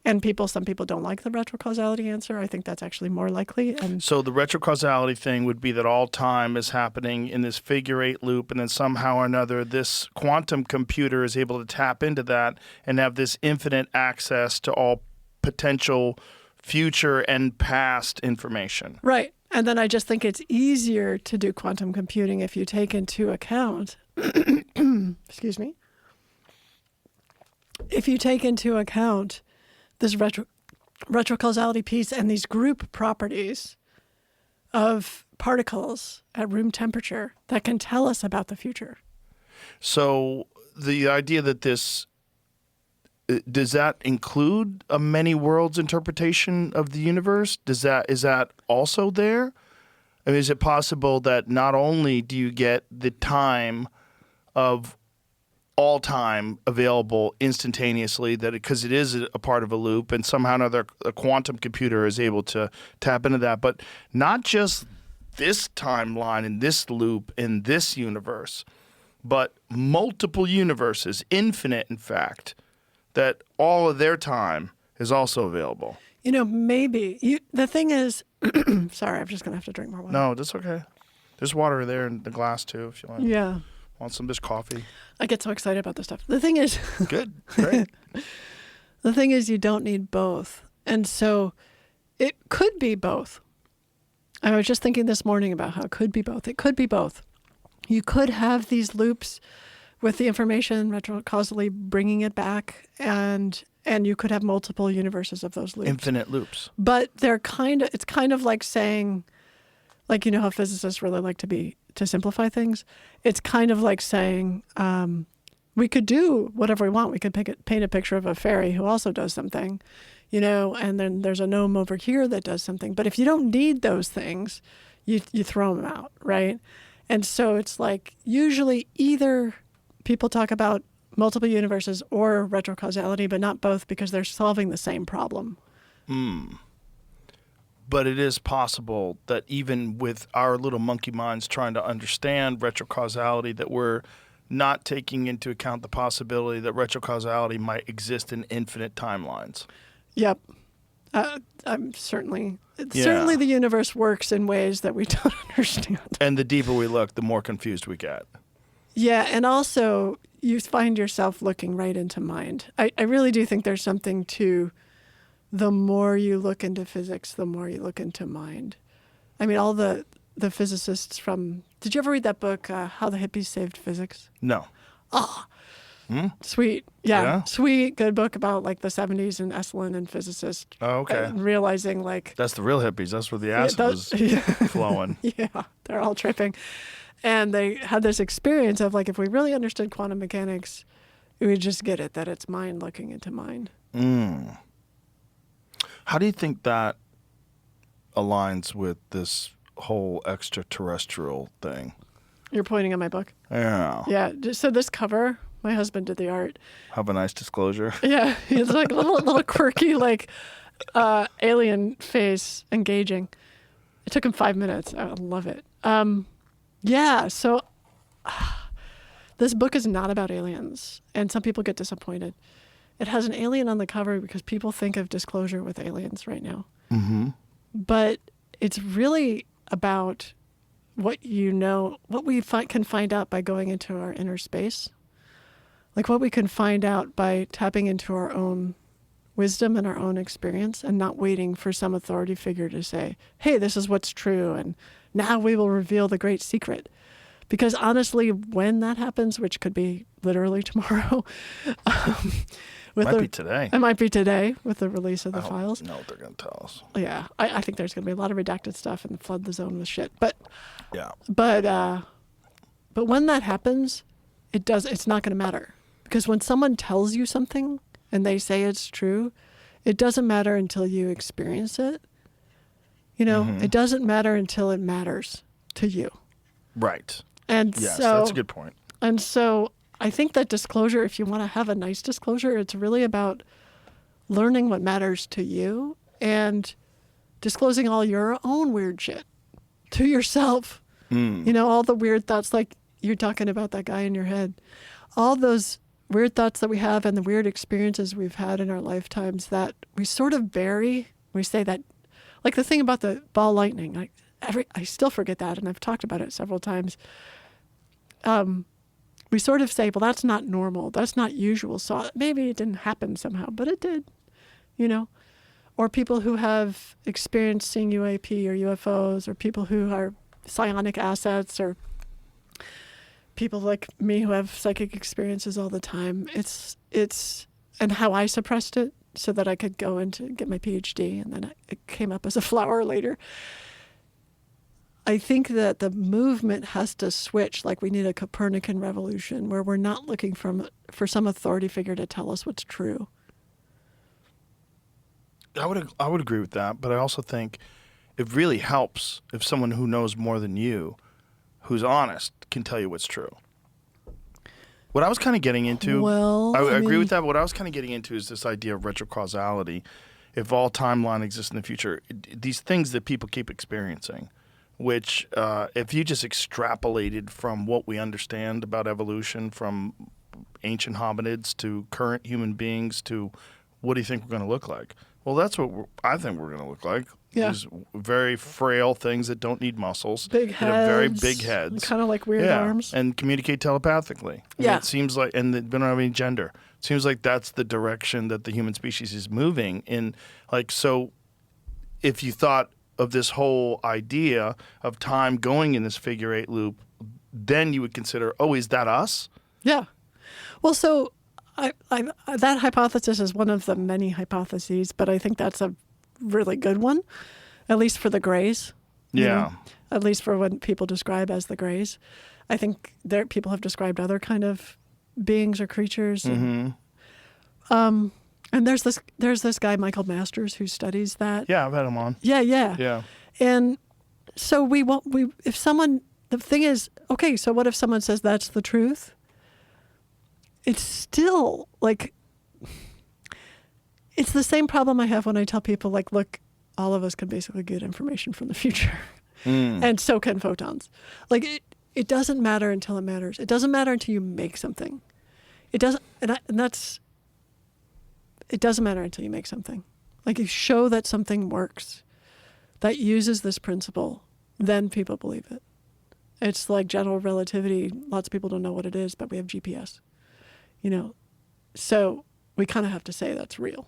And some people don't like the retrocausality answer. I think that's actually more likely. And So the retrocausality thing would be that all time is happening in this figure-8 loop, and then somehow or another this quantum computer is able to tap into that and have this infinite access to all potential future and past information. right. And then I just think it's easier to do quantum computing if you take into account, excuse me, if you take into account this retrocausality piece and these group properties of particles at room temperature that can tell us about the future. So the idea that does that include a many worlds interpretation of the universe? Is that also there? I mean, is it possible that not only do you get the time of all time available instantaneously, that because it is a part of a loop, and somehow or another a quantum computer is able to tap into that, but not just this timeline in this loop in this universe, but multiple universes, infinite in fact, that all of their time is also available. You know, maybe. The thing is, sorry, I'm just going to have to drink more water. No, that's okay. There's water there in the glass too if you want. Yeah. Want some of this coffee? I get so excited about this stuff. The thing is, Good. Great. the thing is you don't need both. And so it could be both. I was just thinking this morning about how it could be both. It could be both. You could have these loops with the information retrocausally bringing it back, and you could have multiple universes of those loops. Infinite loops. But it's kind of like saying, like, you know how physicists really like to simplify things? It's kind of like saying, we could do whatever we want. We could paint a picture of a fairy who also does something, you know, and then there's a gnome over here that does something. But if you don't need those things, you throw them out, right? And so it's like usually either people talk about multiple universes or retrocausality, but not both because they're solving the same problem. But it is possible that even with our little monkey minds trying to understand retrocausality, that we're not taking into account the possibility that retrocausality might exist in infinite timelines. Yep. Certainly the universe works in ways that we don't understand. And the deeper we look, the more confused we get. Yeah, and also you find yourself looking right into mind. I really do think there's something to the more you look into physics, the more you look into mind. I mean, all the physicists from... Did you ever read that book, How the Hippies Saved Physics? No. Sweet. Yeah. Yeah? Sweet, good book about like the 70s and Esalen and physicists. Oh, okay. And realizing like... That's the real hippies. That's where the acid was flowing. Yeah, they're all tripping. And they had this experience of like, if we really understood quantum mechanics, we would just get it, that it's mind looking into mind. How do you think that aligns with this whole extraterrestrial thing? You're pointing at my book? Yeah. Yeah. So this cover, my husband did the art. Have a nice disclosure. Yeah. It's like a little quirky, like alien face engaging. It took him 5 minutes. I love it. Yeah. So this book is not about aliens, and some people get disappointed. It has an alien on the cover because people think of disclosure with aliens right now. Mm-hmm. But it's really about what you know, what we can find out by going into our inner space. Like what we can find out by tapping into our own wisdom and our own experience and not waiting for some authority figure to say, hey, this is what's true, and now we will reveal the great secret. Because honestly, when that happens, which could be literally tomorrow, Might be today. It might be today with the release of the files. No, they're going to tell us. Yeah, I think there's going to be a lot of redacted stuff and flood the zone with shit. But Yeah. But when that happens, it's not going to matter. Because when someone tells you something and they say it's true, it doesn't matter until you experience it. You know, it doesn't matter until it matters to you. Right. And Yes, so that's a good point. And so I think that disclosure, if you want to have a nice disclosure, it's really about learning what matters to you and disclosing all your own weird shit to yourself You know, all the weird thoughts, like you're talking about that guy in your head, all those weird thoughts that we have and the weird experiences we've had in our lifetimes that we sort of bury. We say that, like the thing about the ball lightning, like I still forget that, and I've talked about it several times. We sort of say, well, that's not normal, that's not usual, so maybe it didn't happen somehow, but it did, you know. Or people who have experienced seeing UAP or UFOs, or people who are psionic assets, or people like me who have psychic experiences all the time. It's and how I suppressed it so that I could go into get my PhD, and then it came up as a flower later. I think that the movement has to switch. Like, we need a Copernican revolution where we're not looking for some authority figure to tell us what's true. I would agree with that, but I also think it really helps if someone who knows more than you, who's honest, can tell you what's true. What I was kind of getting into, Well, I agree mean, with that, but what I was kind of getting into is this idea of retrocausality. If all timeline exists in the future, these things that people keep experiencing, which if you just extrapolated from what we understand about evolution, from ancient hominids to current human beings to what do you think we're going to look like? Well, that's what I think we're going to look like. Yeah. These very frail things that don't need muscles. big that heads, have very big heads. kind of like weird arms. And communicate telepathically. And Yeah. it seems like, and they don't have any gender. It seems like that's the direction that the human species is moving in. Like, so if you thought of this whole idea of time going in this figure eight loop, then you would consider, oh, is that us? Yeah. Well, so I that hypothesis is one of the many hypotheses, but I think that's a really good one, at least for the grays. you Yeah. know, at least for what people describe as the grays. I think people have described other kind of beings or creatures. Mm-hmm. And there's this guy, Michael Masters, who studies that. Yeah, I've had him on. Yeah. Yeah. And so the thing is, okay, so what if someone says that's the truth? It's still like, it's the same problem I have when I tell people, like, look, all of us can basically get information from the future. And so can photons. Like, it doesn't matter until it matters. It doesn't matter until you make something. It doesn't, it doesn't matter until you make something. Like, you show that something works, that uses this principle, then people believe it. It's like general relativity. Lots of people don't know what it is, but we have GPS. So we kind of have to say that's real.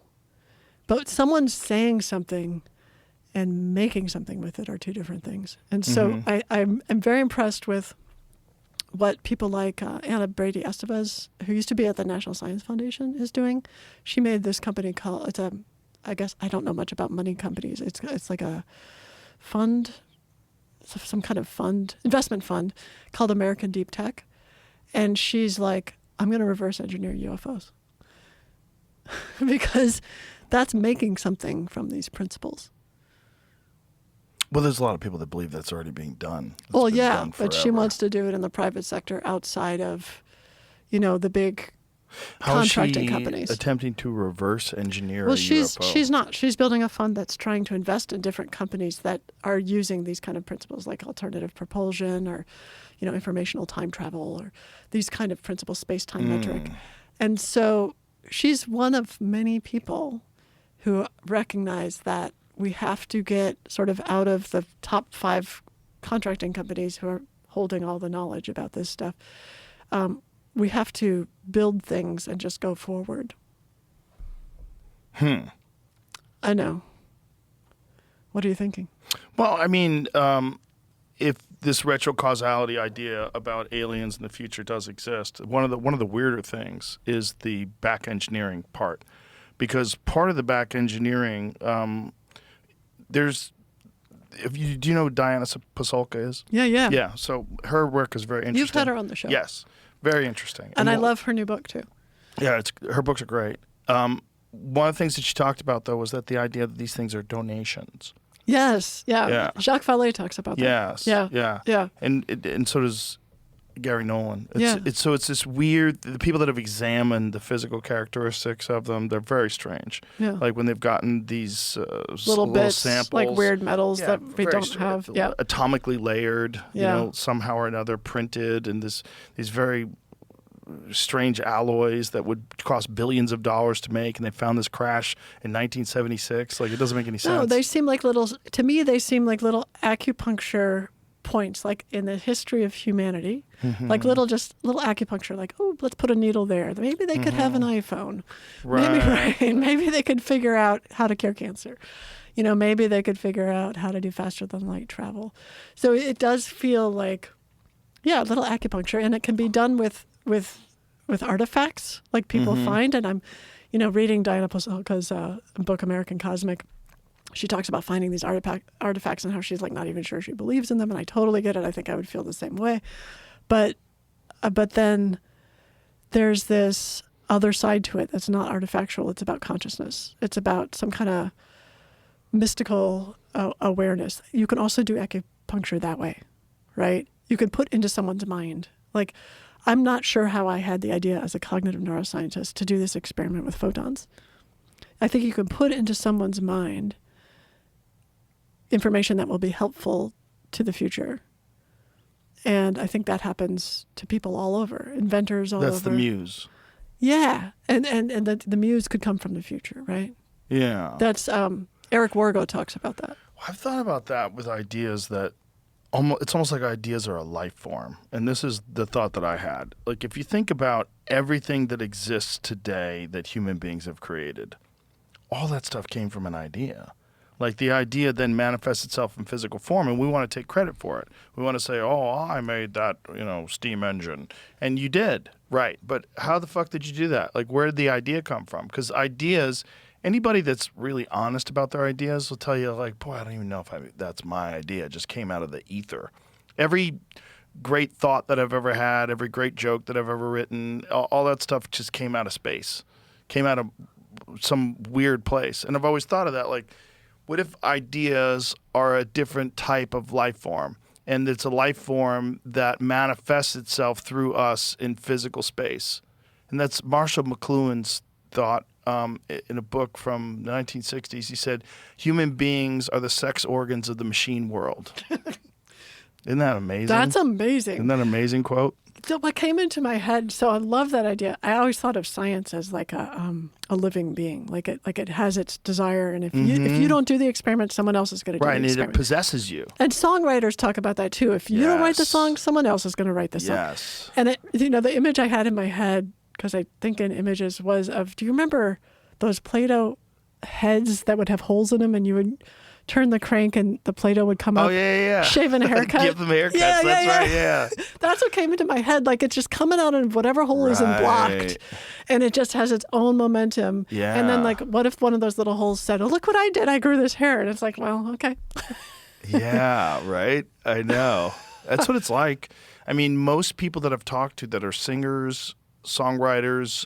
But someone saying something and making something with it are two different things. And so I'm very impressed with what people like Anna Brady Estevez, who used to be at the National Science Foundation, is doing. She made this company called, I guess I don't know much about money companies. It's like a fund, some kind of fund, investment fund called American DeepTech. And she's like, I'm going to reverse engineer UFOs. Because that's making something from these principles. Well, there's a lot of people that believe that's already being done. It's Well, been yeah, done but she forever. wants to do it in the private sector outside of, the big How is contracting she companies. attempting to reverse engineer Well, a UFO? she's not. She's building a fund that's trying to invest in different companies that are using these kind of principles, like alternative propulsion or, informational time travel or these kind of principles, space-time metric. And so she's one of many people who recognize that we have to get sort of out of the top 5 contracting companies who are holding all the knowledge about this stuff. We have to build things and just go forward. I know. What are you thinking? Well, I mean, if this retrocausality idea about aliens in the future does exist, one of the weirder things is the back engineering part, because part of the back engineering, do you know who Diana Pasulka is? Yeah. Yeah. So her work is very interesting. You've had her on the show. Yes, very interesting. And I love her new book, too. Yeah, her books are great. One of the things that she talked about, though, was that the idea that these things are donations. Yes, yeah. Yeah. Jacques Vallée talks about that. Yes. Yeah. Yeah. And so does Gary Nolan. Yeah. It's this weird. The people that have examined the physical characteristics of them, they're very strange. Yeah. Like when they've gotten these little bits, samples, like weird metals that we very don't have. Yeah. atomically layered. Yeah. You know, somehow or another printed, and these very strange alloys that would cost billions of dollars to make, and they found this crash in 1976. Like, it doesn't make any sense. No, they seem like little. To me, they seem like little acupuncture points, like in the history of humanity, like little acupuncture, like, oh, let's put a needle there. Maybe they could have an iPhone. Right. Maybe they could figure out how to cure cancer. You know, maybe they could figure out how to do faster than light travel. So it does feel like, yeah, a little acupuncture, and it can be done with artifacts like people find. And I'm, reading Diana Posolka's book, American Cosmic. She talks about finding these artifacts and how she's like not even sure she believes in them, and I totally get it. I think I would feel the same way, but then there's this other side to it that's not artifactual. It's about consciousness. It's about some kind of mystical awareness. You can also do acupuncture that way, right? You can put into someone's mind. Like, I'm not sure how I had the idea as a cognitive neuroscientist to do this experiment with photons. I think you can put into someone's mind information that will be helpful to the future. And I think that happens to people all over, inventors all over. That's the muse. Yeah. And the muse could come from the future, right? Yeah. That's, Eric Wargo talks about that. I've thought about that with ideas that it's almost like ideas are a life form. And this is the thought that I had. Like, if you think about everything that exists today that human beings have created, all that stuff came from an idea. Like, the idea then manifests itself in physical form, and we want to take credit for it. We want to say, oh, I made that, steam engine. And you did, right. But how the fuck did you do that? Like, where did the idea come from? Because ideas, anybody that's really honest about their ideas will tell you, like, boy, I don't even know if that's my idea. It just came out of the ether. Every great thought that I've ever had, every great joke that I've ever written, all that stuff just came out of space, came out of some weird place. And I've always thought of that, like, what if ideas are a different type of life form, and it's a life form that manifests itself through us in physical space? And that's Marshall McLuhan's thought in a book from the 1960s. He said, human beings are the sex organs of the machine world. Isn't that amazing? That's amazing. Isn't that an amazing quote? So what came into my head, so I love that idea. I always thought of science as like a living being, like it has its desire, and if you don't do the experiment, someone else is going to do the experiment. Right, and it possesses you. And songwriters talk about that too. If you don't write the song, someone else is going to write the song. Yes. And the image I had in my head, because I think in images, was of, do you remember those Play-Doh heads that would have holes in them, and you would turn the crank and the Play-Doh would come up, shaving a haircut. Give them haircuts, that's right, yeah. That's what came into my head. Like, it's just coming out of whatever hole isn't blocked. And it just has its own momentum. Yeah. And then, like, what if one of those little holes said, oh, look what I did. I grew this hair. And it's like, well, okay. Yeah, right? I know. That's what it's like. I mean, most people that I've talked to that are singers, songwriters,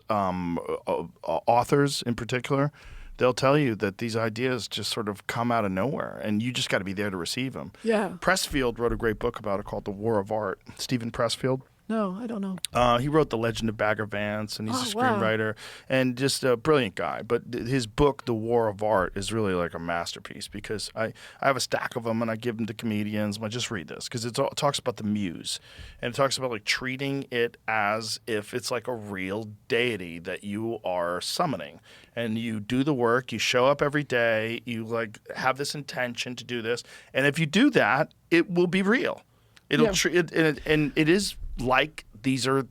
authors in particular, they'll tell you that these ideas just sort of come out of nowhere, and you just got to be there to receive them. Yeah. Pressfield wrote a great book about it called The War of Art. Stephen Pressfield. No, I don't know. He wrote The Legend of Bagger Vance, and he's a wow. screenwriter and just a brilliant guy. But his book, The War of Art, is really like a masterpiece, because I have a stack of them, and I give them to comedians. I just read this because it talks about the muse, and it talks about like treating it as if it's like a real deity that you are summoning. And you do the work, you show up every day, you like have this intention to do this, and if you do that, it will be real. It'll and it is like these are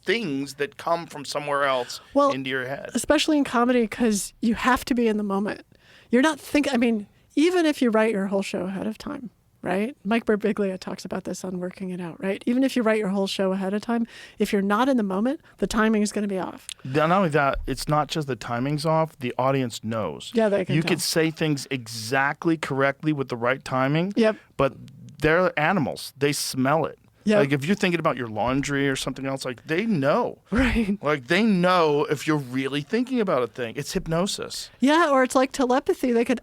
things that come from somewhere else into your head. Especially in comedy, because you have to be in the moment. You're not thinking. I mean, even if you write your whole show ahead of time, right? Mike Birbiglia talks about this on Working It Out, right? Even if you write your whole show ahead of time, if you're not in the moment, the timing is going to be off. Not only that, it's not just the timing's off, the audience knows. Yeah, they can You tell. could say things exactly correctly with the right timing, Yep. but they're animals. They smell it. Yep. Like if you're thinking about your laundry or something else, like they know. Right. Like they know if you're really thinking about a thing. It's hypnosis. Yeah, or it's like telepathy. They could.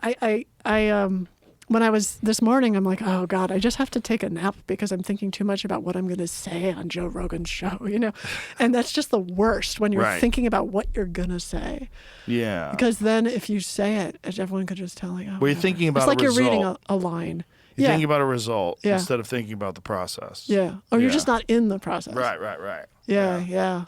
when I was this morning, I'm like, oh God, I just have to take a nap because I'm thinking too much about what I'm going to say on Joe Rogan's show, you know? And that's just the worst when you're Right. thinking about what you're going to say. Yeah. Because then if you say it, everyone could just tell, like, oh, Well, you're whatever. thinking about it's like a you're reading result. a line. You're yeah. thinking about a result Yeah. instead of thinking about the process. Yeah. Or you're Yeah. just not in the process. Right. Yeah.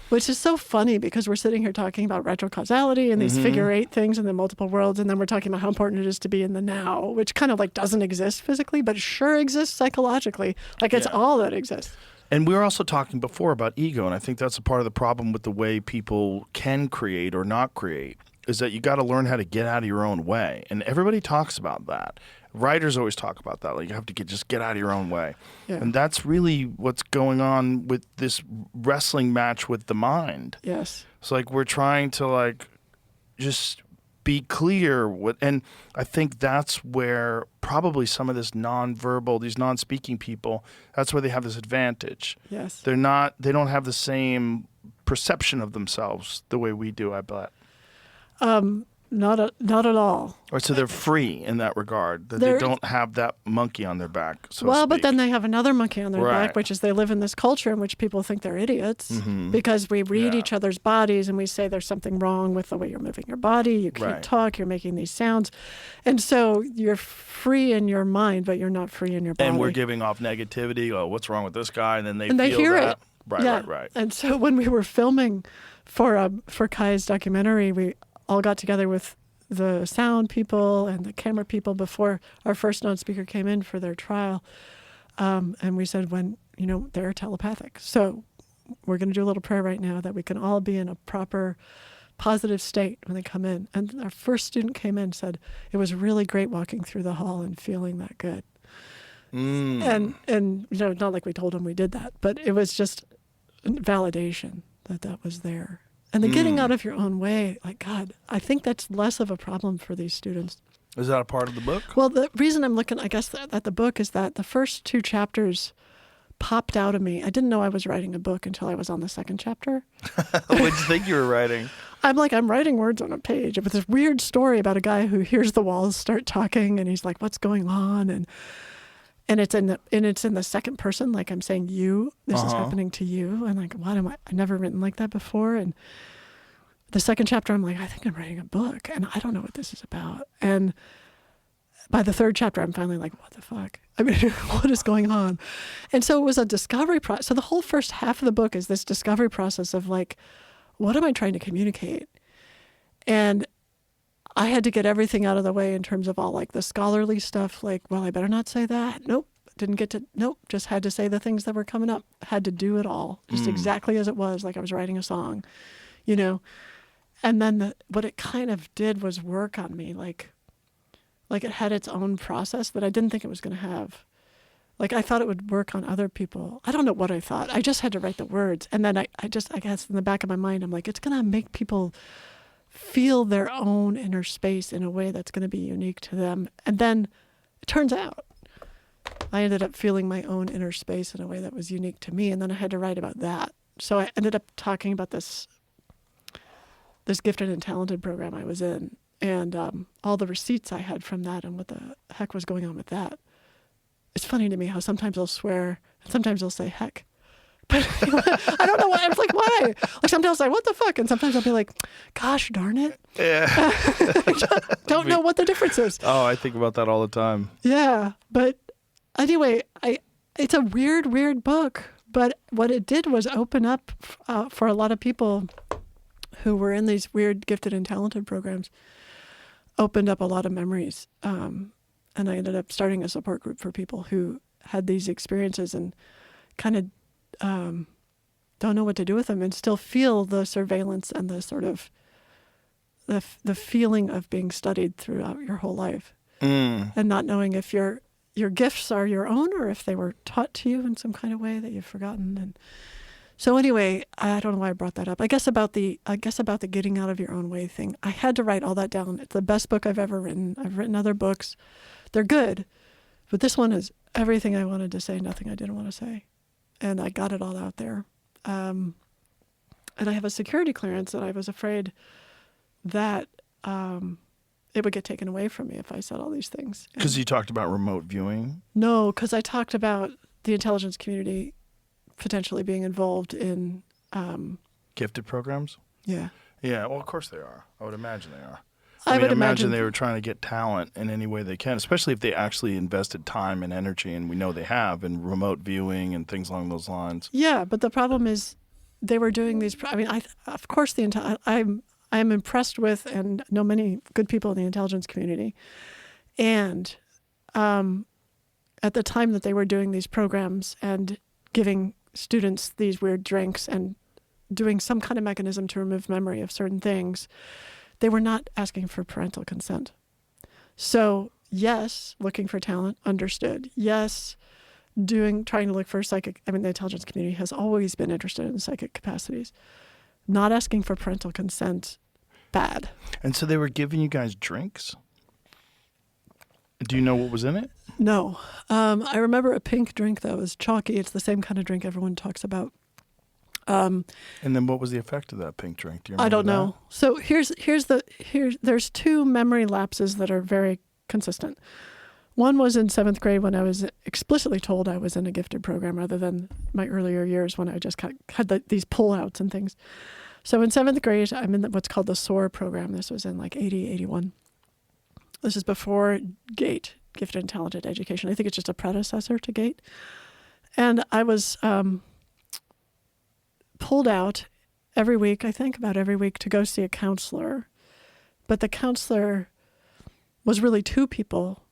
Which is so funny because we're sitting here talking about retrocausality and these figure eight things and the multiple worlds, and then we're talking about how important it is to be in the now, which kind of like doesn't exist physically, but it sure exists psychologically. Like it's Yeah. all that exists. And we were also talking before about ego, and I think that's a part of the problem with the way people can create or not create, is that you got to learn how to get out of your own way. And everybody talks about that. Writers always talk about that. Like you have to just get out of your own way. Yeah. And that's really what's going on with this wrestling match with the mind. Yes. It's like we're trying to like just be clear with, and I think that's where probably some of this nonverbal, these non-speaking people, that's where they have this advantage. Yes. They don't have the same perception of themselves the way we do, I bet. Not at all. Or so they're free in that regard, that They're- they don't have that monkey on their back, so to Well, but speak. then they have another monkey on their Right. back, which is they live in this culture in which people think they're idiots because we read Yeah. each other's bodies and we say there's something wrong with the way you're moving your body. You can't Right. talk. You're making these sounds. And so you're free in your mind, but you're not free in your body. And we're giving off negativity. Oh, what's wrong with this guy? And then they and they feel hear that. it. Right, yeah. right. And so when we were filming for Kai's documentary, we all got together with the sound people and the camera people before our first non-speaker came in for their trial. And we said, they're telepathic. So we're going to do a little prayer right now that we can all be in a proper positive state when they come in. And our first student came in and said, it was really great walking through the hall and feeling that good. And not like we told him we did that, but it was just validation that was there. And the getting out of your own way, like, God, I think that's less of a problem for these students. Is that a part of the book? Well, the reason I'm looking, I guess, at the book is that the first 2 chapters popped out of me. I didn't know I was writing a book until I was on the second chapter. What did you think you were writing? I'm writing words on a page with this weird story about a guy who hears the walls start talking and he's like, what's going on? And it's in the second person, like I'm saying, you, this is happening to you. And like, what I've never written like that before. And the second chapter, I'm like, I think I'm writing a book and I don't know what this is about. And by the third chapter, I'm finally like, what the fuck? I mean, what is going on? And so it was a discovery process. So the whole first half of the book is this discovery process of like, what am I trying to communicate? And I had to get everything out of the way in terms of all like the scholarly stuff, like, well, I better not say that. Nope. Just had to say the things that were coming up. Had to do it all just exactly as it was, like I was writing a song, And then what it kind of did was work on me, like it had its own process that I didn't think it was going to have. Like I thought it would work on other people. I don't know what I thought. I just had to write the words. And then I guess in the back of my mind, I'm like, it's going to make people feel their own inner space in a way that's going to be unique to them. And then it turns out I ended up feeling my own inner space in a way that was unique to me. And then I had to write about that. So I ended up talking about this gifted and talented program I was in and all the receipts I had from that and what the heck was going on with that. It's funny to me how sometimes I'll swear and sometimes I'll say heck. But I don't know why. I'm like, why? Like sometimes I'll say, what the fuck? And sometimes I'll be like, gosh darn it. Yeah. Don't know what the difference is. Oh, I think about that all the time. Yeah. But anyway, it's a weird book. But what it did was open up for a lot of people who were in these weird gifted and talented programs, opened up a lot of memories. And I ended up starting a support group for people who had these experiences and kind of don't know what to do with them and still feel the surveillance and the sort of the feeling of being studied throughout your whole life and not knowing if your gifts are your own or if they were taught to you in some kind of way that you've forgotten. And so anyway, I don't know why I brought that up. I guess about the getting out of your own way thing. I had to write all that down. It's the best book I've ever written. I've written other books. They're good, but this one is everything I wanted to say, nothing I didn't want to say. And I got it all out there. And I have a security clearance, and I was afraid that it would get taken away from me if I said all these things. Because you talked about remote viewing. No, because I talked about the intelligence community potentially being involved in, Gifted programs? yeah. Yeah, well, of course they are. I would imagine they are. I mean, would imagine imagine they were trying to get talent in any way they can, especially if they actually invested time and energy, and we know they have, in remote viewing and things along those lines. Yeah, but the problem is they were doing these. I mean, of course, I'm impressed with and know many good people in the intelligence community. And at the time that they were doing these programs and giving students these weird drinks and doing some kind of mechanism to remove memory of certain things, they were not asking for parental consent. So yes, looking for talent, understood. Yes, trying to look for psychic. I mean, the intelligence community has always been interested in psychic capacities. Not asking for parental consent, bad. And so they were giving you guys drinks? Do you know what was in it? No. I remember a pink drink that was chalky. It's the same kind of drink everyone talks about. And then what was the effect of that pink drink? Do you remember I don't that? know. So there's two memory lapses that are very consistent. One was in 7th grade when I was explicitly told I was in a gifted program rather than my earlier years when I just had these pullouts and things. So in 7th grade, I'm in what's called the SOAR program. This was in like 80, 81. This is before GATE, Gifted and Talented Education. I think it's just a predecessor to GATE. And I was pulled out every week, I think about every week, to go see a counselor. But the counselor was really two people,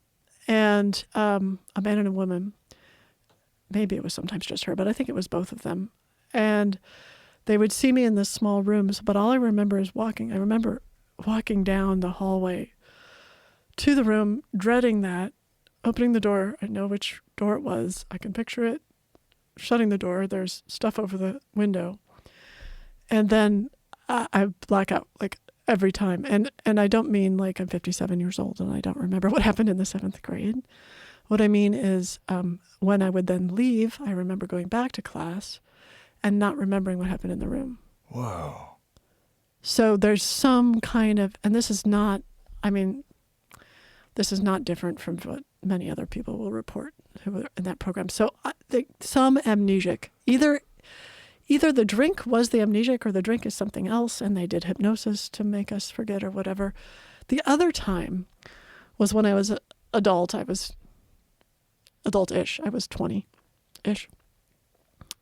and a man and a woman. Maybe it was sometimes just her, but I think it was both of them. And they would see me in this small rooms, but all I remember is walking. I remember walking down the hallway to the room, dreading that, opening the door. I know which door it was. I can picture it. Shutting the door. There's stuff over the window. And then I black out like every time. And I don't mean like I'm 57 years old and I don't remember what happened in the 7th grade. What I mean is when I would then leave, I remember going back to class and not remembering what happened in the room. Whoa. So there's some kind of, and this is not different from what many other people will report who were in that program. So I think some amnesic, either the drink was the amnesic or the drink is something else, and they did hypnosis to make us forget or whatever. The other time was when I was adult. I was adult-ish. I was 20-ish.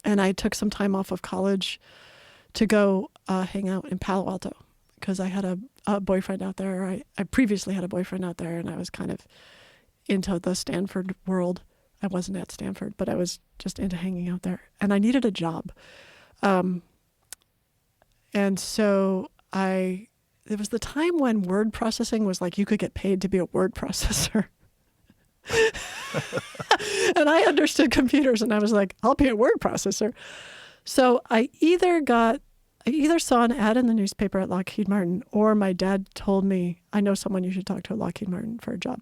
And I took some time off of college to go hang out in Palo Alto because I had a boyfriend out there. I previously had a boyfriend out there, and I was kind of into the Stanford world. I wasn't at Stanford, but I was just into hanging out there. And I needed a job. And so it was the time when word processing was like you could get paid to be a word processor. And I understood computers, and I was like, I'll be a word processor. So I either saw an ad in the newspaper at Lockheed Martin, or my dad told me, I know someone you should talk to at Lockheed Martin for a job.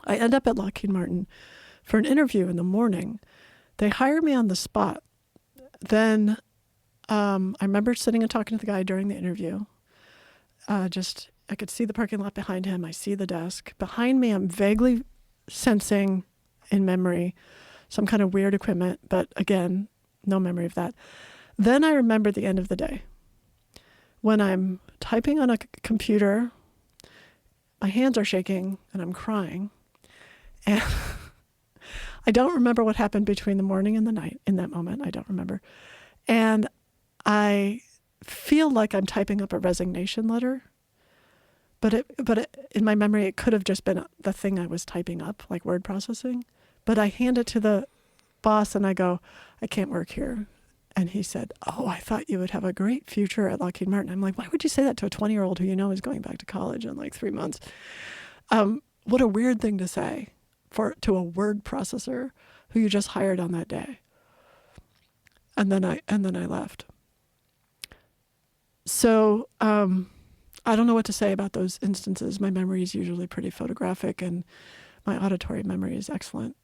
I end up at Lockheed Martin for an interview in the morning. They hire me on the spot. Then I remember sitting and talking to the guy during the interview. I could see the parking lot behind him. I see the desk. Behind me, I'm vaguely sensing in memory some kind of weird equipment, but again, no memory of that. Then I remember the end of the day when I'm typing on a computer, my hands are shaking and I'm crying. And I don't remember what happened between the morning and the night in that moment. I don't remember. And I feel like I'm typing up a resignation letter. But in my memory, it could have just been the thing I was typing up, like word processing. But I hand it to the boss and I go, I can't work here. And he said, oh, I thought you would have a great future at Lockheed Martin. I'm like, why would you say that to a 20-year-old who you know is going back to college in like 3 months? What a weird thing to say to a word processor who you just hired on that day. And then I left. So I don't know what to say about those instances. My memory is usually pretty photographic, and my auditory memory is excellent.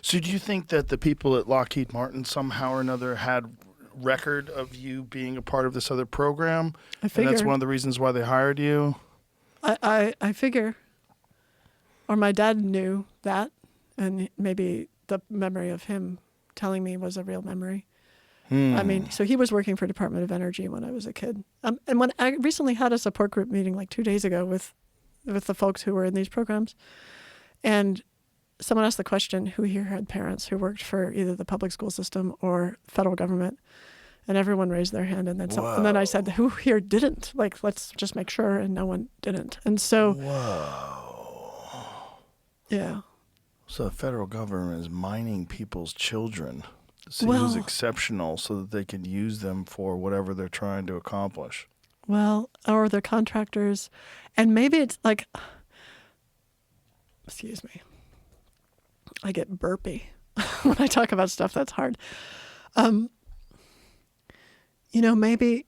So do you think that the people at Lockheed Martin somehow or another had record of you being a part of this other program? I figure. And that's one of the reasons why they hired you? I figure, or my dad knew that, and maybe the memory of him telling me was a real memory. I mean, so he was working for Department of Energy when I was a kid. And when I recently had a support group meeting like 2 days ago with the folks who were in these programs, and someone asked the question, who here had parents who worked for either the public school system or federal government? And everyone raised their hand, and then I said, who here didn't? Like, let's just make sure, and no one didn't. And so, yeah. So the federal government is mining people's children. Seems exceptional so that they can use them for whatever they're trying to accomplish. Well, or they're contractors. And maybe it's like, excuse me, I get burpy when I talk about stuff that's hard. Maybe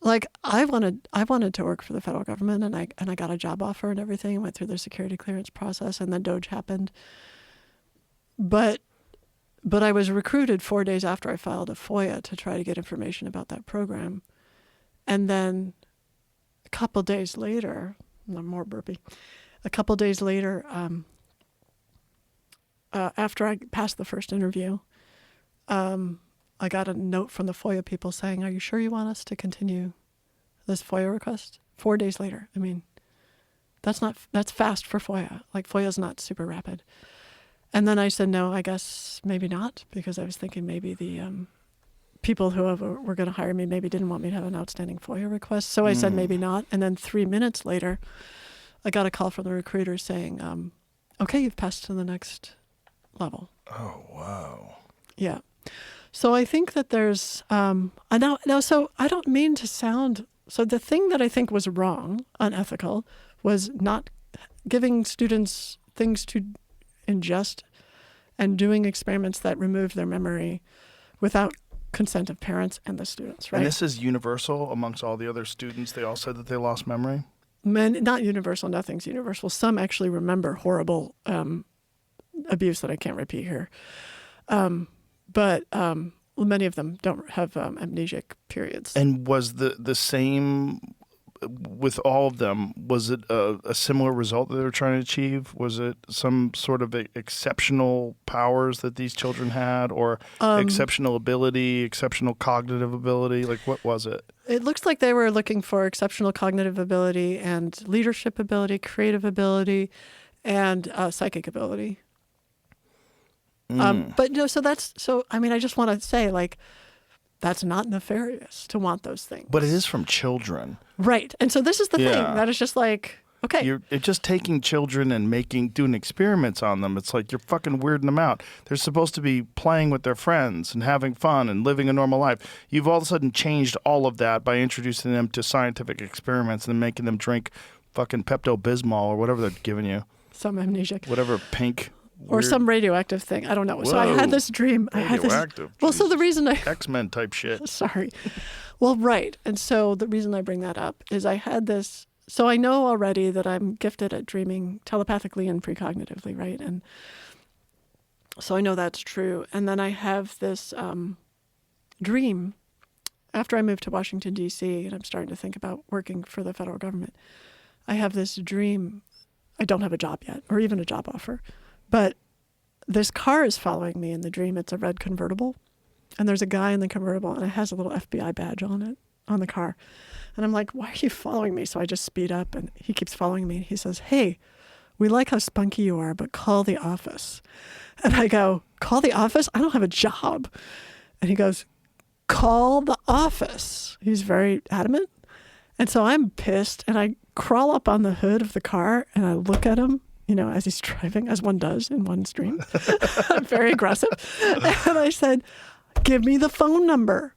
like I wanted to work for the federal government, and I got a job offer and everything, went through the security clearance process, and then Doge happened. But I was recruited 4 days after I filed a FOIA to try to get information about that program. And then a couple days later, more burpy, after I passed the first interview, I got a note from the FOIA people saying, are you sure you want us to continue this FOIA request? 4 days later. I mean, that's fast for FOIA. Like, FOIA's not super rapid. And then I said, no, I guess maybe not, because I was thinking maybe the people who were going to hire me maybe didn't want me to have an outstanding FOIA request. So I said maybe not. And then 3 minutes later, I got a call from the recruiter saying, okay, you've passed to the next level. Oh, wow. Yeah. So I think that there's, so I don't mean to sound, so the thing that I think was wrong, unethical, was not giving students things to ingest and doing experiments that remove their memory without consent of parents and the students, right? And this is universal amongst all the other students? They all said that they lost memory? Not universal, nothing's universal. Some actually remember horrible abuse that I can't repeat here. But many of them don't have amnesic periods. And was the same with all of them? Was it a similar result that they were trying to achieve? Was it some sort of exceptional powers that these children had, or exceptional ability, exceptional cognitive ability? Like, what was it? It looks like they were looking for exceptional cognitive ability and leadership ability, creative ability, and psychic ability. But no, I just want to say, like, that's not nefarious to want those things. But it is from children. Right. And so this is the thing that is just like, okay. You're just taking children and doing experiments on them. It's like you're fucking weirding them out. They're supposed to be playing with their friends and having fun and living a normal life. You've all of a sudden changed all of that by introducing them to scientific experiments and making them drink fucking Pepto-Bismol or whatever they're giving you. Some amnesic. Whatever pink... Or some radioactive thing. I don't know. Whoa. So I had this dream. Radioactive. Well, so the reason X-Men type shit. Sorry. Well, right. And so the reason I bring that up is I had this. So I know already that I'm gifted at dreaming telepathically and precognitively, right? And so I know that's true. And then I have this dream after I moved to Washington, D.C., and I'm starting to think about working for the federal government. I have this dream. I don't have a job yet, or even a job offer. But this car is following me in the dream. It's a red convertible. And there's a guy in the convertible, and it has a little FBI badge on it, on the car. And I'm like, why are you following me? So I just speed up, and he keeps following me. He says, hey, we like how spunky you are, but call the office. And I go, call the office? I don't have a job. And he goes, call the office. He's very adamant. And so I'm pissed, and I crawl up on the hood of the car, and I look at him, as he's driving, as one does in one's dream. I'm very aggressive. And I said, give me the phone number.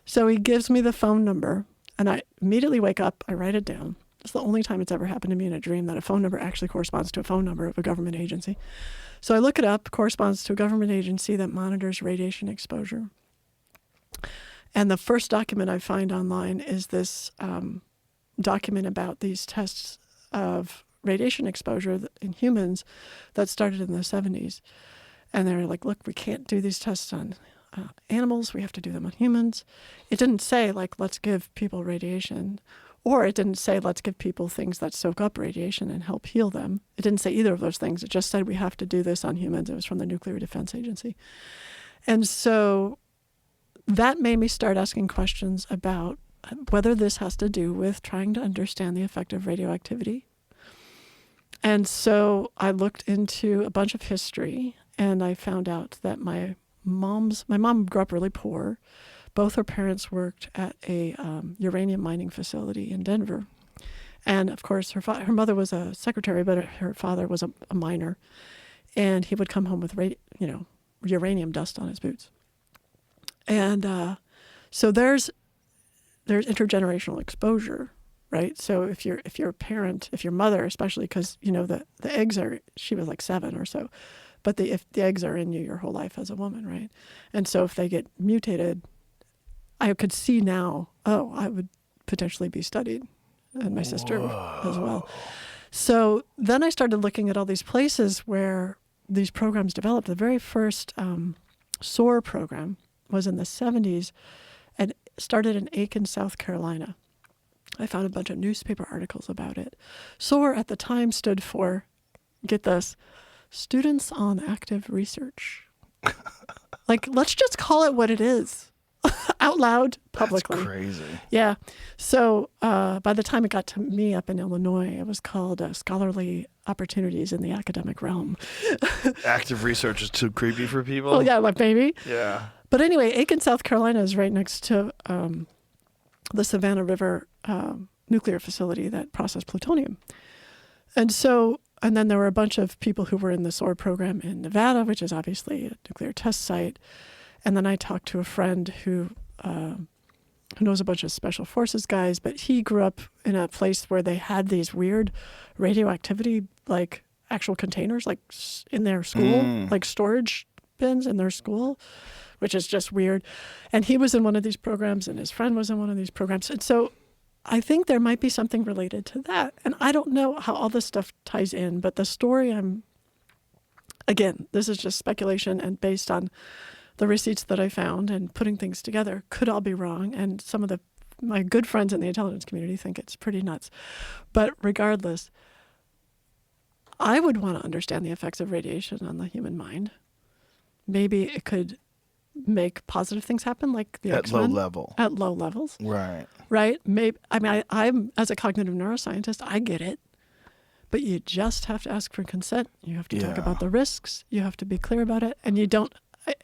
So he gives me the phone number, and I immediately wake up. I write it down. It's the only time it's ever happened to me in a dream that a phone number actually corresponds to a phone number of a government agency. So I look it up, corresponds to a government agency that monitors radiation exposure. And the first document I find online is this document about these tests of radiation exposure in humans that started in the 70s. And they're like, look, we can't do these tests on animals. We have to do them on humans. It didn't say, like, let's give people radiation Or it didn't say, let's give people things that soak up radiation and help heal them. It didn't say either of those things. It just said we have to do this on humans. It was from the Nuclear Defense Agency. And so that made me start asking questions about whether this has to do with trying to understand the effect of radioactivity. And so I looked into a bunch of history, and I found out that my mom grew up really poor. Both her parents worked at a uranium mining facility in Denver. And of course, her mother was a secretary, but her father was a miner. And he would come home with uranium dust on his boots. And so there's intergenerational exposure, right? So if your parent, if your mother, especially because, the eggs she was like 7 or so, but if the eggs are in you your whole life as a woman, right? And so if they get mutated, I could see now, I would potentially be studied, and my sister as well. So then I started looking at all these places where these programs developed. The very first SOAR program was in the 70s and started in Aiken, South Carolina. I found a bunch of newspaper articles about it. SOAR at the time stood for, get this, Students on Active Research. Like, let's just call it what it is. Out loud, publicly. That's crazy. Yeah. So by the time it got to me up in Illinois, it was called Scholarly Opportunities in the Academic Realm. Active research is too creepy for people? Well, yeah, like maybe. Yeah. But anyway, Aiken, South Carolina is right next to the Savannah River nuclear facility that processed plutonium. And then there were a bunch of people who were in the SOAR program in Nevada, which is obviously a nuclear test site. And then I talked to a friend who knows a bunch of special forces guys, but he grew up in a place where they had these weird radioactivity, like actual containers, like in their school, like storage bins in their school, which is just weird. And he was in one of these programs, and his friend was in one of these programs. And so I think there might be something related to that. And I don't know how all this stuff ties in, but the story again, this is just speculation and based on the receipts that I found and putting things together, could all be wrong. And some of my good friends in the intelligence community think it's pretty nuts. But regardless, I would want to understand the effects of radiation on the human mind. Maybe it could make positive things happen, like the X-Men. At low level. At low levels. Right. Right? Maybe. I mean, I'm as a cognitive neuroscientist, I get it. But you just have to ask for consent. You have to talk about the risks. You have to be clear about it. And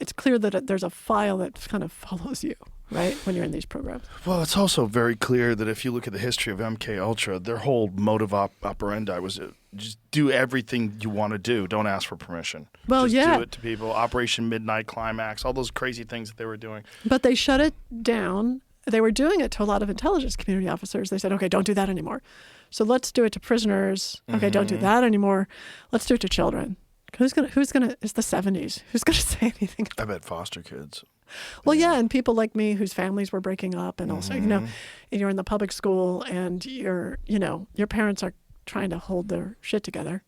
it's clear that there's a file that kind of follows you, right, when you're in these programs. Well, it's also very clear that if you look at the history of MK Ultra, their whole modus operandi was just do everything you want to do. Don't ask for permission. Well, just yeah. do it to people. Operation Midnight Climax, all those crazy things that they were doing. But they shut it down. They were doing it to a lot of intelligence community officers. They said, okay, don't do that anymore. So let's do it to prisoners. Okay, don't do that anymore. Let's do it to children. Who's gonna? It's the 70s. Who's gonna say anything? I bet foster kids. Well, yeah, and people like me whose families were breaking up, and also, you're in the public school, and your parents are trying to hold their shit together,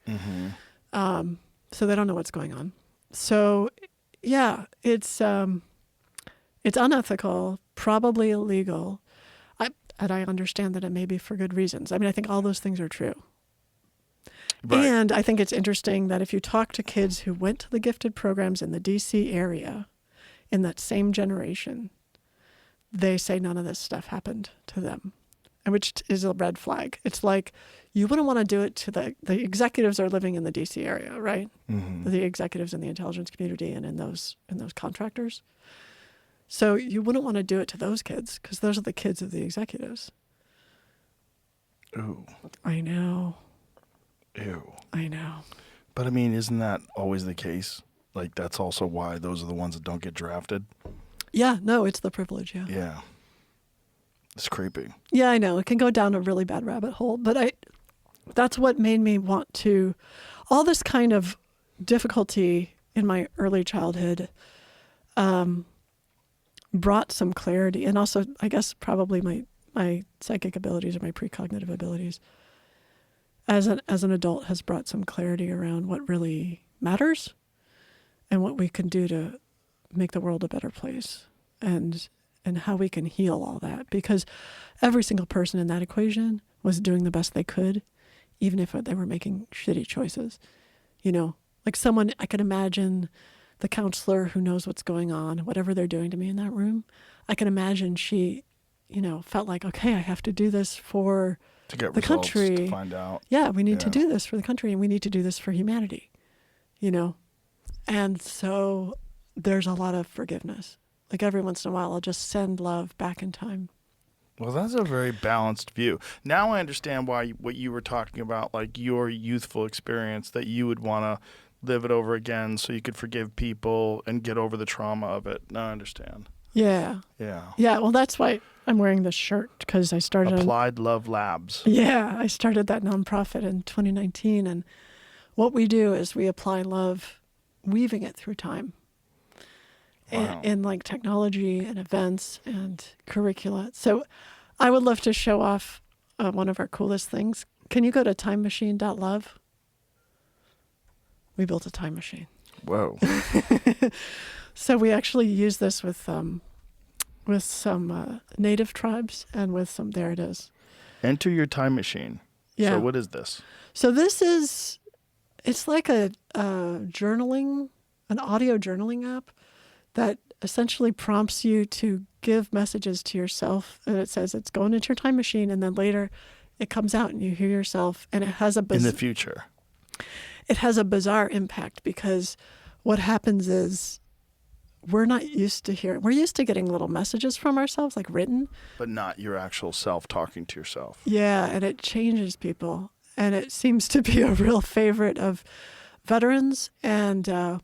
so they don't know what's going on. So, yeah, it's unethical, probably illegal, and I understand that it may be for good reasons. I mean, I think all those things are true. Right. And I think it's interesting that if you talk to kids who went to the gifted programs in the DC area in that same generation, they say none of this stuff happened to them, and which is a red flag. It's like you wouldn't want to do it to the executives are living in the DC area, right? The executives in the intelligence community and in those contractors. So you wouldn't want to do it to those kids because those are the kids of the executives. Ooh. I know. Ew. I know. But I mean, isn't that always the case? Like, that's also why those are the ones that don't get drafted? Yeah, no, it's the privilege, yeah. Yeah. It's creepy. Yeah, I know. It can go down a really bad rabbit hole. But that's what made me want to, all this kind of difficulty in my early childhood brought some clarity. And also, I guess, probably my psychic abilities or my precognitive abilities as an adult has brought some clarity around what really matters and what we can do to make the world a better place. And and how we can heal all that, because every single person in that equation was doing the best they could, even if they were making shitty choices. You know, like someone, I can imagine the counselor who knows what's going on, whatever they're doing to me in that room. I can imagine she, you know, felt like, okay, I have to do this for To get the results, country. to find out. Yeah, we need to Yeah. do this for the country, and we need to do this for humanity, you know? And so there's a lot of forgiveness. Like every once in a while, I'll just send love back in time. Well, that's a very balanced view. Now I understand why what you were talking about, like your youthful experience, that you would want to live it over again so you could forgive people and get over the trauma of it. Now I understand. Yeah. Yeah. Yeah, well, that's why I'm wearing this shirt, because I started Applied Love Labs. Yeah, I started that nonprofit in 2019, and what we do is we apply love, weaving it through time. Wow. In like technology and events and curricula. So I would love to show off one of our coolest things. Can you go to timemachine.love? We built a time machine. Whoa. So we actually use this with some native tribes and with some, there it is. Enter your time machine. Yeah. So what is this? So this is, it's like a journaling, an audio journaling app that essentially prompts you to give messages to yourself. And it says it's going into your time machine, and then later it comes out and you hear yourself, and it has a In the future. it has a bizarre impact, because what happens is we're not used to hearing, we're used to getting little messages from ourselves, like written. But not your actual self talking to yourself. Yeah, and it changes people. And it seems to be a real favorite of veterans and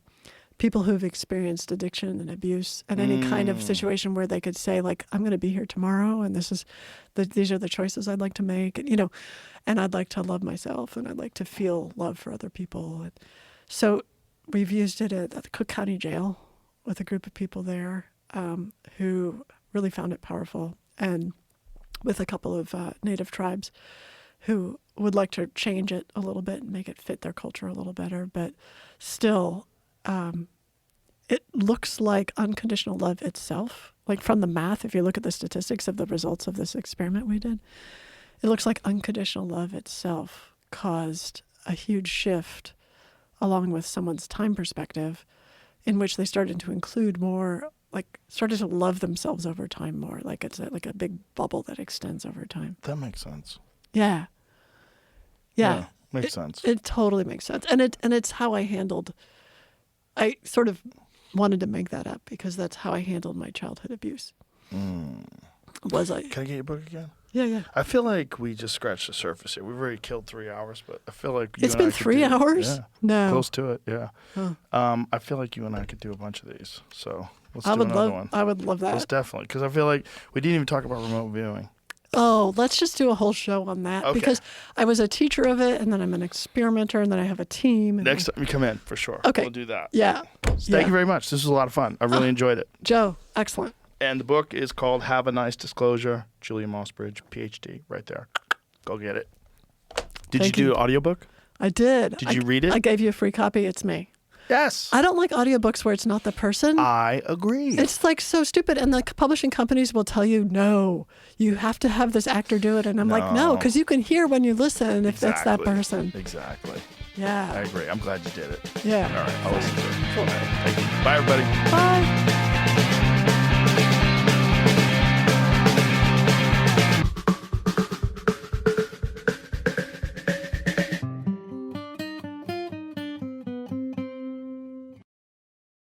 people who've experienced addiction and abuse and any kind of situation where they could say, like, I'm going to be here tomorrow, and these are the choices I'd like to make, and, you know, and I'd like to love myself, and I'd like to feel love for other people. And so we've used it at the Cook County Jail with a group of people there who really found it powerful, and with a couple of native tribes who would like to change it a little bit and make it fit their culture a little better. But still, it looks like unconditional love itself. Like from the math, if you look at the statistics of the results of this experiment we did, it looks like unconditional love itself caused a huge shift along with someone's time perspective, in which they started to include more, like started to love themselves over time more. Like it's like a big bubble that extends over time. That makes sense. Yeah. Yeah. Makes sense. It totally makes sense. And it's how I sort of wanted to make that up because that's how I handled my childhood abuse. Was I? Can I get your book again? Yeah. I feel like we just scratched the surface here. We've already killed 3 hours, but I feel like It's been 3 hours? Yeah, No. close to it. Yeah. Huh. I feel like you and I could do a bunch of these. So let's I do would another love. one. I would love Let's that. definitely, because I feel like we didn't even talk about remote viewing. Oh, let's just do a whole show on that, Okay. because I was a teacher of it, and then I'm an experimenter, and then I have a team. And Next time you come in, for sure. Okay. We'll do that. Yeah. Thank you very much. This was a lot of fun. I really enjoyed it. Joe, excellent. And the book is called Have a Nice Disclosure, Julia Mossbridge, PhD, right there. Go get it. Did Thank you do you. an audiobook? I did. Did you read it? I gave you a free copy. It's me. Yes. I don't like audiobooks where it's not the person. I agree. It's like so stupid. And the publishing companies will tell you, no, you have to have this actor do it. And I'm like, no, because you can hear when you listen if that's that person. Exactly. I Yeah. agree. I'm glad you did it. Yeah. All right. I'll listen to it. Cool. Thank you. Bye, everybody. Bye.